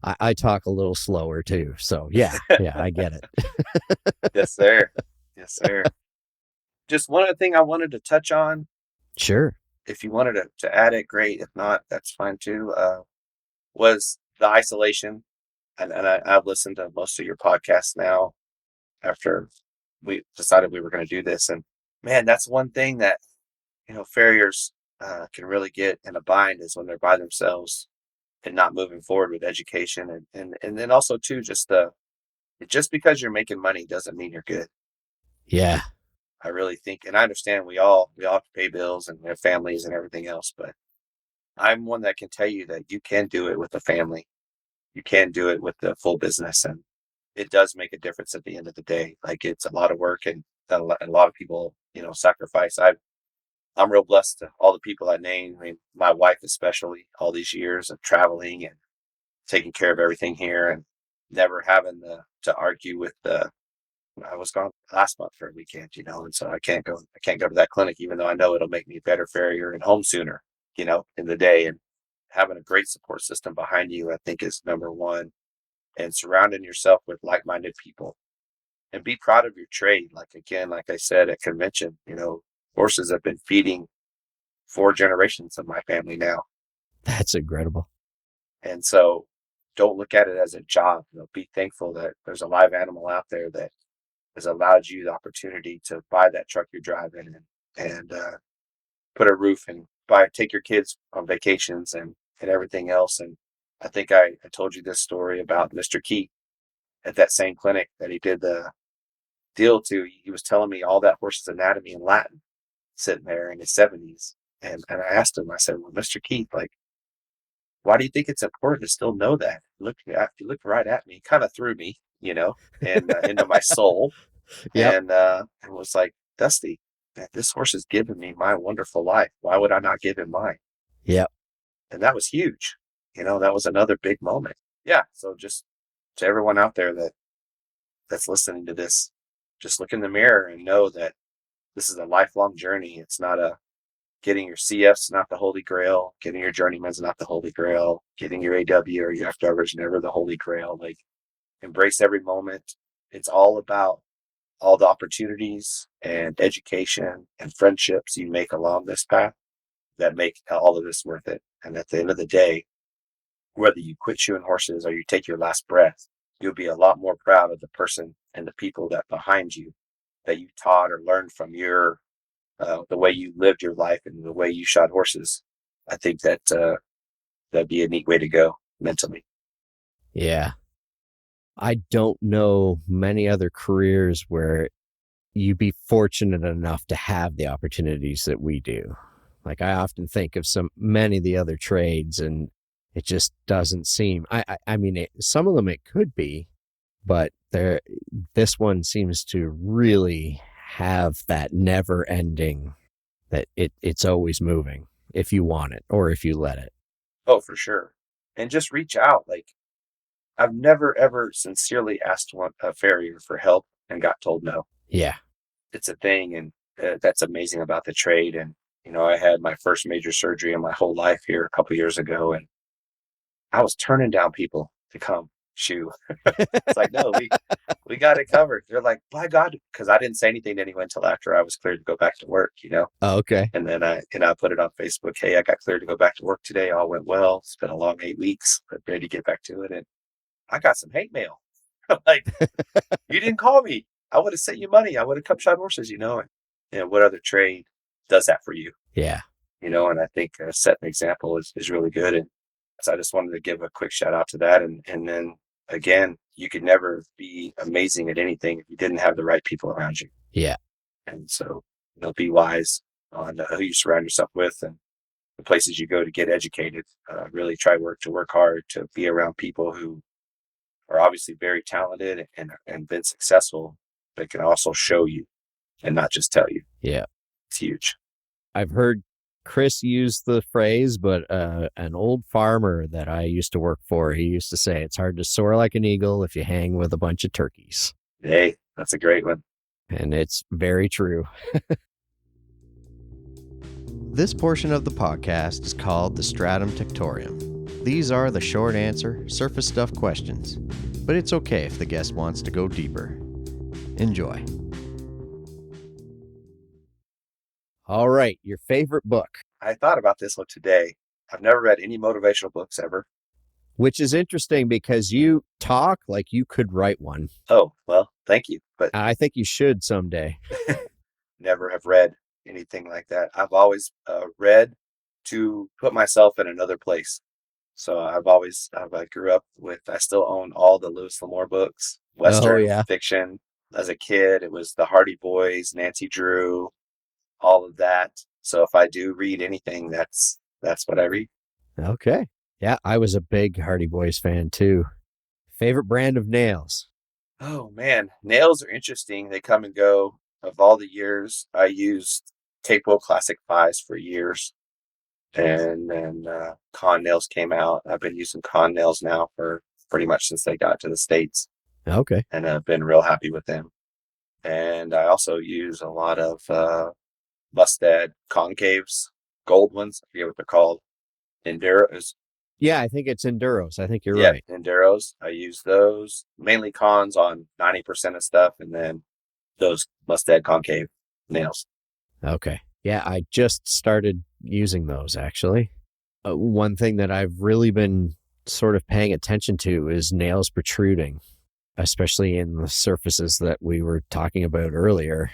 I talk a little slower too. So yeah, I get it. Yes, sir. Yes, sir. Just one other thing I wanted to touch on. Sure. If you wanted to add it, great. If not, that's fine too. Was the isolation. And I've listened to most of your podcasts now after we decided we were going to do this. And man, that's one thing that, farriers can really get in a bind is when they're by themselves and not moving forward with education. And then also too, just because you're making money doesn't mean you're good. Yeah. I really think, and I understand we all have to pay bills and we have families and everything else, but I'm one that can tell you that you can do it with a family. You can do it with the full business, and it does make a difference at the end of the day. Like, it's a lot of work and a lot of people, sacrifice. I'm real blessed to all the people I named. I mean, my wife especially, all these years of traveling and taking care of everything here and never having to argue with I was gone last month for a weekend, and so I can't go to that clinic, even though I know it'll make me a better farrier and home sooner, in the day. And having a great support system behind you, I think, is number one. And surrounding yourself with like-minded people and be proud of your trade. Like I said at convention, horses have been feeding 4 generations of my family now. That's incredible. And so don't look at it as a job. Be thankful that there's a live animal out there that has allowed you the opportunity to buy that truck you're driving and put a roof and take your kids on vacations and everything else. And I think I told you this story about Mr. Key at that same clinic that he did the deal to. He was telling me all that horse's anatomy in Latin, sitting there in his 70s. And I asked him, I said, well, Mr. Keith, like, why do you think it's important to still know that? He looked right at me, kind of threw me, and into my soul. Yep. And was like, Dusty, man, this horse has given me my wonderful life. Why would I not give him mine? Yep. And that was huge. That was another big moment. Yeah. So just to everyone out there that's listening to this, just look in the mirror and know that this is a lifelong journey. It's not getting your CF's not the holy grail. Getting your journeyman's not the holy grail. Getting your AW or your FW is never the holy grail. Like, embrace every moment. It's all about all the opportunities and education and friendships you make along this path that make all of this worth it. And at the end of the day, whether you quit shoeing horses or you take your last breath, you'll be a lot more proud of the person and the people that behind you that you taught or learned from your the way you lived your life and the way you shot horses. I think that that'd be a neat way to go mentally. Yeah. I don't know many other careers where you'd be fortunate enough to have the opportunities that we do. Like, I often think of many of the other trades, and it just doesn't seem, I mean, some of them it could be, but this one seems to really have that never ending, that it's always moving if you want it or if you let it. Oh, for sure. And just reach out. Like, I've never, ever sincerely asked a farrier for help and got told no. Yeah. It's a thing. And that's amazing about the trade. And, I had my first major surgery in my whole life here a couple years ago, and I was turning down people to come shoe. It's like, no, we got it covered. They're like, by God, because I didn't say anything to anyone until after I was cleared to go back to work, Oh, okay. And then I put it on Facebook. Hey, I got cleared to go back to work today. All went well. It's been a long 8 weeks, but ready to get back to it. And I got some hate mail. Like, you didn't call me. I would have sent you money. I would have come shot horses, And what other trade does that for you? Yeah. And I think setting an example is really good. And so I just wanted to give a quick shout out to that. And then again, you could never be amazing at anything if you didn't have the right people around you. Yeah. And so, be wise on who you surround yourself with and the places you go to get educated. Really try to work hard to be around people who are obviously very talented and been successful, but can also show you and not just tell you. Yeah. It's huge. I've heard Chris use the phrase, but an old farmer that I used to work for, he used to say, it's hard to soar like an eagle if you hang with a bunch of turkeys. Hey, that's a great one. And it's very true. This portion of the podcast is called the Stratum Tectorium. These are the short answer, surface stuff questions, but it's okay if the guest wants to go deeper. Enjoy. All right, your favorite book. I thought about this one today. I've never read any motivational books ever. Which is interesting because you talk like you could write one. Oh, well, thank you. But I think you should someday. never have read anything like that. I've always read to put myself in another place. So I grew up with, I still own all the Louis L'Amour books, Western fiction. As a kid, it was the Hardy Boys, Nancy Drew, all of that. So if I do read anything, that's what I read. Okay. Yeah, I was a big Hardy Boys fan too. Favorite brand of nails? Oh man, nails are interesting. They come and go. Of all the years, I used Tapewo Classic 5s for years. And then Con nails came out. I've been using Con nails now for pretty much since they got to the States. Okay. And I've been real happy with them. And I also use a lot of Mustad concaves, gold ones. I forget what they're called. Enduros. Yeah, I think it's Enduros. I think you're right. Enduros. I use those. Mainly Cons on 90% of stuff. And then those Mustad concave nails. Okay. Yeah, I just started using those, actually. One thing that I've really been sort of paying attention to is nails protruding, especially in the surfaces that we were talking about earlier.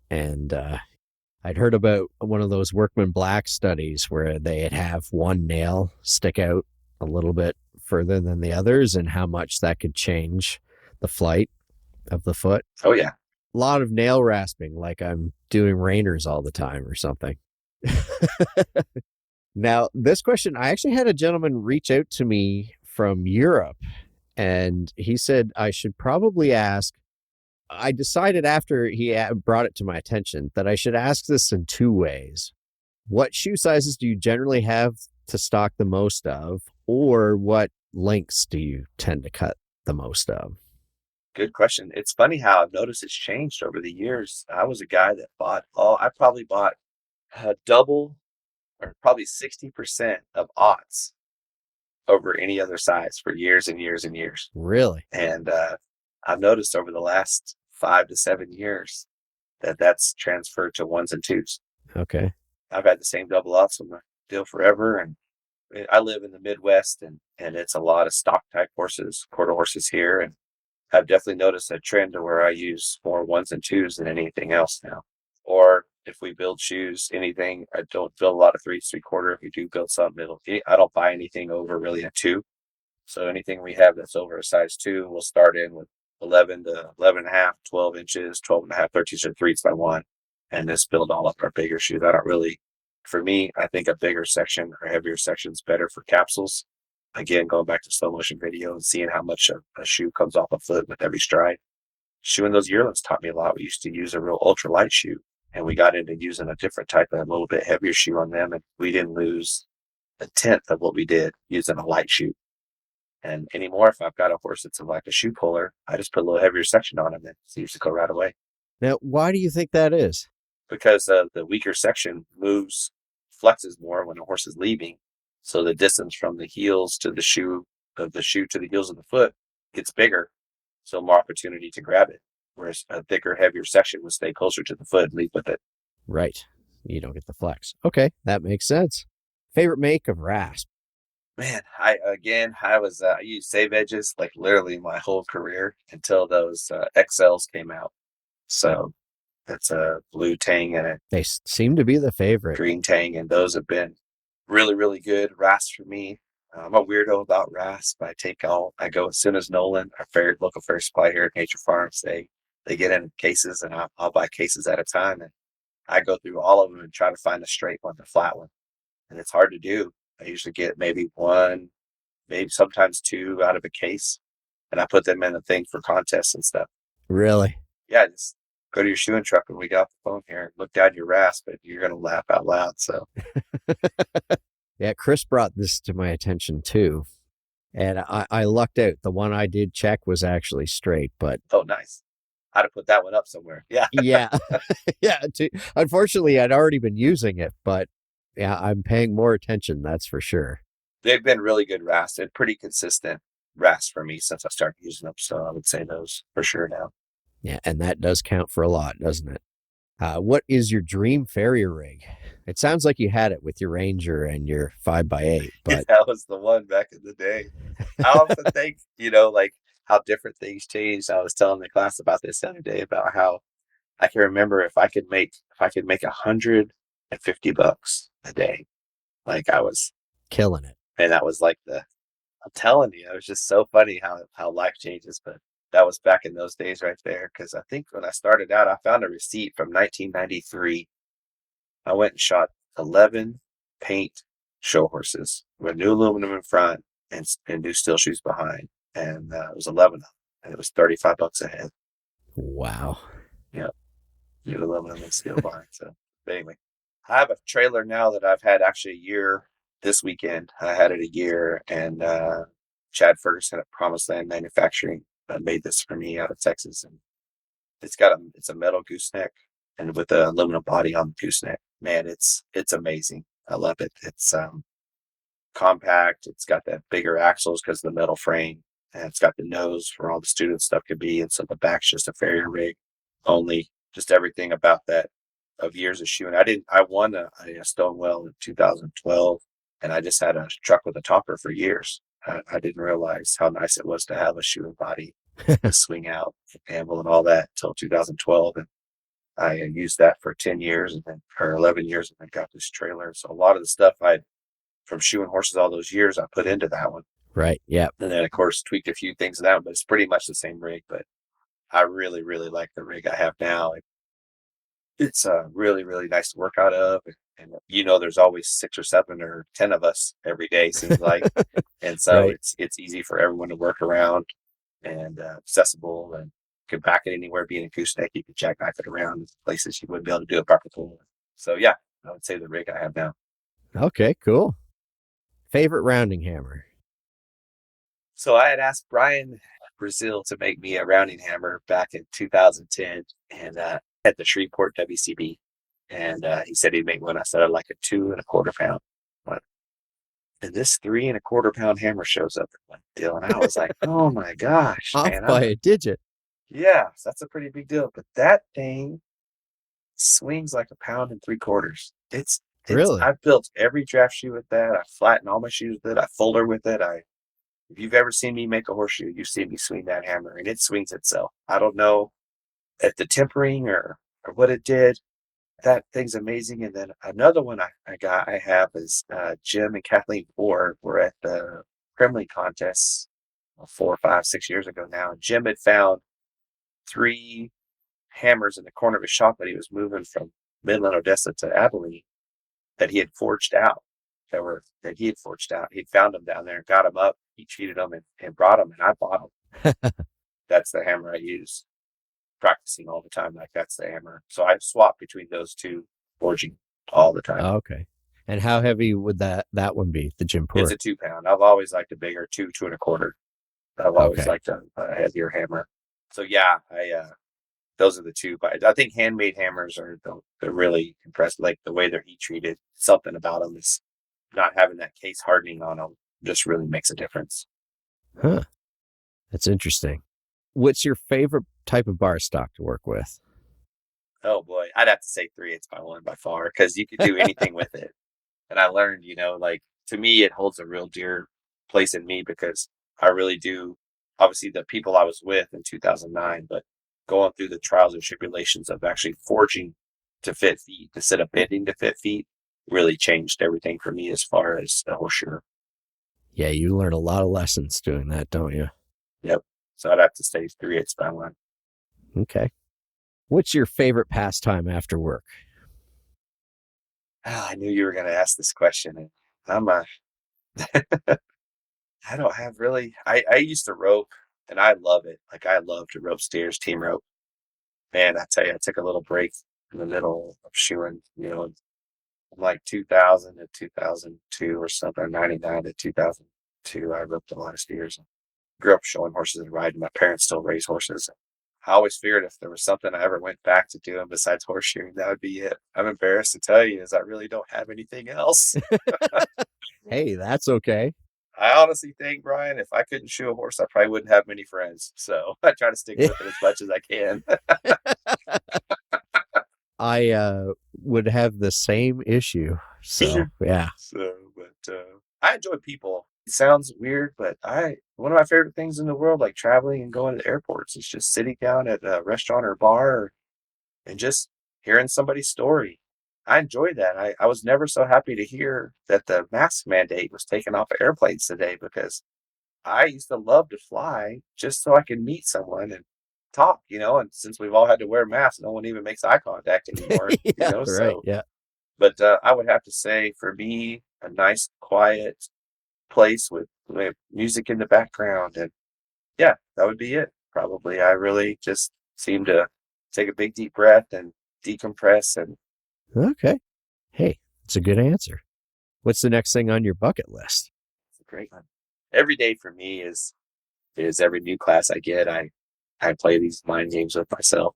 And I'd heard about one of those Workman Black studies where they'd have one nail stick out a little bit further than the others and how much that could change the flight of the foot. Oh, yeah. A lot of nail rasping, like I'm doing Rainers all the time or something. Now, this question, I actually had a gentleman reach out to me from Europe, and he said I should probably ask. I decided after he brought it to my attention that I should ask this in two ways. What shoe sizes do you generally have to stock the most of, or what lengths do you tend to cut the most of? Good question. It's funny how I've noticed it's changed over the years. I was a guy that I probably bought double or probably 60% of aughts over any other size for years and years and years. Really? And I've noticed over the last 5 to 7 years that's transferred to 1s and 2s. Okay. I've had the same double aughts on my deal forever, and I live in the Midwest, and it's a lot of stock type horses, quarter horses here. And I've definitely noticed a trend to where I use more ones and twos than anything else now. Or if we build shoes, anything, I don't build a lot of threes, 3/4. If we do build something, I don't buy anything over really a 2. So anything we have that's over a size 2, we'll start in with 11 to 11 and a half, 12 inches, 12 and a half, 13 to 3s by 1, and just build all up our bigger shoes. I don't really, for me, I think a bigger section or heavier section is better for capsules. Again, going back to slow motion video and seeing how much a shoe comes off a foot with every stride. Shoeing those yearlings taught me a lot. We used to use a real ultra light shoe, and we got into using a different type of a little bit heavier shoe on them, and we didn't lose a tenth of what we did using a light shoe. And anymore, if I've got a horse that's like a shoe puller, I just put a little heavier section on him, and it seems to go right away. Now, why do you think that is? Because the weaker section flexes more when a horse is leaving. So the distance from the heels to the shoe to the heels of the foot gets bigger. So more opportunity to grab it. Whereas a thicker, heavier section would stay closer to the foot and lead with it. Right. You don't get the flex. Okay, that makes sense. Favorite make of rasp? Man, I used save edges like literally my whole career until those XLs came out. So that's a blue tang and a They seem to be the favorite. green tang, and those have been really, really good. Rasp for me. I'm a weirdo about rasp. I go as soon as Nolan, our local fair supply here at Nature Farms, they get in cases, and I'll buy cases at a time, and I go through all of them and try to find a straight one, the flat one, and it's hard to do. I usually get maybe one, maybe sometimes 2 out of a case, and I put them in a thing for contests and stuff. Really? Yeah, just go to your shoeing truck when we got off the phone here and look down your rasp, and you're gonna laugh out loud. So Yeah, Chris brought this to my attention too. And I lucked out. The one I did check was actually straight, but oh, nice. I'd have put that one up somewhere. Yeah. yeah. Yeah. Unfortunately, I'd already been using it, but yeah, I'm paying more attention. That's for sure. They've been really good rasp and pretty consistent rasp for me since I started using them. So I would say those for sure now. Yeah. And that does count for a lot, doesn't it? What is your dream farrier rig? It sounds like you had it with your Ranger and your 5x8, but That was the one back in the day. I often think, like how different things changed. I was telling the class about this the other day about how I can remember if I could make $150 a day, like I was killing it. and that was like I'm telling you, it was just so funny how life changes. But that was back in those days right there. Because I think when I started out, I found a receipt from 1993. I went and shot 11 paint show horses with new aluminum in front and new steel shoes behind. And it was 11 of them. And it was $35 a head. Wow. Yeah. New aluminum and steel behind. So, but anyway, I have a trailer now that I've had actually a year this weekend. I had it a year, and Chad Ferguson at Promised Land Manufacturing made this for me out of Texas. And it's a metal gooseneck and with an aluminum body on the gooseneck. Man, it's amazing. I love it. It's compact. It's got that bigger axles because of the metal frame, and it's got the nose where all the student stuff could be. And so the back's just a farrier rig only. Just everything about that of years of shoeing. I won a Stonewell in 2012, and I just had a truck with a topper for years. I didn't realize how nice it was to have a shoeing body, to swing out, amble, and all that until 2012. And I used that for 10 years or 11 years, and then got this trailer. So a lot of the stuff from shoeing horses all those years, I put into that one. Right. Yeah. And then, of course, tweaked a few things in that one, but it's pretty much the same rig. But I really, really like the rig I have now. It's really, really nice to work out of. And there's always 6 or 7 or 10 of us every day, seems like. And so Right. it's easy for everyone to work around and accessible, and you can back it anywhere. Being a gooseneck, you can jackknife it around places you wouldn't be able to do it properly. So yeah, I would say the rig I have now. Okay, cool. Favorite rounding hammer? So I had asked Brian Brazil to make me a rounding hammer back in 2010, and at the Shreveport WCB. And he said he'd make one. I said I'd like a 2 1/4 pound one. And this 3 1/4 pound hammer shows up at one deal. And I was like, oh my gosh, Off man. by a digit. Yeah, so that's a pretty big deal. But that thing swings like 1 3/4 pounds. It's Really? I've built every draft shoe with that. I flatten all my shoes with it. I folder with it. If you've ever seen me make a horseshoe, you've seen me swing that hammer, and it swings itself. I don't know at the tempering or what it did. That thing's amazing. And then another one I have is Jim and Kathleen Ford were at the Kremlin contest 4, 5, 6 years ago now. And Jim had found 3 hammers in the corner of his shop that he was moving from Midland, Odessa to Abilene that he had forged out. That he had forged out. He'd found them down there and got them up. He treated them and brought them, and I bought them. That's the hammer I use. Practicing all the time, like that's the hammer. So I swap between those two forging all the time. Oh, okay. And how heavy would that one be, the Jim Port? It's a 2-pound. I've always liked a bigger 2 1/4. I've always liked a heavier hammer. So yeah, those are the two. But I think handmade hammers they're really impressive. Like the way they're heat treated, something about them is not having that case hardening on them just really makes a difference. Huh. That's interesting. What's your favorite type of bar stock to work with? Oh boy, I'd have to say 3/8x1 by far, because you could do anything with it. And I learned, like to me, it holds a real dear place in me because I really do. Obviously, the people I was with in 2009, but going through the trials and tribulations of actually forging to fit feet instead of bending to fit feet really changed everything for me as far as a horseshoe. Yeah, you learn a lot of lessons doing that, don't you? Yep. So I'd have to say 3/8x1. Okay. What's your favorite pastime after work? Oh, I knew you were going to ask this question. And I'm I don't have really. I used to rope, and I love it. Like I love to rope steers, team rope. Man, I tell you, I took a little break in the middle of shoeing. From like 2000 to 2002 or something, 99 to 2002. I roped a lot of steers. Grew up showing horses and riding. My parents still raise horses. I always figured if there was something I ever went back to doing besides horseshoeing, that would be it. I'm embarrassed to tell you, is I really don't have anything else. Hey, that's okay. I honestly think, Brian, if I couldn't shoe a horse, I probably wouldn't have many friends. So I try to stick with it as much as I can. I would have the same issue. So, yeah. But I enjoy people. It sounds weird, but one of my favorite things in the world, like traveling and going to airports, is just sitting down at a restaurant or bar and just hearing somebody's story. I enjoy that. I was never so happy to hear that the mask mandate was taken off of airplanes today, because I used to love to fly just so I could meet someone and talk, and since we've all had to wear masks, no one even makes eye contact anymore, Yeah, right. so. Yeah. But I would have to say, for me, a nice, quiet place with music in the background, and yeah, that would be it. Probably, I really just seem to take a big deep breath and decompress. And Okay. Hey, it's a good answer. What's the next thing on your bucket list? it's a great one. Every day for me is every new class I get. I play these mind games with myself,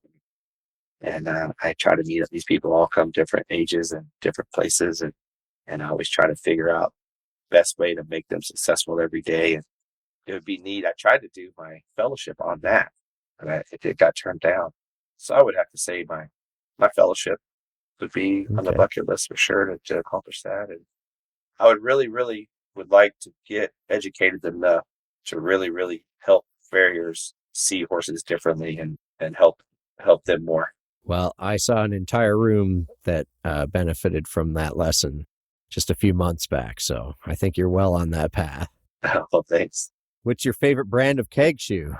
and I try to meet up these people, all come different ages and different places, and I always try to figure out best way to make them successful every day. And it would be neat. I tried to do my fellowship on that, and it got turned down. So I would have to say my fellowship would be on the Okay. bucket list for sure to accomplish that. And I would really, really would like to get educated enough to really, really help farriers see horses differently and help them more. Well, I saw an entire room that benefited from that lesson just a few months back, so I think you're well on that path. Well, thanks. What's your favorite brand of keg shoe?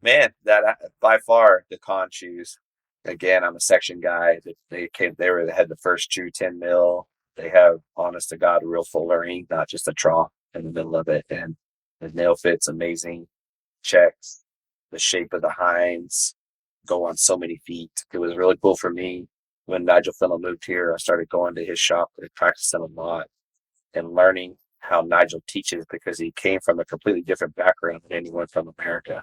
Man, that by far the con shoes. Again, I'm a section guy. They had the first true 10 mil. They have, honest to God, real fullering, not just a trough in the middle of it. And the nail fit's amazing. Checks, the shape of the hinds go on so many feet. It was really cool for me. When Nigel Fennell moved here, I started going to his shop and practicing a lot and learning how Nigel teaches, because he came from a completely different background than anyone from America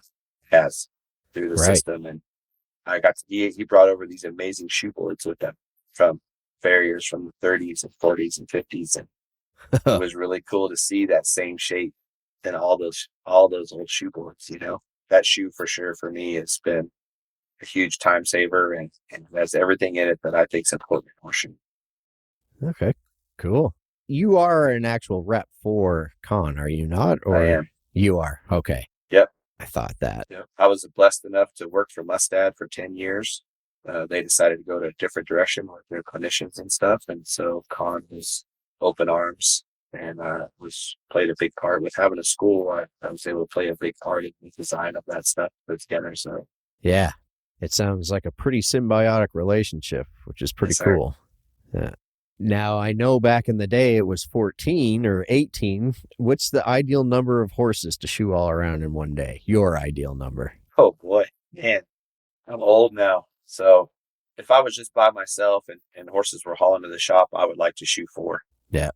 has through the Right. system. And he brought over these amazing shoe boards with them from farriers from the 30s and 40s and 50s. And it was really cool to see that same shape in all those old shoe boards. That shoe for sure for me has been a huge time saver and has everything in it that I think is important in horseshoe. Okay, cool. You are an actual rep for Con, are you not? Or I am. You are. Okay. Yep. I thought that. Yep. I was blessed enough to work for Mustad for 10 years. They decided to go to a different direction with their clinicians and stuff. And so Con was open arms and played a big part with having a school. I was able to play a big part in the design of that stuff put together. So Yeah. It sounds like a pretty symbiotic relationship, which is pretty Yes, sir. cool. Yeah. Now, I know back in the day it was 14 or 18. What's the ideal number of horses to shoe all around in one day? Your ideal number. oh boy, man, I'm old now. So if I was just by myself and horses were hauling to the shop, I would like to shoe 4. Yeah.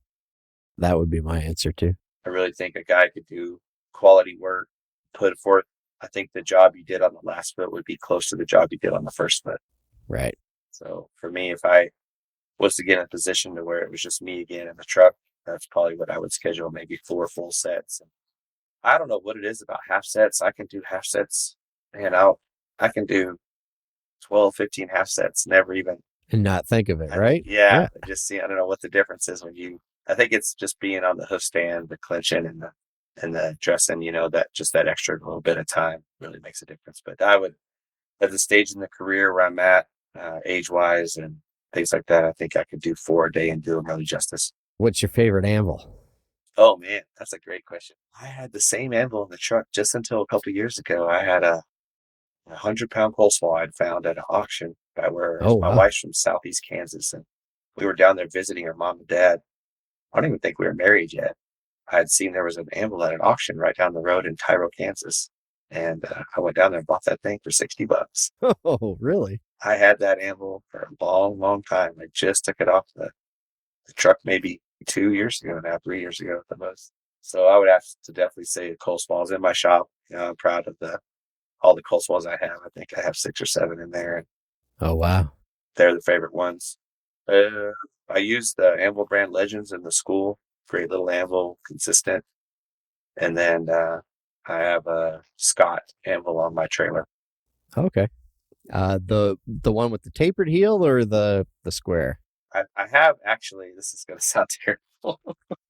That would be my answer too. I really think a guy could do quality work, put forth. I think the job you did on the last foot would be close to the job you did on the first foot. Right. So for me, if I was to get in a position to where it was just me again in the truck, that's probably what I would schedule, maybe 4 full sets. And I don't know what it is about half sets. I can do half sets, man, I can do 12, 15 half sets, never even. And not think of it, right? Yeah. Just see, I don't know what the difference is I think it's just being on the hoof stand, the clinching and the dressing, that extra little bit of time really makes a difference. But I would, at the stage in the career where I'm at, age-wise and things like that, I think I could do 4 a day and do them really justice. What's your favorite anvil? Oh, man, that's a great question. I had the same anvil in the truck just until a couple of years ago. I had a 100-pound coleslaw I'd found at an auction by where my wife's from Southeast Kansas, and we were down there visiting her mom and dad. I don't even think we were married yet. I had seen there was an anvil at an auction right down the road in Tyro, Kansas. And I went down there and bought that thing for $60. Oh, really? I had that anvil for a long, long time. I just took it off the truck maybe 2 years ago now, 3 years ago at the most. So I would have to definitely say the coleslaw is in my shop. I'm proud of all the coleslaws I have. I think I have 6 or 7 in there. And oh, wow. They're the favorite ones. I use the Anvil brand Legends in the school. Great little anvil, consistent. And then I have a Scott anvil on my trailer. Okay. The one with the tapered heel or the square? I have actually, this is going to sound terrible.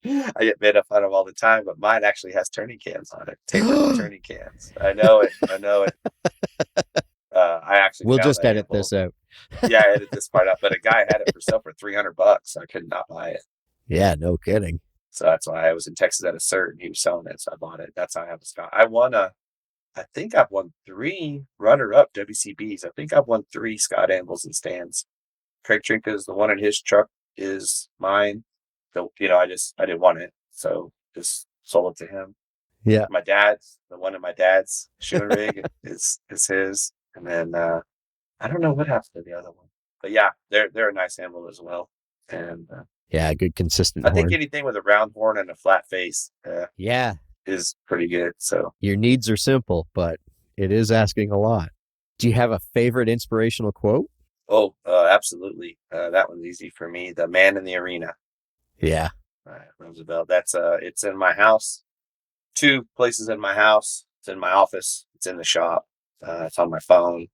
I get made fun of all the time, but mine actually has turning cans on it. Tapered turning cans. I know it. I actually We'll just edit anvil. this out. Yeah, I edit this part out. But a guy had it for sale for $300. I could not buy it. Yeah, no kidding. So that's why I was in Texas at a cert and he was selling it. So I bought it. That's how I have a Scott. I think I've won 3 runner-up WCBs. I think I've won 3 Scott anvils and stands. Craig Trinka's, the one in his truck is mine. So, I didn't want it. So just sold it to him. Yeah. My dad's, the one in my dad's shoeing rig is his. And then I don't know what happened to the other one. But yeah, they're a nice anvil as well. And yeah, good consistent I think horn. anything with a round horn and a flat face is pretty good. So your needs are simple, but it is asking a lot. Do you have a favorite inspirational quote? Oh, absolutely. That one's easy for me. The man in the arena. Yeah. Roosevelt. That's it's in my house. 2 places in my house. It's in my office. It's in the shop. It's on my phone.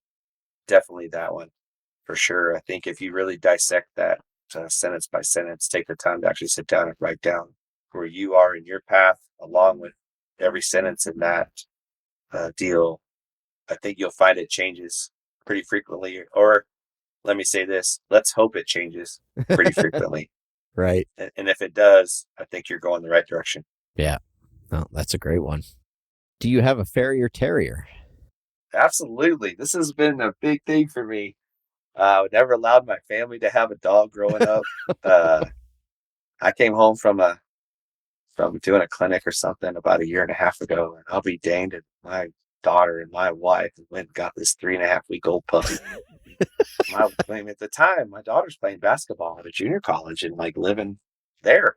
Definitely that one for sure. I think if you really dissect that sentence by sentence, take the time to actually sit down and write down where you are in your path, along with every sentence in that deal, I think you'll find it changes pretty frequently. Or let me say this, let's hope it changes pretty frequently. Right. And if it does, I think you're going the right direction. Yeah. Oh, that's a great one. Do you have a farrier terrier? Absolutely. This has been a big thing for me. I never allowed my family to have a dog growing up. I came home from doing a clinic or something about 1.5 years ago, and I'll be danged, and my daughter and my wife went and got this 3.5-week-old puppy. At the time, my daughter's playing basketball at a junior college and like living there.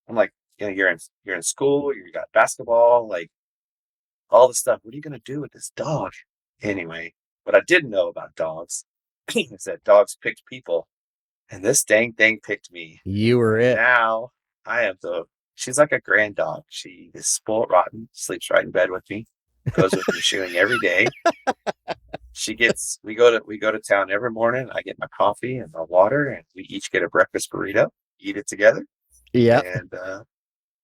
I'm like, you're in school, you got basketball, like all the stuff. What are you gonna do with this dog? Anyway, what I didn't know about dogs is that dogs picked people, and this dang thing picked me. You were it. Now I am she's like a grand dog. She is spoiled rotten, sleeps right in bed with me, goes with me shoeing every day. We go to town every morning. I get my coffee and my water, and we each get a breakfast burrito. eat it together. Yeah. And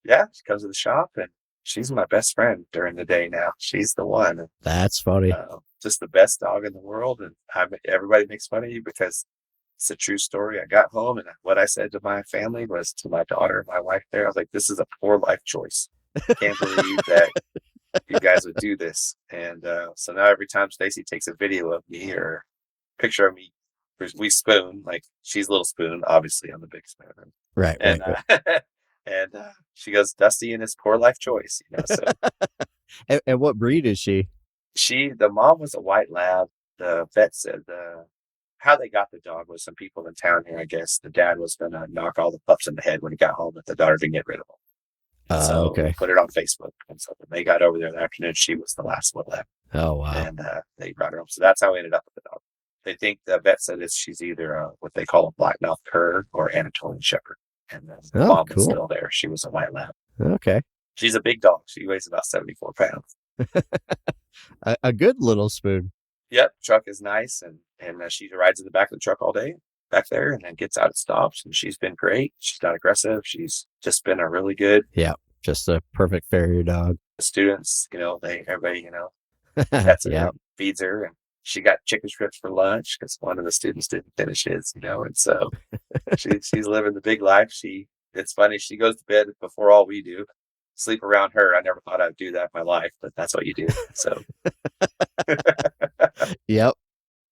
yeah, she comes to the shop, and she's my best friend during the day now. She's the one. That's funny. Just the best dog in the world. And everybody makes fun of you because it's a true story. I got home, and what I said to my family was, to my daughter, my wife there, I was like, this is a poor life choice. I can't believe that you guys would do this. And so now every time Stacy takes a video of me or a picture of me, we spoon, like she's little spoon, obviously I'm the big spoon. Right. And and she goes, Dusty and his poor life choice, you know. So and what breed is she? the mom was a white lab. The vet said how they got the dog was some people in town here, I guess. The dad was gonna knock all the pups in the head when he got home, but the daughter didn't get rid of them. So Okay. put it on Facebook. And so when they got over there that afternoon, she was the last one left. Oh, wow. And they brought her home. So that's how we ended up with the dog. They think the vet said she's either what they call a blackmouth cur or Anatolian Shepherd. And the mom was still there. She was a white lab. Okay. She's a big dog. She weighs about 74 pounds. a good little spoon. Yep. Truck is nice. And she rides in the back of the truck all day back there, and then gets out and stops. And she's been great. She's not aggressive. She's just been a really good. Yeah. Just a perfect farrier dog. The students, everybody, pets her, Yeah. feeds her. And she got chicken strips for lunch because one of the students didn't finish his, and so she's living the big life. It's funny. She goes to bed before all we do. Sleep around her. I never thought I'd do that in my life, but that's what you do. So, Yep.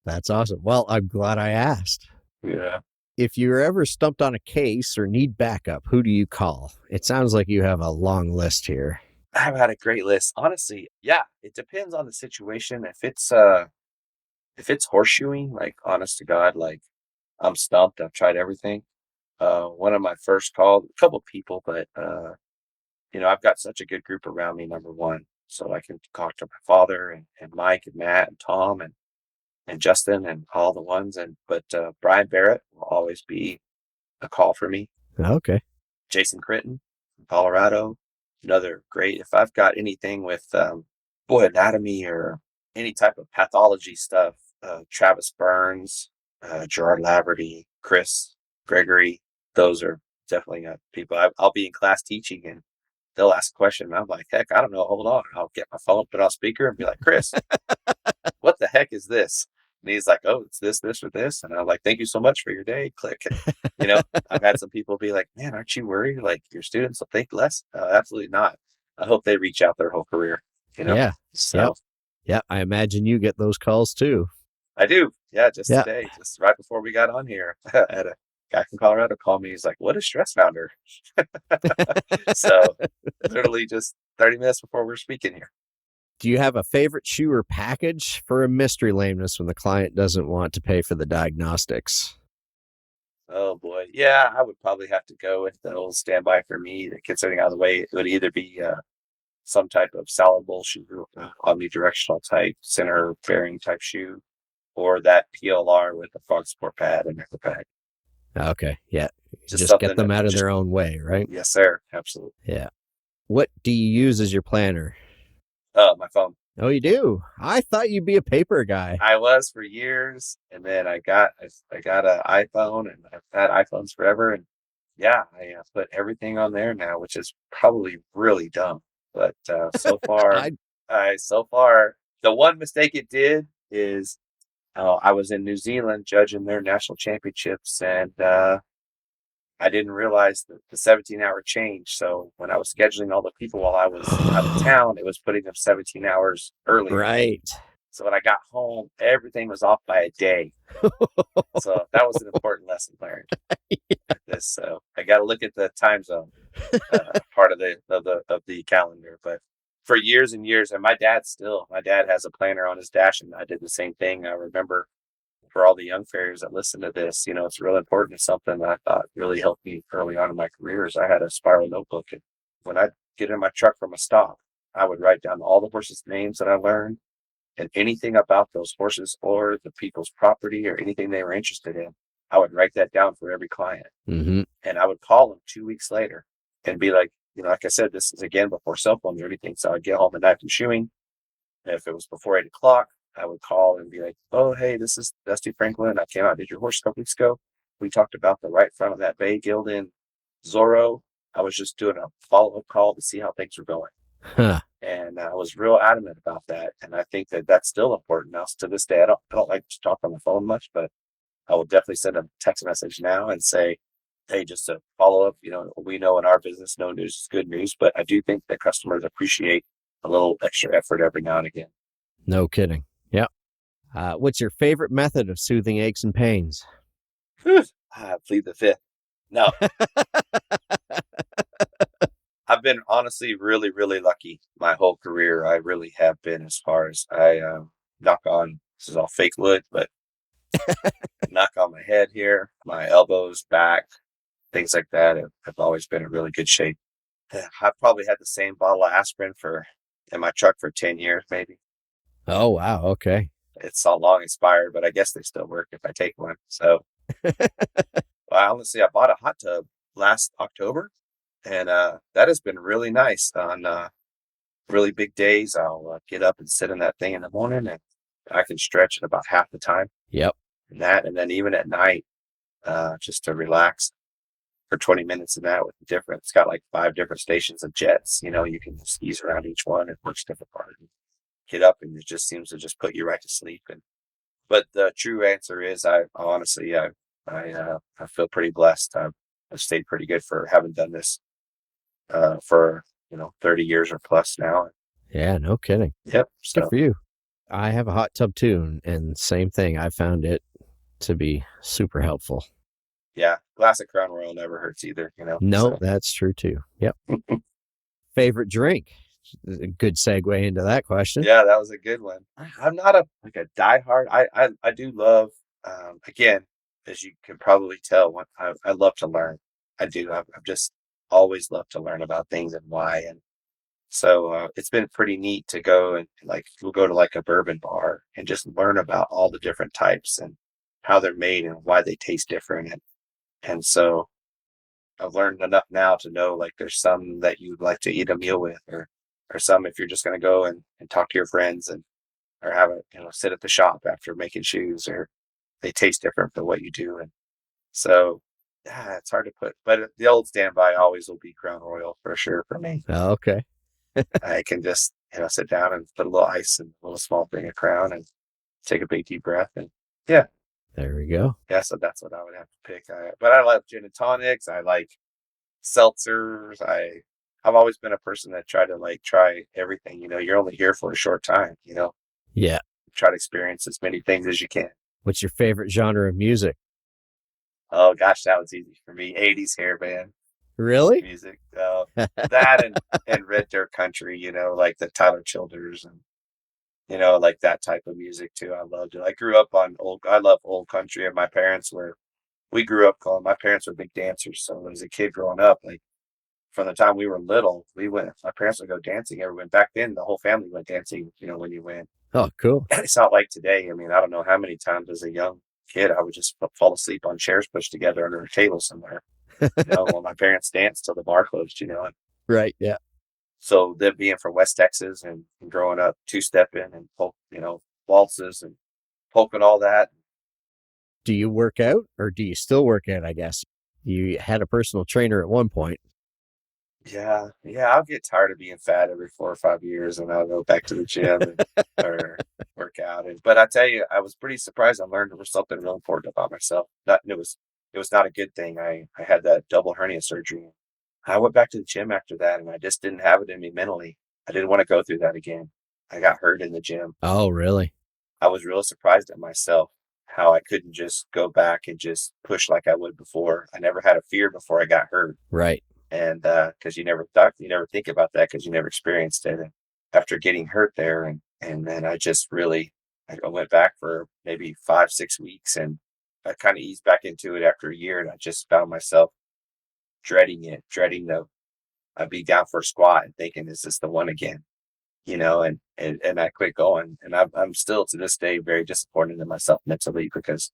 That's awesome. Well, I'm glad I asked. yeah. If you're ever stumped on a case or need backup, who do you call? It sounds like you have a long list here. I've had a great list. Honestly, yeah, it depends on the situation. If it's horseshoeing, like honest to God, like I'm stumped. I've tried everything. One of my first calls, a couple people, but I've got such a good group around me, number one. So I can talk to my father and Mike and Matt and Tom and Justin and all the ones. But Brian Barrett will always be a call for me. Okay. Jason Critton from Colorado, another great. If I've got anything with anatomy or any type of pathology stuff, Travis Burns, Gerard Laverty, Chris Gregory, those are definitely people. I'll be in class teaching, and they'll ask a question, and I'm like, heck, I don't know. Hold on. I'll get my phone, put it on speaker, and be like, Chris, what the heck is this? And he's like, oh, it's this, or this. And I'm like, thank you so much for your day. Click. And, I've had some people be like, man, aren't you worried? Like your students will think less? Absolutely not. I hope they reach out their whole career. Yeah. So yeah. I imagine you get those calls too. I do. Yeah. Today, just right before we got on here, I had a guy from Colorado call me. He's like, what is Stress Founder? So literally just 30 minutes before we're speaking here. Do you have a favorite shoe or package for a mystery lameness when the client doesn't want to pay for the diagnostics? Oh boy. Yeah, I would probably have to go with the old standby for me that gets everything out of the way. It would either be some type of salable shoe, omnidirectional type, center bearing type shoe, or that PLR with the fog support pad and neck pad. Okay. Yeah. Just something get them that out of their own way, right? Yes, sir. Absolutely. Yeah. What do you use as your planner? My phone. Oh, you do? I thought you'd be a paper guy. I was for years, and then I got an iPhone, and I've had iPhones forever. And yeah, I put everything on there now, which is probably really dumb. But so far, the one mistake it did is I was in New Zealand judging their national championships, and I didn't realize the 17-hour change. So when I was scheduling all the people while I was out of town, it was putting them 17 hours early. Right. So when I got home, everything was off by a day. So that was an important lesson learned. Yeah. So I got to look at the time zone part of the calendar. But for years and years, and my dad has a planner on his dash, and I did the same thing. I remember, for all the young farriers that listen to this, it's real important. It's something that I thought really helped me early on in my career. Is I had a spiral notebook, and when I'd get in my truck from a stop, I would write down all the horses' names that I learned and anything about those horses or the people's property or anything they were interested in. I would write that down for every client. Mm-hmm. And I would call them 2 weeks later and be like, like I said, this is again before cell phones or anything. So I'd get home at night from shoeing. And if it was before 8 o'clock, I would call and be like, oh, hey, this is Dusty Franklin. I came out, did your horse a couple weeks ago. We talked about the right front of that bay gilded Zorro, I was just doing a follow-up call to see how things were going. Huh. And I was real adamant about that. And I think that that's still important now. To this day, I don't like to talk on the phone much, but I will definitely send a text message now and say, hey, just to follow up, we know in our business, no news is good news, but I do think that customers appreciate a little extra effort every now and again. No kidding. Yep. What's your favorite method of soothing aches and pains? I plead the fifth. No. I've been honestly really, really lucky my whole career. I really have been, as far as I knock on, this is all fake wood, but knock on my head here, my elbows, back, things like that have always been in really good shape. I've probably had the same bottle of aspirin in my truck for 10 years, maybe. Oh, wow. Okay. It's all long expired, but I guess they still work if I take one. So honestly, I bought a hot tub last October, and that has been really nice. On really big days, I'll get up and sit in that thing in the morning, and I can stretch in about half the time. Yep. And then even at night, just to relax for 20 minutes in that with it's got like 5 different stations of jets. You can just ease around each one. It works different parts. Get up, and it just seems to just put you right to sleep. But the true answer is, I feel pretty blessed. I've stayed pretty good for having done this for 30 years or plus now. Yeah, no kidding. Yep. Good for you. I have a hot tub too, and same thing. I found it to be super helpful. Yeah, glass of Crown Royal never hurts either. No, so. That's true too. Yep. Favorite drink? A good segue into that question. Yeah, that was a good one. I'm not a diehard. I do love, again, as you can probably tell, I love to learn. I do. I've just always loved to learn about things and why. And so it's been pretty neat to go and we'll go to like a bourbon bar and just learn about all the different types and how they're made and why they taste different. And so I've learned enough now to know there's some that you'd like to eat a meal with, or some if you're just going to go and talk to your friends or have sit at the shop after making shoes, or they taste different than what you do. And so, yeah, it's hard to put, but the old standby always will be Crown Royal for sure for me. Oh, okay. I can just, sit down and put a little ice and a little small thing of Crown and take a big deep breath. And yeah. There we go. Yeah. So that's what I would have to pick. But I like gin and tonics. I like seltzers. I've always been a person that tried to try everything. You're only here for a short time, Yeah. Try to experience as many things as you can. What's your favorite genre of music? Oh gosh, that was easy for me. 80s hair band Really? music. That and red dirt country, like the Tyler Childers and that type of music too. I loved it. I grew up on I love old country, and my parents were big dancers. So as a kid growing up, from the time we were little, my parents would go dancing everywhere. Back then, the whole family went dancing, when you went. Oh, cool. It's not like today. I mean, I don't know how many times as a young kid I would just fall asleep on chairs pushed together under a table somewhere. While my parents danced till the bar closed, Right. Yeah. So them being from West Texas and growing up two-stepping and waltzes and polka and all that. Do you work out, or do you still work out? I guess you had a personal trainer at one point. Yeah. I'll get tired of being fat every 4 or 5 years, and I'll go back to the gym or work out. But I tell you, I was pretty surprised. I learned there was something real important about myself. It was not a good thing. I had that double hernia surgery. I went back to the gym after that, and I just didn't have it in me mentally. I didn't want to go through that again. I got hurt in the gym. Oh, really? I was really surprised at myself how I couldn't just go back and just push like I would before. I never had a fear before I got hurt. Right. And because you never think about that because you never experienced it. And after getting hurt there, and then I just really, I went back for maybe 5-6 weeks, and I kind of eased back into it after a year, and I just found myself dreading I'd be down for a squat and thinking, is this the one again? And I quit going. And I'm still to this day very disappointed in myself mentally, because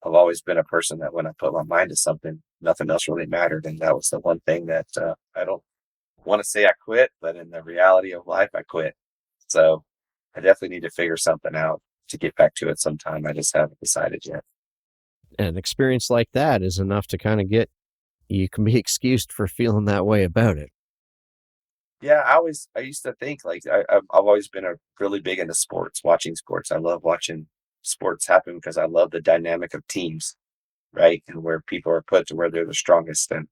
I've always been a person that when I put my mind to something, nothing else really mattered. And that was the one thing that I don't want to say I quit, but in the reality of life, I quit. So I definitely need to figure something out to get back to it sometime. I just haven't decided yet. An experience like that is enough to kind of get you can be excused for feeling that way about it. Yeah, I used to think like I've always been a really big into sports, watching sports. I love watching sports happen because I love the dynamic of teams, right? And where people are put to where they're the strongest. And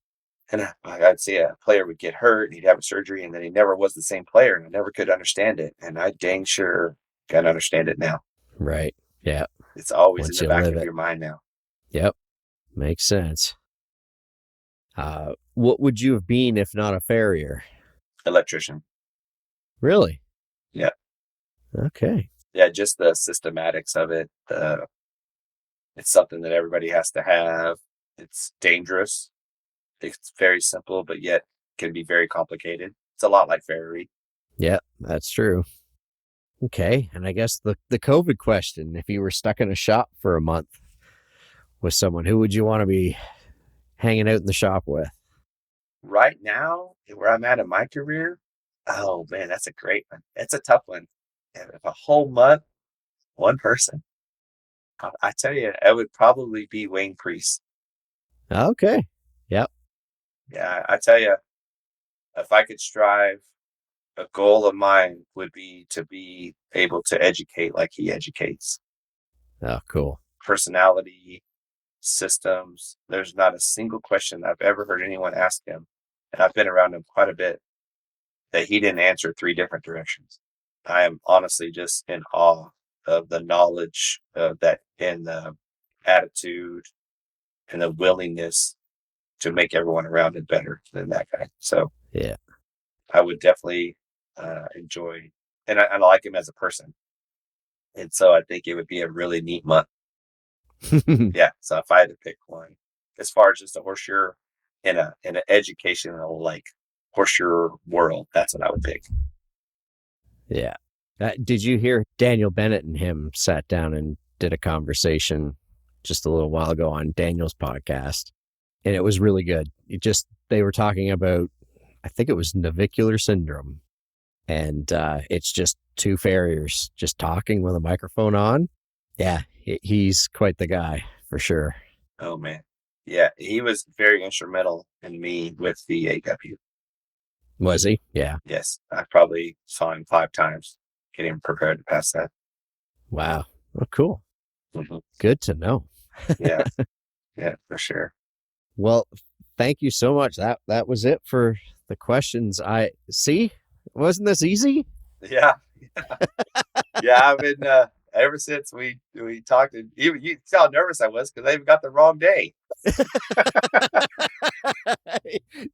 I'd see a player would get hurt and he'd have a surgery and then he never was the same player and I never could understand it. And I dang sure can understand it now. Right. Yeah. It's always Once in you the back live of it. your mind now. Yep. Makes sense. What would you have been if not a farrier? Electrician. Really? Yeah. Okay. Yeah, just the systematics of it. It's something that everybody has to have. It's dangerous. It's very simple, but yet can be very complicated. It's a lot like farriery. Yeah, that's true. Okay. And I guess the COVID question, if you were stuck in a shop for a month with someone, who would you want to be hanging out in the shop with? Right now, where I'm at in my career, oh man, that's a great one. It's a tough one. If a whole month, one person, I tell you, it would probably be Wayne Priest. Okay. Yep. Yeah, I tell you, if I could strive, a goal of mine would be to be able to educate like he educates. Oh, cool. Personality, systems. There's not a single question I've ever heard anyone ask him, and I've been around him quite a bit, that he didn't answer 3 different directions. I am honestly just in awe of the knowledge of that and the attitude and the willingness to make everyone around him better than that guy. So yeah, I would definitely enjoy, and I like him as a person. And so I think it would be a really neat month. Yeah. So if I had to pick one, as far as just a horseshoe in an educational like horseshoe world, that's what I would pick. Yeah. Did you hear Daniel Bennett and him sat down and did a conversation just a little while ago on Daniel's podcast? And it was really good. They were talking about, I think it was navicular syndrome. And it's just 2 farriers just talking with a microphone on. Yeah, he's quite the guy for sure. Oh man. Yeah. He was very instrumental in me with the AW. Was he? Yeah. Yes. I probably saw him 5 times getting prepared to pass that. Wow. Oh, cool. Mm-hmm. Good to know. Yeah. Yeah, for sure. Well, thank you so much. That was it for the questions. I see. Wasn't this easy? Yeah. Yeah. I've been, ever since we talked, and you saw how nervous I was because I even got the wrong day.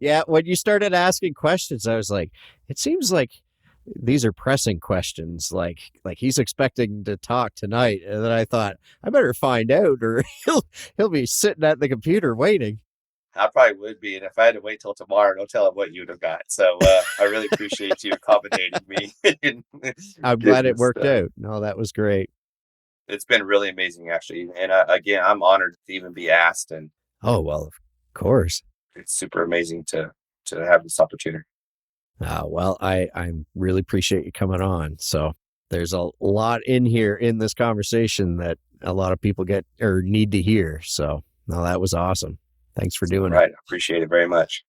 Yeah, when you started asking questions, I was like, it seems like these are pressing questions. Like he's expecting to talk tonight, and then I thought I better find out, or he'll be sitting at the computer waiting. I probably would be, and if I had to wait till tomorrow, don't tell him what you'd have got. So I really appreciate you accommodating me. I'm glad it worked out. No, that was great. It's been really amazing, actually. And again, I'm honored to even be asked. And oh, well, of course. It's super amazing to have this opportunity. Well, I really appreciate you coming on. So there's a lot in here in this conversation that a lot of people get or need to hear. So no, that was awesome. Thanks for doing it. Right. I appreciate it very much.